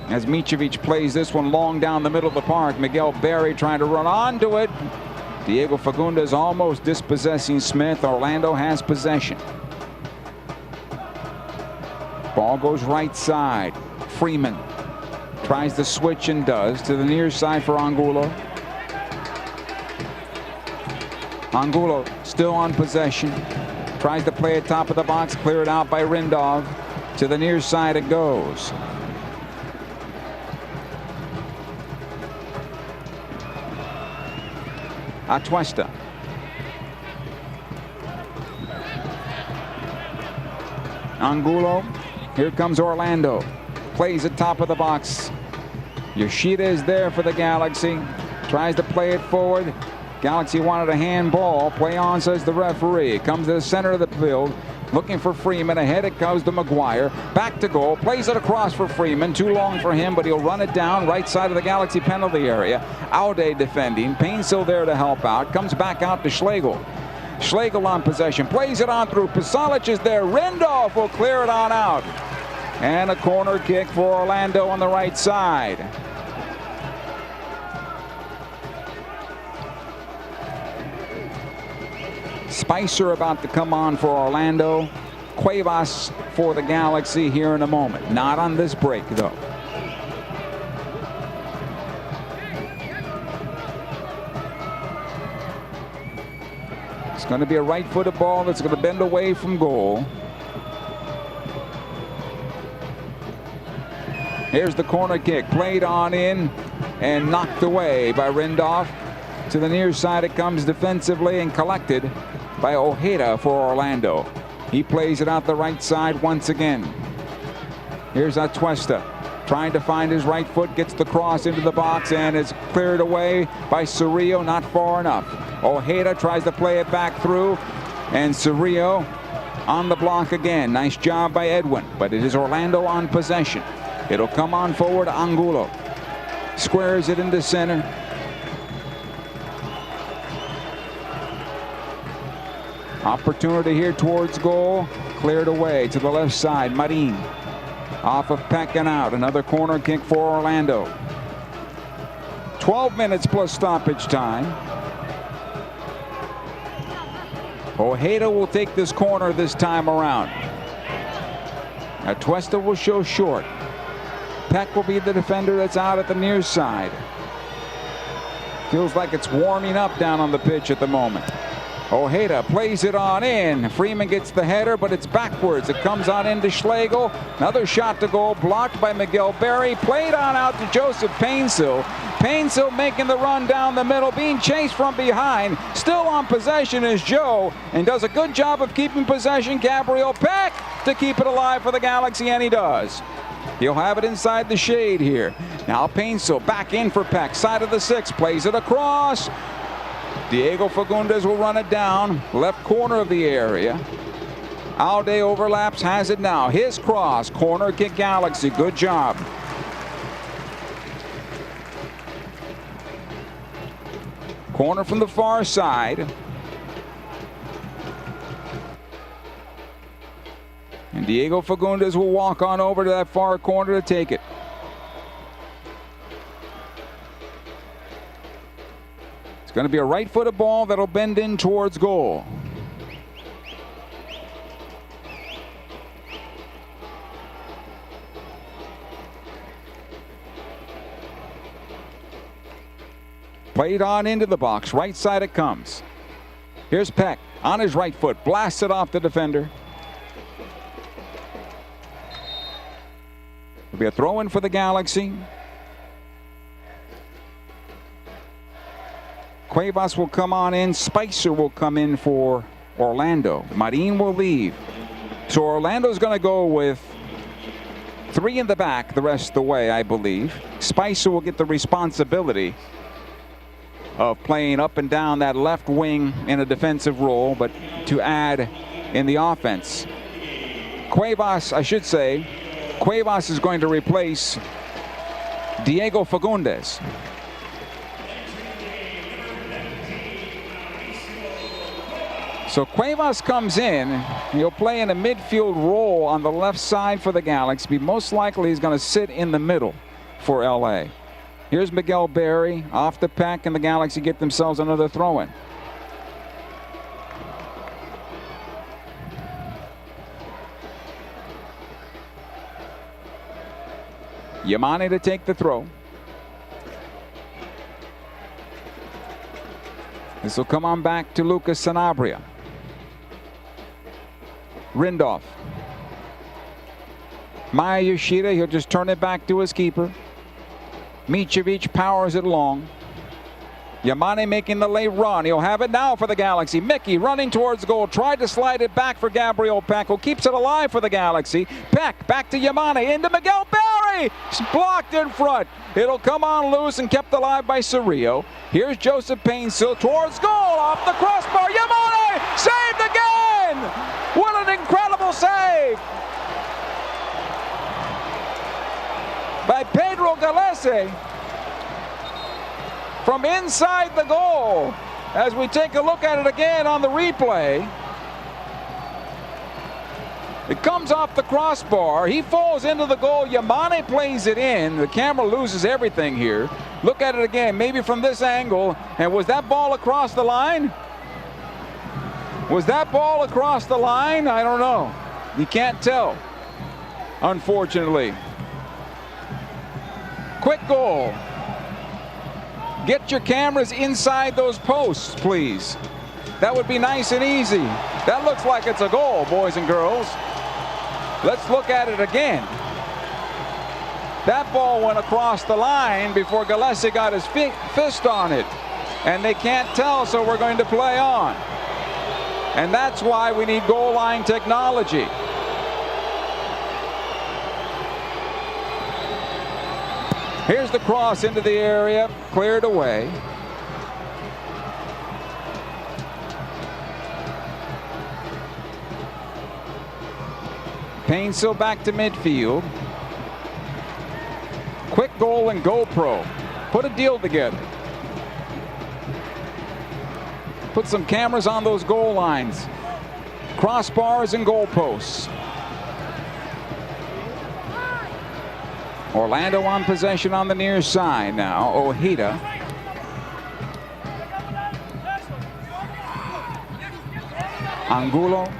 As Micevic plays this one long down the middle of the park. Miguel Berry trying to run onto it. Diego Fagundes almost dispossessing Smith. Orlando has possession. Ball goes right side. Freeman tries to switch and does to the near side for Angulo. Angulo still on possession. Tries to play it top of the box. Cleared out by Rindov. To the near side it goes. Atuesta. Angulo. Here comes Orlando. Plays it top of the box. Yoshida is there for the Galaxy. Tries to play it forward. Galaxy wanted a handball. Play on, says the referee. It comes to the center of the field. Looking for Freeman. Ahead it comes to McGuire. Back to goal. Plays it across for Freeman. Too long for him, but he'll run it down right side of the Galaxy penalty area. Aude defending. Payne's still there to help out. Comes back out to Schlegel. Schlegel on possession. Plays it on through. Pasalic is there. Rindolph will clear it on out. And a corner kick for Orlando on the right side. Spicer about to come on for Orlando. Cuevas for the Galaxy here in a moment. Not on this break, though. It's going to be a right-footed ball that's going to bend away from goal. Here's the corner kick. Played on in and knocked away by Rindolph. To the near side it comes defensively and collected by Ojeda for Orlando. He plays it out the right side once again. Here's Atuesta trying to find his right foot, gets the cross into the box and is cleared away by Cerrillo, not far enough. Ojeda tries to play it back through, and Cerrillo on the block again. Nice job by Edwin, but it is Orlando on possession. It'll come on forward. Angulo squares it into center. Opportunity here towards goal. Cleared away to the left side. Marin off of Peck and out. Another corner kick for Orlando. 12 minutes plus stoppage time. Ojeda will take this corner this time around. Atuesta will show short. Peck will be the defender that's out at the near side. Feels like it's warming up down on the pitch at the moment. Ojeda plays it on in. Freeman gets the header, but it's backwards. It comes on into Schlegel. Another shot to goal blocked by Miguel Berry. Played on out to Joseph Painsil. Painsil making the run down the middle, being chased from behind. Still on possession is Joe, and does a good job of keeping possession. Gabriel Peck to keep it alive for the Galaxy, and he does. He'll have it inside the shade here. Now Painsil back in for Peck. Side of the 6, plays it across. Diego Fagundes will run it down. Left corner of the area. Alde overlaps, has it now. His cross, corner kick Galaxy. Good job. Corner from the far side. And Diego Fagundes will walk on over to that far corner to take it. It's going to be a right-footed ball that'll bend in towards goal. Played on into the box. Right side it comes. Here's Peck on his right foot. Blasts it off the defender. It'll be a throw-in for the Galaxy. Cuevas will come on in. Spicer will come in for Orlando. Marin will leave. So Orlando's going to go with 3 in the back the rest of the way, I believe. Spicer will get the responsibility of playing up and down that left wing in a defensive role, but to add in the offense. Cuevas, I should say, Cuevas is going to replace Diego Fagundes. So Cuevas comes in. He'll play in a midfield role on the left side for the Galaxy. Most likely he's going to sit in the middle for LA. Here's Miguel Berry off the Peck, and the Galaxy get themselves another throw-in. Yamane to take the throw. This will come on back to Lucas Sanabria. Rindolph. Maya Yoshida, he'll just turn it back to his keeper. Mitrovic powers it long. Yamane making the late run. He'll have it now for the Galaxy. Mickey running towards goal. Tried to slide it back for Gabriel Peck, who keeps it alive for the Galaxy. Peck back to Yamane. Into Miguel Berry. It's blocked in front. It'll come on loose and kept alive by Cerrillo. Here's Joseph Painsil towards goal. Off the crossbar. Yamane saved again. What an incredible save by Pedro Galese from inside the goal. As we take a look at it again on the replay, it comes off the crossbar. He falls into the goal. Yamane plays it in. The camera loses everything here. Look at it again, maybe from this angle. And was that ball across the line? Was that ball across the line? I don't know. You can't tell, unfortunately. Quick goal. Get your cameras inside those posts, please. That would be nice and easy. That looks like it's a goal, boys and girls. Let's look at it again. That ball went across the line before Galese got his fist on it. And they can't tell, so we're going to play on. And that's why we need goal line technology. Here's the cross into the area, cleared away. Painsil back to midfield. Quick goal and GoPro. Put a deal together. Put some cameras on those goal lines. Crossbars and goalposts. Orlando on possession on the near side now. Ojeda. Angulo.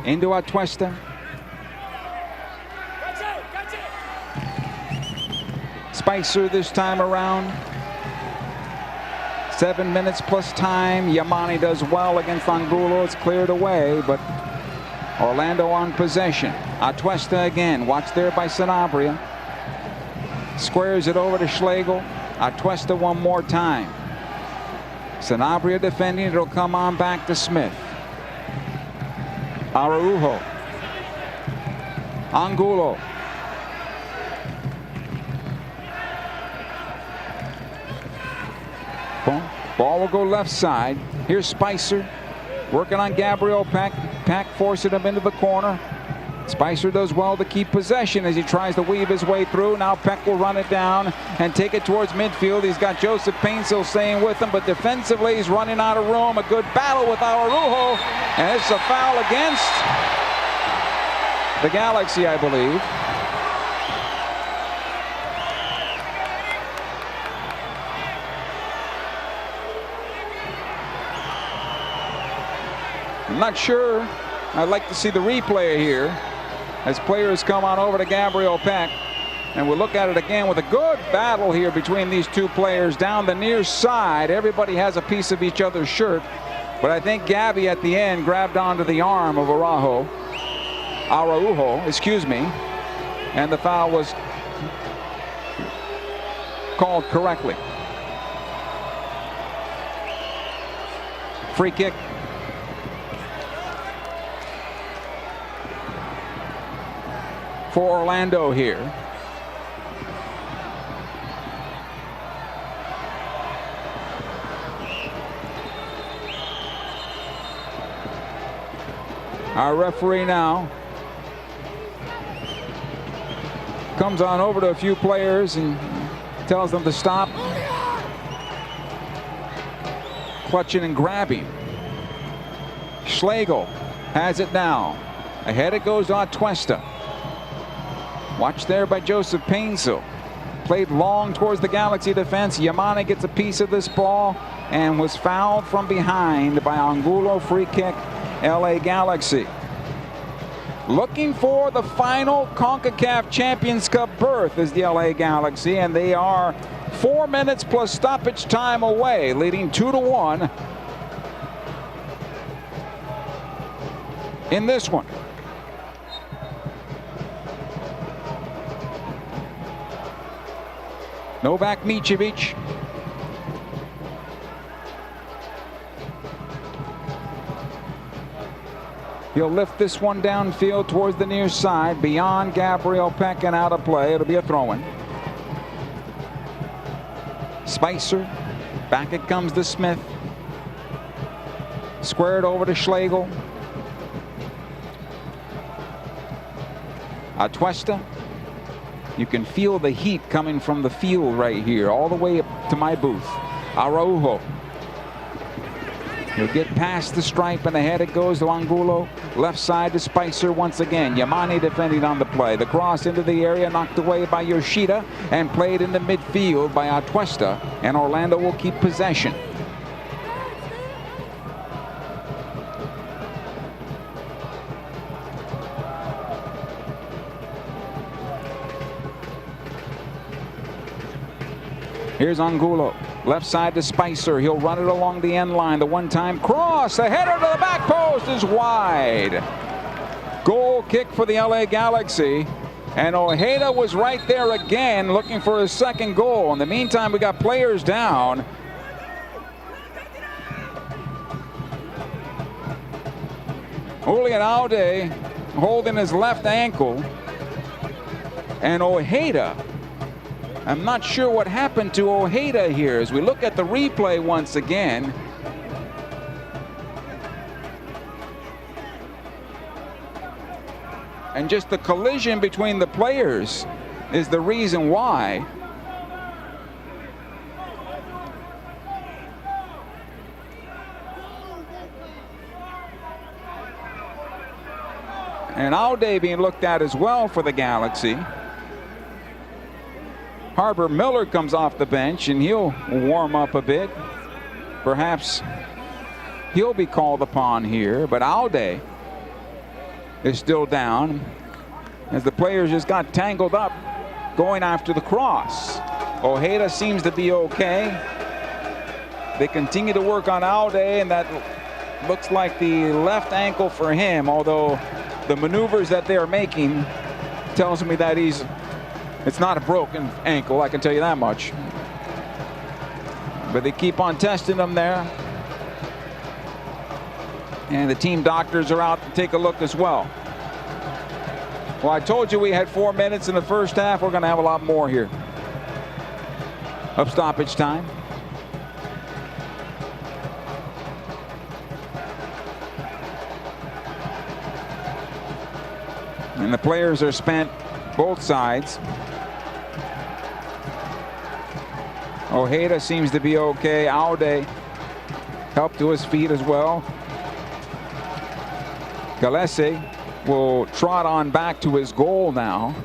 Into Atuesta. Spicer this time around. 7 minutes plus time. Yamane does well against Angulo. It's cleared away, but Orlando on possession. Atuesta again. Watch there by Sanabria. Squares it over to Schlegel. Atuesta one more time. Sanabria defending. It'll come on back to Smith. Araujo. Angulo. Ball will go left side. Here's Spicer working on Gabriel Peck. Peck forcing him into the corner. Spicer does well to keep possession as he tries to weave his way through. Now Peck will run it down and take it towards midfield. He's got Joseph Painsil staying with him, but defensively he's running out of room. A good battle with Araujo, and it's a foul against the Galaxy, I believe. I'm not sure. I'd like to see the replay here as players come on over to Gabriel Peck. And we'll look at it again with a good battle here between these two players down the near side. Everybody has a piece of each other's shirt. But I think Gabby at the end grabbed onto the arm of Araujo, and the foul was called correctly. Free kick. For Orlando here. Our referee now comes on over to a few players and tells them to stop clutching and grabbing. Schlegel has it now. Ahead it goes to Atuesta. Watch there by Joseph Painsil. Played long towards the Galaxy defense. Yamane gets a piece of this ball and was fouled from behind by Angulo. Free kick, LA Galaxy. Looking for the final CONCACAF Champions Cup berth is the LA Galaxy, and they are 4 minutes plus stoppage time away, leading 2-1 in this one. Novak Micevic. He'll lift this one downfield towards the near side, beyond Gabriel Peck and out of play. It'll be a throw-in. Spicer. Back it comes to Smith. Squared over to Schlegel. Atuesta. You can feel the heat coming from the field right here, all the way up to my booth. Araujo. He'll get past the stripe, and ahead it goes to Angulo. Left side to Spicer once again. Yamane defending on the play. The cross into the area, knocked away by Yoshida, and played into midfield by Atuesta, and Orlando will keep possession. Here's Angulo. Left side to Spicer. He'll run it along the end line. The one-time cross. The header to the back post is wide. Goal kick for the LA Galaxy. And Ojeda was right there again looking for his second goal. In the meantime, we got players down. Julian Aude holding his left ankle. And Ojeda, I'm not sure what happened to Ojeda here as we look at the replay once again. And just the collision between the players is the reason why. And Aude being looked at as well for the Galaxy. Harbor Miller comes off the bench and he'll warm up a bit. Perhaps he'll be called upon here, but Aude is still down as the players just got tangled up going after the cross. Ojeda seems to be okay. They continue to work on Aude, and that looks like the left ankle for him, although the maneuvers that they are making tells me that it's not a broken ankle, I can tell you that much. But they keep on testing him there. And the team doctors are out to take a look as well. Well, I told you we had 4 minutes in the first half. We're going to have a lot more here of stoppage time. And the players are spent both sides. Ojeda seems to be okay. Aude helped to his feet as well. Galese will trot on back to his goal now.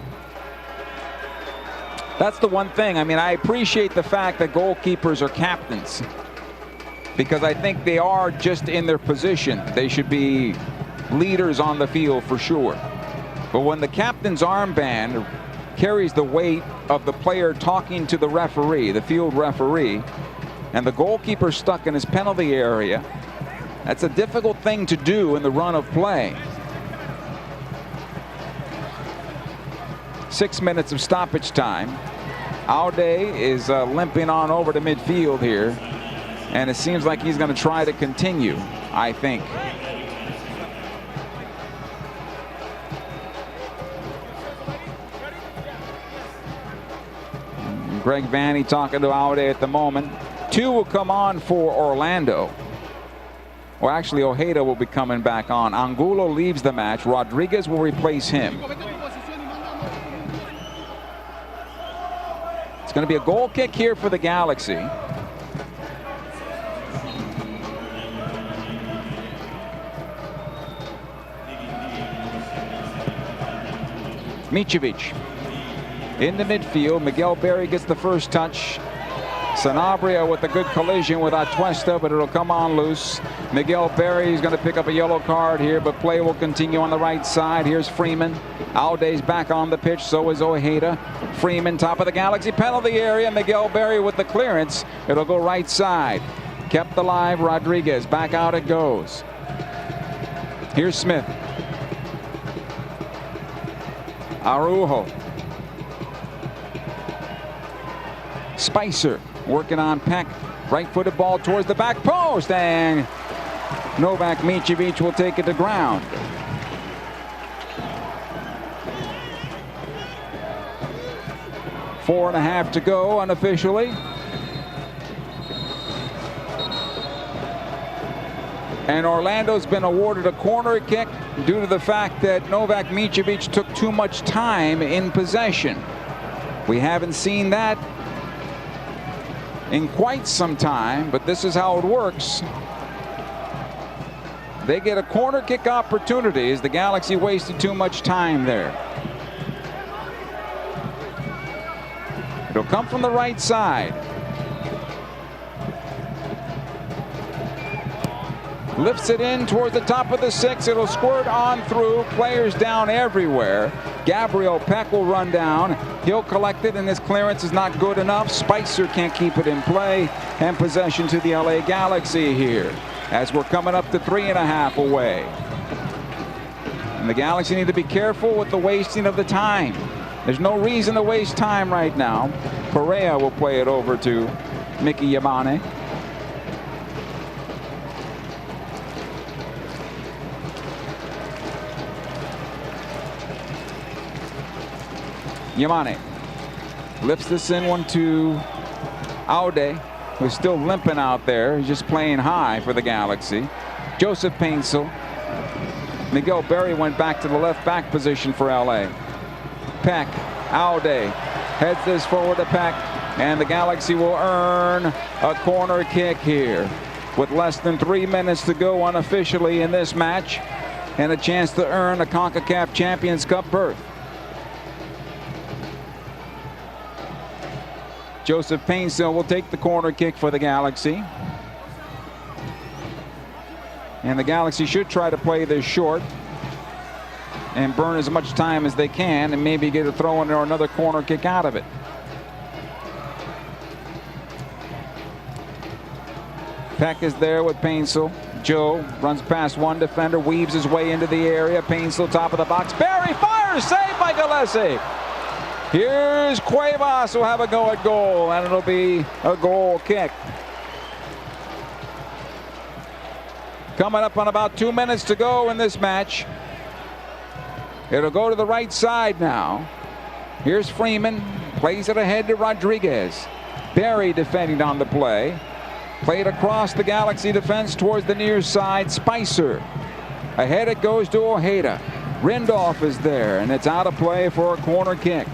That's the one thing. I mean, I appreciate the fact that goalkeepers are captains, because I think they are just in their position. They should be leaders on the field for sure. But when the captain's armband carries the weight of the player talking to the referee, the field referee, and the goalkeeper stuck in his penalty area, that's a difficult thing to do in the run of play. 6 minutes of stoppage time. Aude is limping on over to midfield here, and it seems like he's going to try to continue, I think. Greg Vanney talking to Aude at the moment. 2 will come on for Orlando. Well, actually, Ojeda will be coming back on. Angulo leaves the match. Rodriguez will replace him. It's going to be a goal kick here for the Galaxy. Micevic in the midfield. Miguel Berry gets the first touch. Sanabria with a good collision with Atuesta, but it'll come on loose. Miguel Berry is going to pick up a yellow card here, but play will continue on the right side. Here's Freeman. Aude's back on the pitch, so is Ojeda. Freeman, top of the Galaxy penalty area. Miguel Berry with the clearance. It'll go right side. Kept alive, Rodriguez. Back out it goes. Here's Smith. Araujo. Spicer working on Peck. Right-footed ball towards the back post, and Novak Micevic will take it to ground. Four and a half to go unofficially. And Orlando's been awarded a corner kick due to the fact that Novak Micevic took too much time in possession. We haven't seen that in quite some time, but this is how it works. They get a corner kick opportunity as the Galaxy wasted too much time there. It'll come from the right side. Lifts it in towards the top of the 6. It'll squirt on through. Players down everywhere. Gabriel Peck will run down. He'll collect it, and his clearance is not good enough. Spicer can't keep it in play. And possession to the LA Galaxy here as we're coming up to 3.5 away. And the Galaxy need to be careful with the wasting of the time. There's no reason to waste time right now. Perea will play it over to Mickey Yamane. Yamane lifts this in one to Aude, who's still limping out there. He's just playing high for the Galaxy. Joseph Painsil. Miguel Berry went back to the left back position for LA. Peck, Aude heads this forward to Peck, and the Galaxy will earn a corner kick here with less than 3 minutes to go unofficially in this match, and a chance to earn a CONCACAF Champions Cup berth. Joseph Painsil will take the corner kick for the Galaxy. And the Galaxy should try to play this short and burn as much time as they can and maybe get a throw in or another corner kick out of it. Peck is there with Painsel. Joe runs past one defender, weaves his way into the area. Painsel, top of the box. Barry fires, saved by Gillespie. Here's Cuevas, who'll have a go at goal, and it'll be a goal kick. Coming up on about 2 minutes to go in this match. It'll go to the right side now. Here's Freeman, plays it ahead to Rodriguez. Barry defending on the play. Played across the Galaxy defense towards the near side. Spicer. Ahead it goes to Ojeda. Rindolph is there, and it's out of play for a corner kick.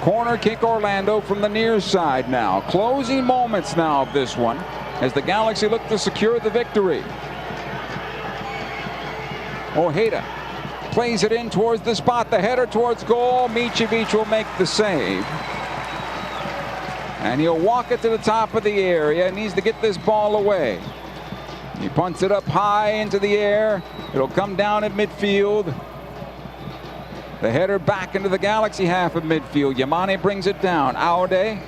Corner kick Orlando from the near side now. Closing moments now of this one as the Galaxy look to secure the victory. Ojeda plays it in towards the spot. The header towards goal. Micevic will make the save. And he'll walk it to the top of the area. Needs to get this ball away. He punts it up high into the air. It'll come down at midfield. The header back into the Galaxy half of midfield. Yamane brings it down. Aude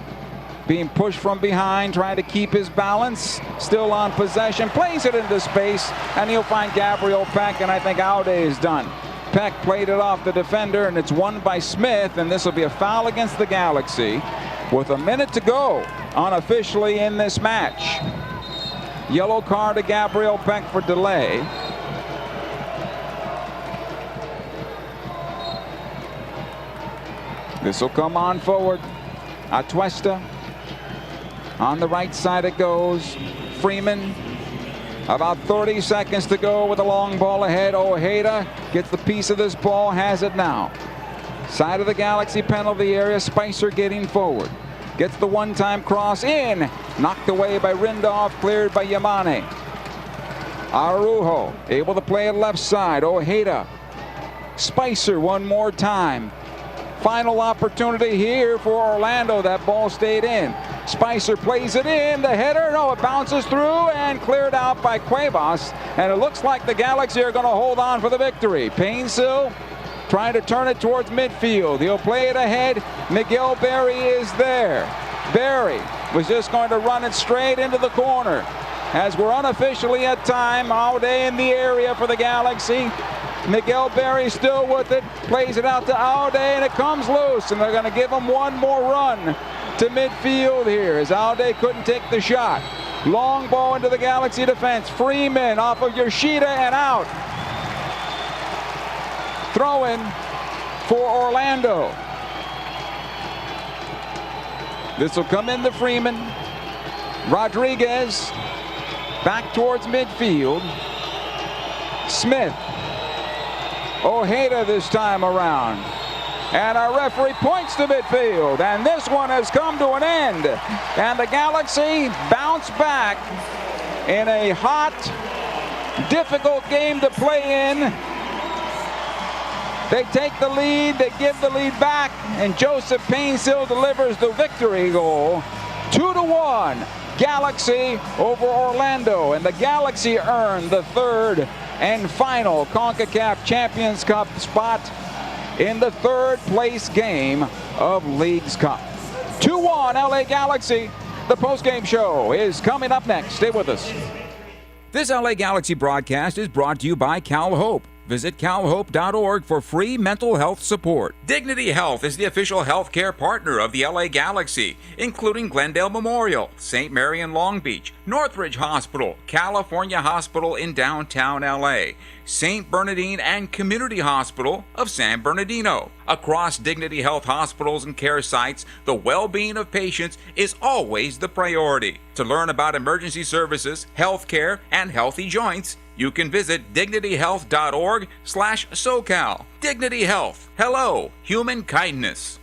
being pushed from behind, trying to keep his balance. Still on possession. Plays it into space. And he'll find Gabriel Peck. And I think Aude is done. Peck played it off the defender. And it's won by Smith. And this will be a foul against the Galaxy with a minute to go unofficially in this match. Yellow card to Gabriel Peck for delay. This will come on forward. Atuesta. On the right side it goes. Freeman. About 30 seconds to go with a long ball ahead. Ojeda gets the piece of this ball, has it now. Side of the Galaxy penalty area. Spicer getting forward. Gets the one-time cross in. Knocked away by Rindolph. Cleared by Yamane. Arujo able to play it left side. Ojeda. Spicer one more time. Final opportunity here for Orlando. That ball stayed in. Spicer plays it in. The header, no, it bounces through and cleared out by Cuevas. And it looks like the Galaxy are going to hold on for the victory. Painsel trying to turn it towards midfield. He'll play it ahead. Miguel Barry is there. Barry was just going to run it straight into the corner. As we're unofficially at time, Aude in the area for the Galaxy. Miguel Barry still with it. Plays it out to Aude and it comes loose. And they're going to give him one more run to midfield here as Aude couldn't take the shot. Long ball into the Galaxy defense. Freeman off of Yoshida and out. Throw in for Orlando. This will come into Freeman. Rodriguez back towards midfield. Smith. Ojeda this time around. And our referee points to midfield. And this one has come to an end. And the Galaxy bounce back in a hot, difficult game to play in. They take the lead, they give the lead back, and Joseph Painsel delivers the victory goal. 2-1, Galaxy over Orlando, and the Galaxy earn the third and final CONCACAF Champions Cup spot in the third place game of Leagues Cup. 2-1 LA Galaxy. The postgame show is coming up next. Stay with us. This LA Galaxy broadcast is brought to you by Cal Hope. Visit calhope.org for free mental health support. Dignity Health is the official healthcare partner of the LA Galaxy, including Glendale Memorial, St. Mary in Long Beach, Northridge Hospital, California Hospital in downtown LA, St. Bernardine and Community Hospital of San Bernardino. Across Dignity Health hospitals and care sites, the well-being of patients is always the priority. To learn about emergency services, healthcare, and healthy joints, you can visit dignityhealth.org/SoCal. Dignity Health. Hello, human kindness.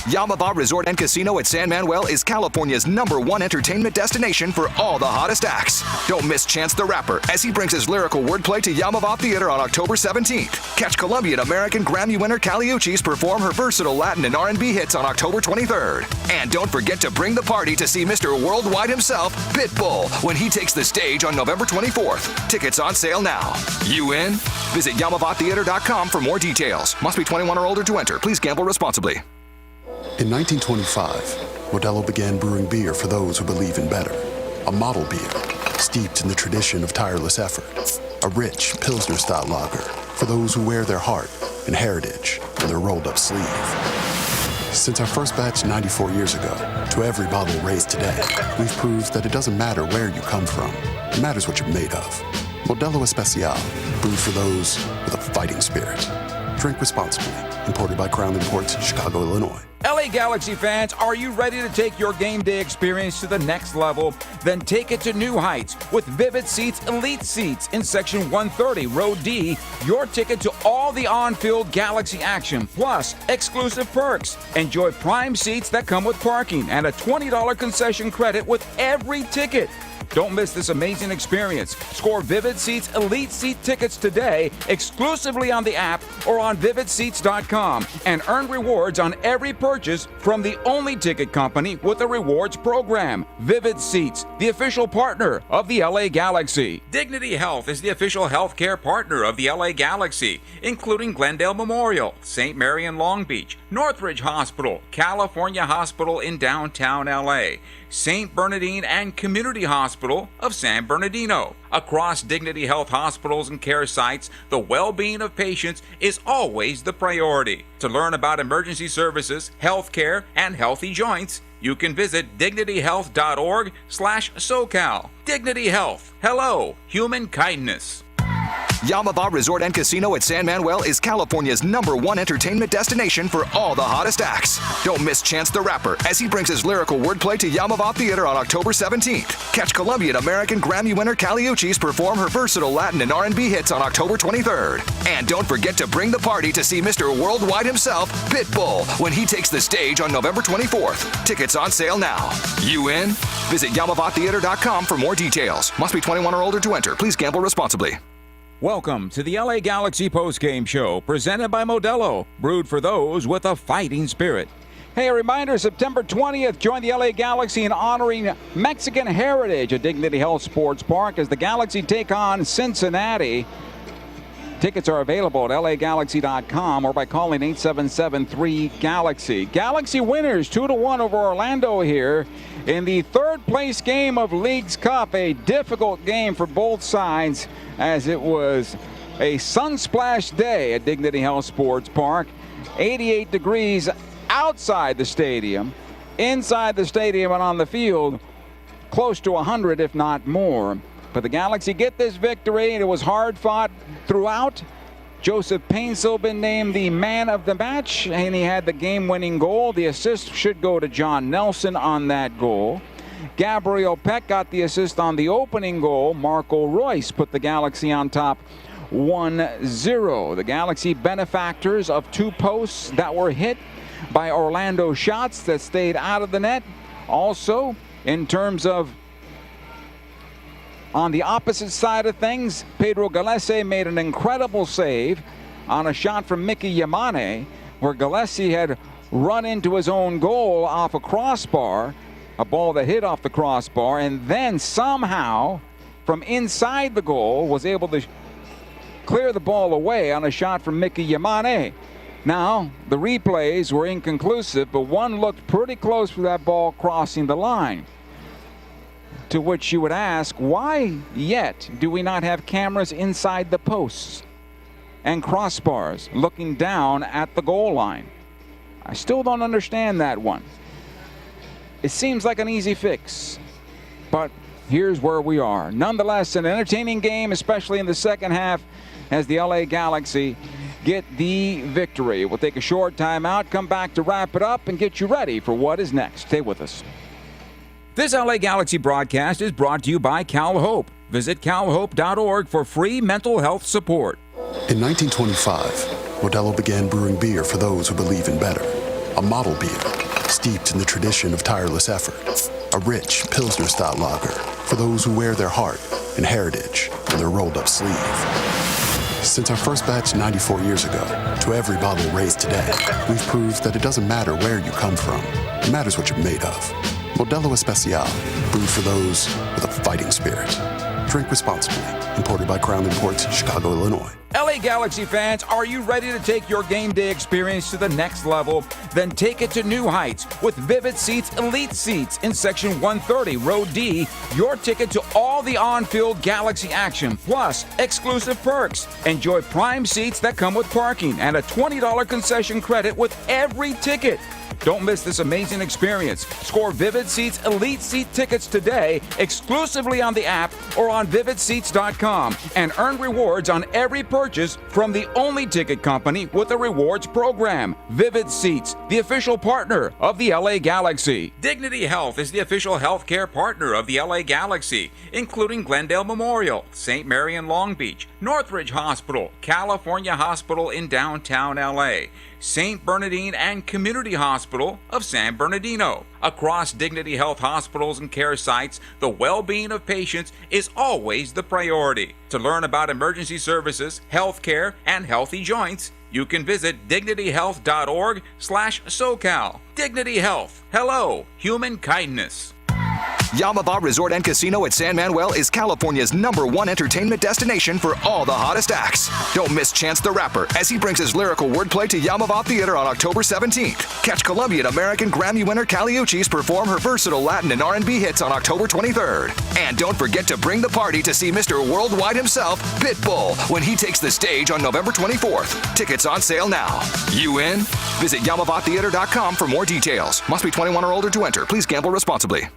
Yamava Resort and Casino at San Manuel is California's #1 entertainment destination for all the hottest acts. Don't miss Chance the Rapper as he brings his lyrical wordplay to Yamava Theater on October 17th. Catch Colombian American Grammy winner Kali Uchis perform her versatile Latin and R&B hits on October 23rd. And don't forget to bring the party to see Mr. Worldwide himself, Pitbull, when he takes the stage on November 24th. Tickets on sale now. You in? Visit YamavaTheater.com for more details. Must be 21 or older to enter. Please gamble responsibly. In 1925, Modelo began brewing beer for those who believe in better. A model beer, steeped in the tradition of tireless effort. A rich, Pilsner-style lager for those who wear their heart and heritage in their rolled-up sleeve. Since our first batch 94 years ago, to every bottle raised today, we've proved that it doesn't matter where you come from. It matters what you're made of. Modelo Especial, brewed for those with a fighting spirit. Drink responsibly. Imported by Crown Imports, Chicago, Illinois. LA Galaxy fans, are you ready to take your game day experience to the next level? Then take it to new heights with Vivid Seats Elite Seats in Section 130, Row D. Your ticket to all the on-field Galaxy action, plus exclusive perks. Enjoy prime seats that come with parking and a $20 concession credit with every ticket. Don't miss this amazing experience. Score Vivid Seats Elite Seat tickets today exclusively on the app or on vividseats.com and earn rewards on every purchase from the only ticket company with a rewards program. Vivid Seats, the official partner of the LA Galaxy. Dignity Health is the official healthcare partner of the LA Galaxy, including Glendale Memorial, St. Mary in Long Beach, Northridge Hospital, California Hospital in downtown LA, St. Bernardine and Community Hospital of San Bernardino. Across Dignity Health hospitals and care sites, the well-being of patients is always the priority. To learn about emergency services, health care, and healthy joints, you can visit dignityhealth.org/SoCal. Dignity Health. Hello, human kindness. Yamava Resort and Casino at San Manuel is California's #1 entertainment destination for all the hottest acts. Don't miss Chance the Rapper as he brings his lyrical wordplay to Yamava Theater on October 17th. Catch Colombian American Grammy winner Kali Uchis perform her versatile Latin and R&B hits on October 23rd. And don't forget to bring the party to see Mr. Worldwide himself, Pitbull, when he takes the stage on November 24th. Tickets on sale now. You in? Visit YamavaTheater.com for more details. Must be 21 or older to enter. Please gamble responsibly. Welcome to the LA Galaxy postgame show, presented by Modelo, brewed for those with a fighting spirit. Hey, a reminder, September 20th, join the LA Galaxy in honoring Mexican heritage at Dignity Health Sports Park as the Galaxy take on Cincinnati. Tickets are available at lagalaxy.com or by calling 877-3-GALAXY. Galaxy winners 2-1 over Orlando here in the third place game of Leagues Cup. A difficult game for both sides as it was a sunsplash day at Dignity Health Sports Park. 88 degrees outside the stadium. Inside the stadium and on the field, close to 100 if not more. But the Galaxy get this victory, and it was hard fought throughout. Joseph Painsil been named the man of the match, and he had the game-winning goal. The assist should go to John Nelson on that goal. Gabriel Peck got the assist on the opening goal. Marco Royce put the Galaxy on top 1-0. The Galaxy benefactors of two posts that were hit by Orlando shots that stayed out of the net. Also, in terms of on the opposite side of things, Pedro Gallese made an incredible save on a shot from Mickey Yamane, where Gallese had run into his own goal off a crossbar, a ball that hit off the crossbar, and then somehow from inside the goal was able to clear the ball away on a shot from Mickey Yamane. Now, the replays were inconclusive, but one looked pretty close for that ball crossing the line. To which you would ask, why yet do we not have cameras inside the posts and crossbars looking down at the goal line? I still don't understand that one. It seems like an easy fix, but here's where we are. Nonetheless, an entertaining game, especially in the second half, as the LA Galaxy get the victory. We'll take a short timeout, come back to wrap it up, and get you ready for what is next. Stay with us. This LA Galaxy broadcast is brought to you by CalHope. Visit calhope.org for free mental health support. In 1925, Modelo began brewing beer for those who believe in better. A model beer, steeped in the tradition of tireless effort. A rich, Pilsner-style lager for those who wear their heart and heritage in their rolled-up sleeve. Since our first batch 94 years ago, to every bottle raised today, we've proved that it doesn't matter where you come from. It matters what you're made of. Modelo Especial, brewed for those with a fighting spirit. Drink responsibly. Imported by Crown Imports, Chicago, Illinois. LA LA Galaxy fans, are you ready to take your game day experience to the next level? Then take it to new heights with Vivid Seats Elite Seats in Section 130, Row D. Your ticket to all the on-field Galaxy action, plus exclusive perks. Enjoy prime seats that come with parking and a $20 concession credit with every ticket. Don't miss this amazing experience. Score Vivid Seats Elite Seat tickets today exclusively on the app or on vividseats.com and earn rewards on every purchase from the only ticket company with a rewards program. Vivid Seats, the official partner of the LA Galaxy. Dignity Health is the official healthcare partner of the LA Galaxy, including Glendale Memorial, St. Mary in Long Beach, Northridge Hospital, California Hospital in downtown LA, St. Bernardine and Community Hospital of San Bernardino. Across Dignity Health hospitals and care sites, the well-being of patients is always the priority. To learn about emergency services, health care, and healthy joints, you can visit dignityhealth.org/SoCal. Dignity Health. Hello, human kindness. Yamava Resort and Casino at San Manuel is California's #1 entertainment destination for all the hottest acts. Don't miss Chance the Rapper as he brings his lyrical wordplay to Yamava Theater on October 17th. Catch Colombian American Grammy winner Kali Uchis perform her versatile Latin and R&B hits on October 23rd. And don't forget to bring the party to see Mr. Worldwide himself, Pitbull, when he takes the stage on November 24th. Tickets on sale now. You in? Visit YamavaTheater.com for more details. Must be 21 or older to enter. Please gamble responsibly.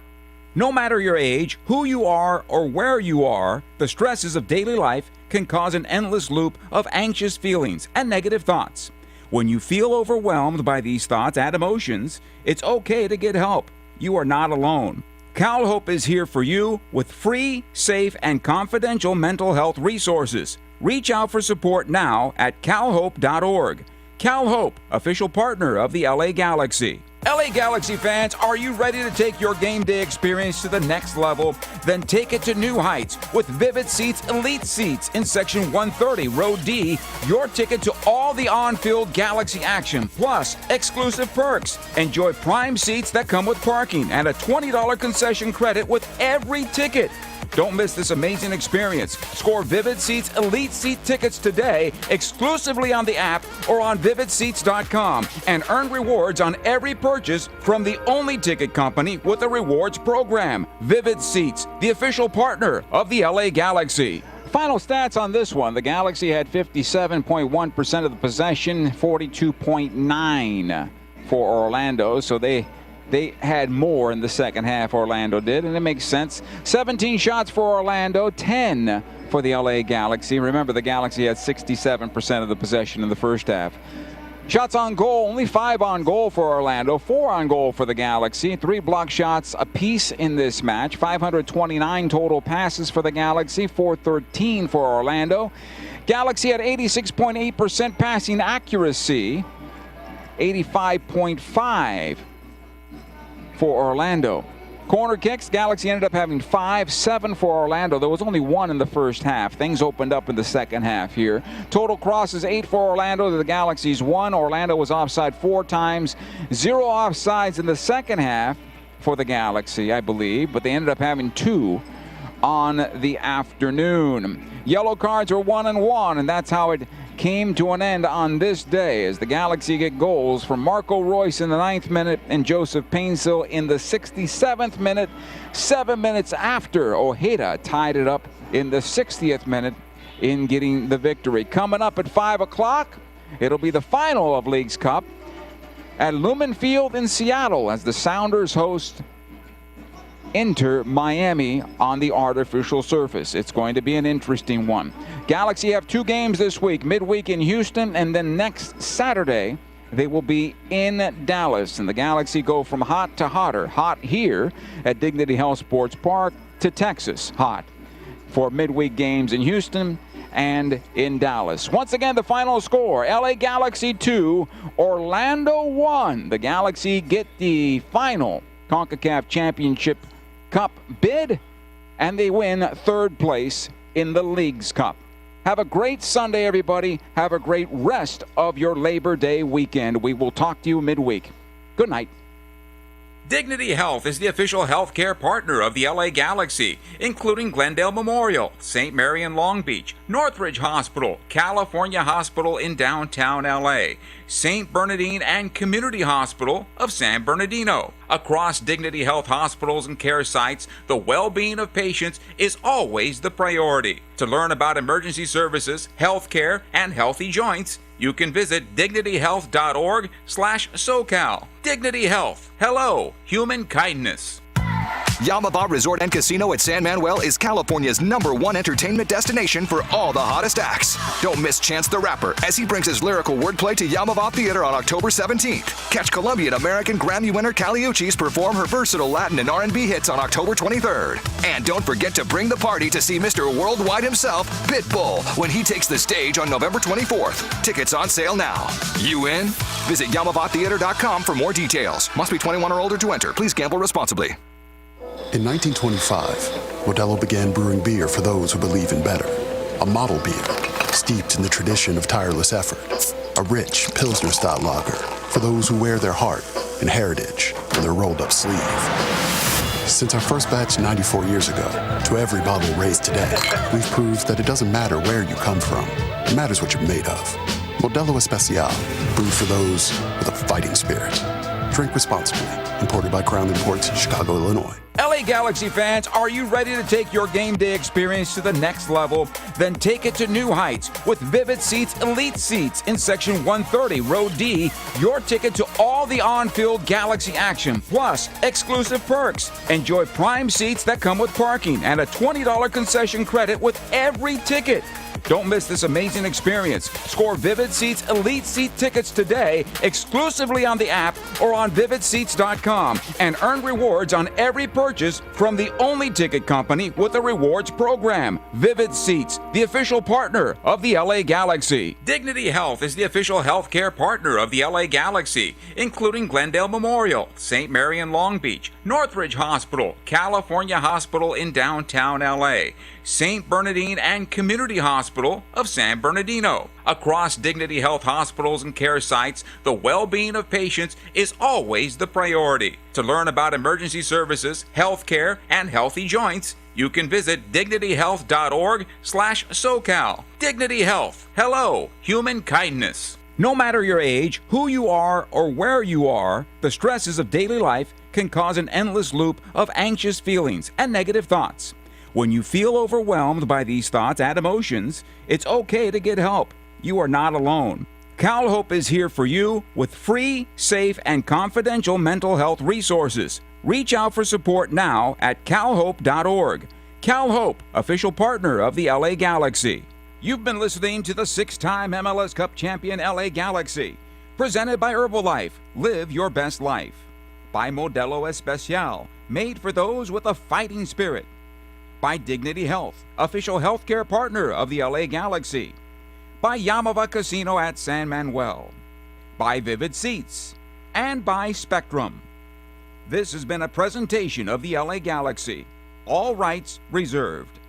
No matter your age, who you are, or where you are, the stresses of daily life can cause an endless loop of anxious feelings and negative thoughts. When you feel overwhelmed by these thoughts and emotions, it's okay to get help. You are not alone. CalHope is here for you with free, safe, and confidential mental health resources. Reach out for support now at calhope.org. CalHope, official partner of the LA Galaxy. LA Galaxy fans, are you ready to take your game day experience to the next level? Then take it to new heights with Vivid Seats Elite Seats in Section 130, Row D. Your ticket to all the on-field Galaxy action, plus exclusive perks. Enjoy prime seats that come with parking and a $20 concession credit with every ticket. Don't miss this amazing experience. Score Vivid Seats Elite Seat tickets today exclusively on the app or on vividseats.com and earn rewards on every purchase from the only ticket company with a rewards program. Vivid Seats, the official partner of the LA Galaxy. Final stats on this one. The Galaxy had 57.1% of the possession, 42.9% for Orlando, so they had more in the second half, Orlando did, and it makes sense. 17 shots for Orlando, 10 for the LA Galaxy. Remember, the Galaxy had 67% of the possession in the first half. Shots on goal, only 5 on goal for Orlando, 4 on goal for the Galaxy. 3 block shots apiece in this match. 529 total passes for the Galaxy, 413 for Orlando. Galaxy had 86.8% passing accuracy, 85.5% for Orlando. Corner kicks, Galaxy ended up having 5, 7 for Orlando. There was only 1 in the first half. Things opened up in the second half here. Total crosses, 8 for Orlando. The Galaxy's 1. Orlando was offside 4 times. 0 offsides in the second half for the Galaxy, I believe, but they ended up having 2 on the afternoon. Yellow cards were 1 and 1, and that's how it came to an end on this day as the Galaxy get goals from Marco Royce in the 9th minute and Joseph Painsil in the 67th minute. 7 minutes after Ojeda tied it up in the 60th minute in getting the victory. Coming up at 5 o'clock, it'll be the final of Leagues Cup at Lumen Field in Seattle as the Sounders host Inter Miami on the artificial surface. It's going to be an interesting one. Galaxy have 2 games this week, midweek in Houston, and then next Saturday they will be in Dallas. And the Galaxy go from hot to hotter. Hot here at Dignity Health Sports Park to Texas. Hot for midweek games in Houston and in Dallas. Once again, the final score, LA Galaxy 2, Orlando 1. The Galaxy get the final CONCACAF Championship Cup bid, and they win 3rd place in the Leagues Cup. Have a great Sunday, everybody. Have a great rest of your Labor Day weekend. We will talk to you midweek. Good night. Dignity Health is the official healthcare partner of the LA Galaxy, including Glendale Memorial, St. Mary in Long Beach, Northridge Hospital, California Hospital in downtown LA, St. Bernardine and Community Hospital of San Bernardino. Across Dignity Health hospitals and care sites, the well-being of patients is always the priority. To learn about emergency services, healthcare, and healthy joints, you can visit dignityhealth.org/SoCal. Dignity Health. Hello, human kindness. Yamava Resort and Casino at San Manuel is California's #1 entertainment destination for all the hottest acts. Don't miss Chance the Rapper as he brings his lyrical wordplay to Yamava Theater on October 17th. Catch Colombian American Grammy winner Kali Uchis perform her versatile Latin and R&B hits on October 23rd. And don't forget to bring the party to see Mr. Worldwide himself, Pitbull, when he takes the stage on November 24th. Tickets on sale now. You in? Visit YamavaTheater.com for more details. Must be 21 or older to enter. Please gamble responsibly. In 1925, Modelo began brewing beer for those who believe in better. A model beer, steeped in the tradition of tireless effort. A rich Pilsner-style lager for those who wear their heart and heritage on their rolled-up sleeve. Since our first batch 94 years ago, to every bottle raised today, we've proved that it doesn't matter where you come from. It matters what you're made of. Modelo Especial, brewed for those with a fighting spirit. Drink responsibly. Imported by Crown Imports, Chicago, Illinois. LA Galaxy fans, are you ready to take your game day experience to the next level? Then take it to new heights with Vivid Seats Elite Seats in Section 130, Row D. Your ticket to all the on-field Galaxy action, plus exclusive perks. Enjoy prime seats that come with parking and a $20 concession credit with every ticket. Don't miss this amazing experience. Score Vivid Seats Elite Seat tickets today exclusively on the app or on vividseats.com and earn rewards on every purchase from the only ticket company with a rewards program. Vivid Seats, the official partner of the LA Galaxy. Dignity Health is the official healthcare partner of the LA Galaxy, including Glendale Memorial, St. Mary in Long Beach, Northridge Hospital, California Hospital in downtown LA, St. Bernardine and Community Hospital of San Bernardino. Across Dignity Health hospitals and care sites, the well-being of patients is always the priority. To learn about emergency services, healthcare, and healthy joints, you can visit dignityhealth.org/SoCal. Dignity Health. Hello, human kindness. No matter your age, who you are, or where you are, the stresses of daily life can cause an endless loop of anxious feelings and negative thoughts. When you feel overwhelmed by these thoughts and emotions, it's okay to get help. You are not alone. CalHope is here for you with free, safe, and confidential mental health resources. Reach out for support now at calhope.org. CalHope, official partner of the LA Galaxy. You've been listening to the 6-time MLS Cup champion LA Galaxy. Presented by Herbalife. Live your best life. By Modelo Especial, made for those with a fighting spirit. By Dignity Health, official healthcare partner of the LA Galaxy. By Yamava Casino at San Manuel. By Vivid Seats. And by Spectrum. This has been a presentation of the LA Galaxy. All rights reserved.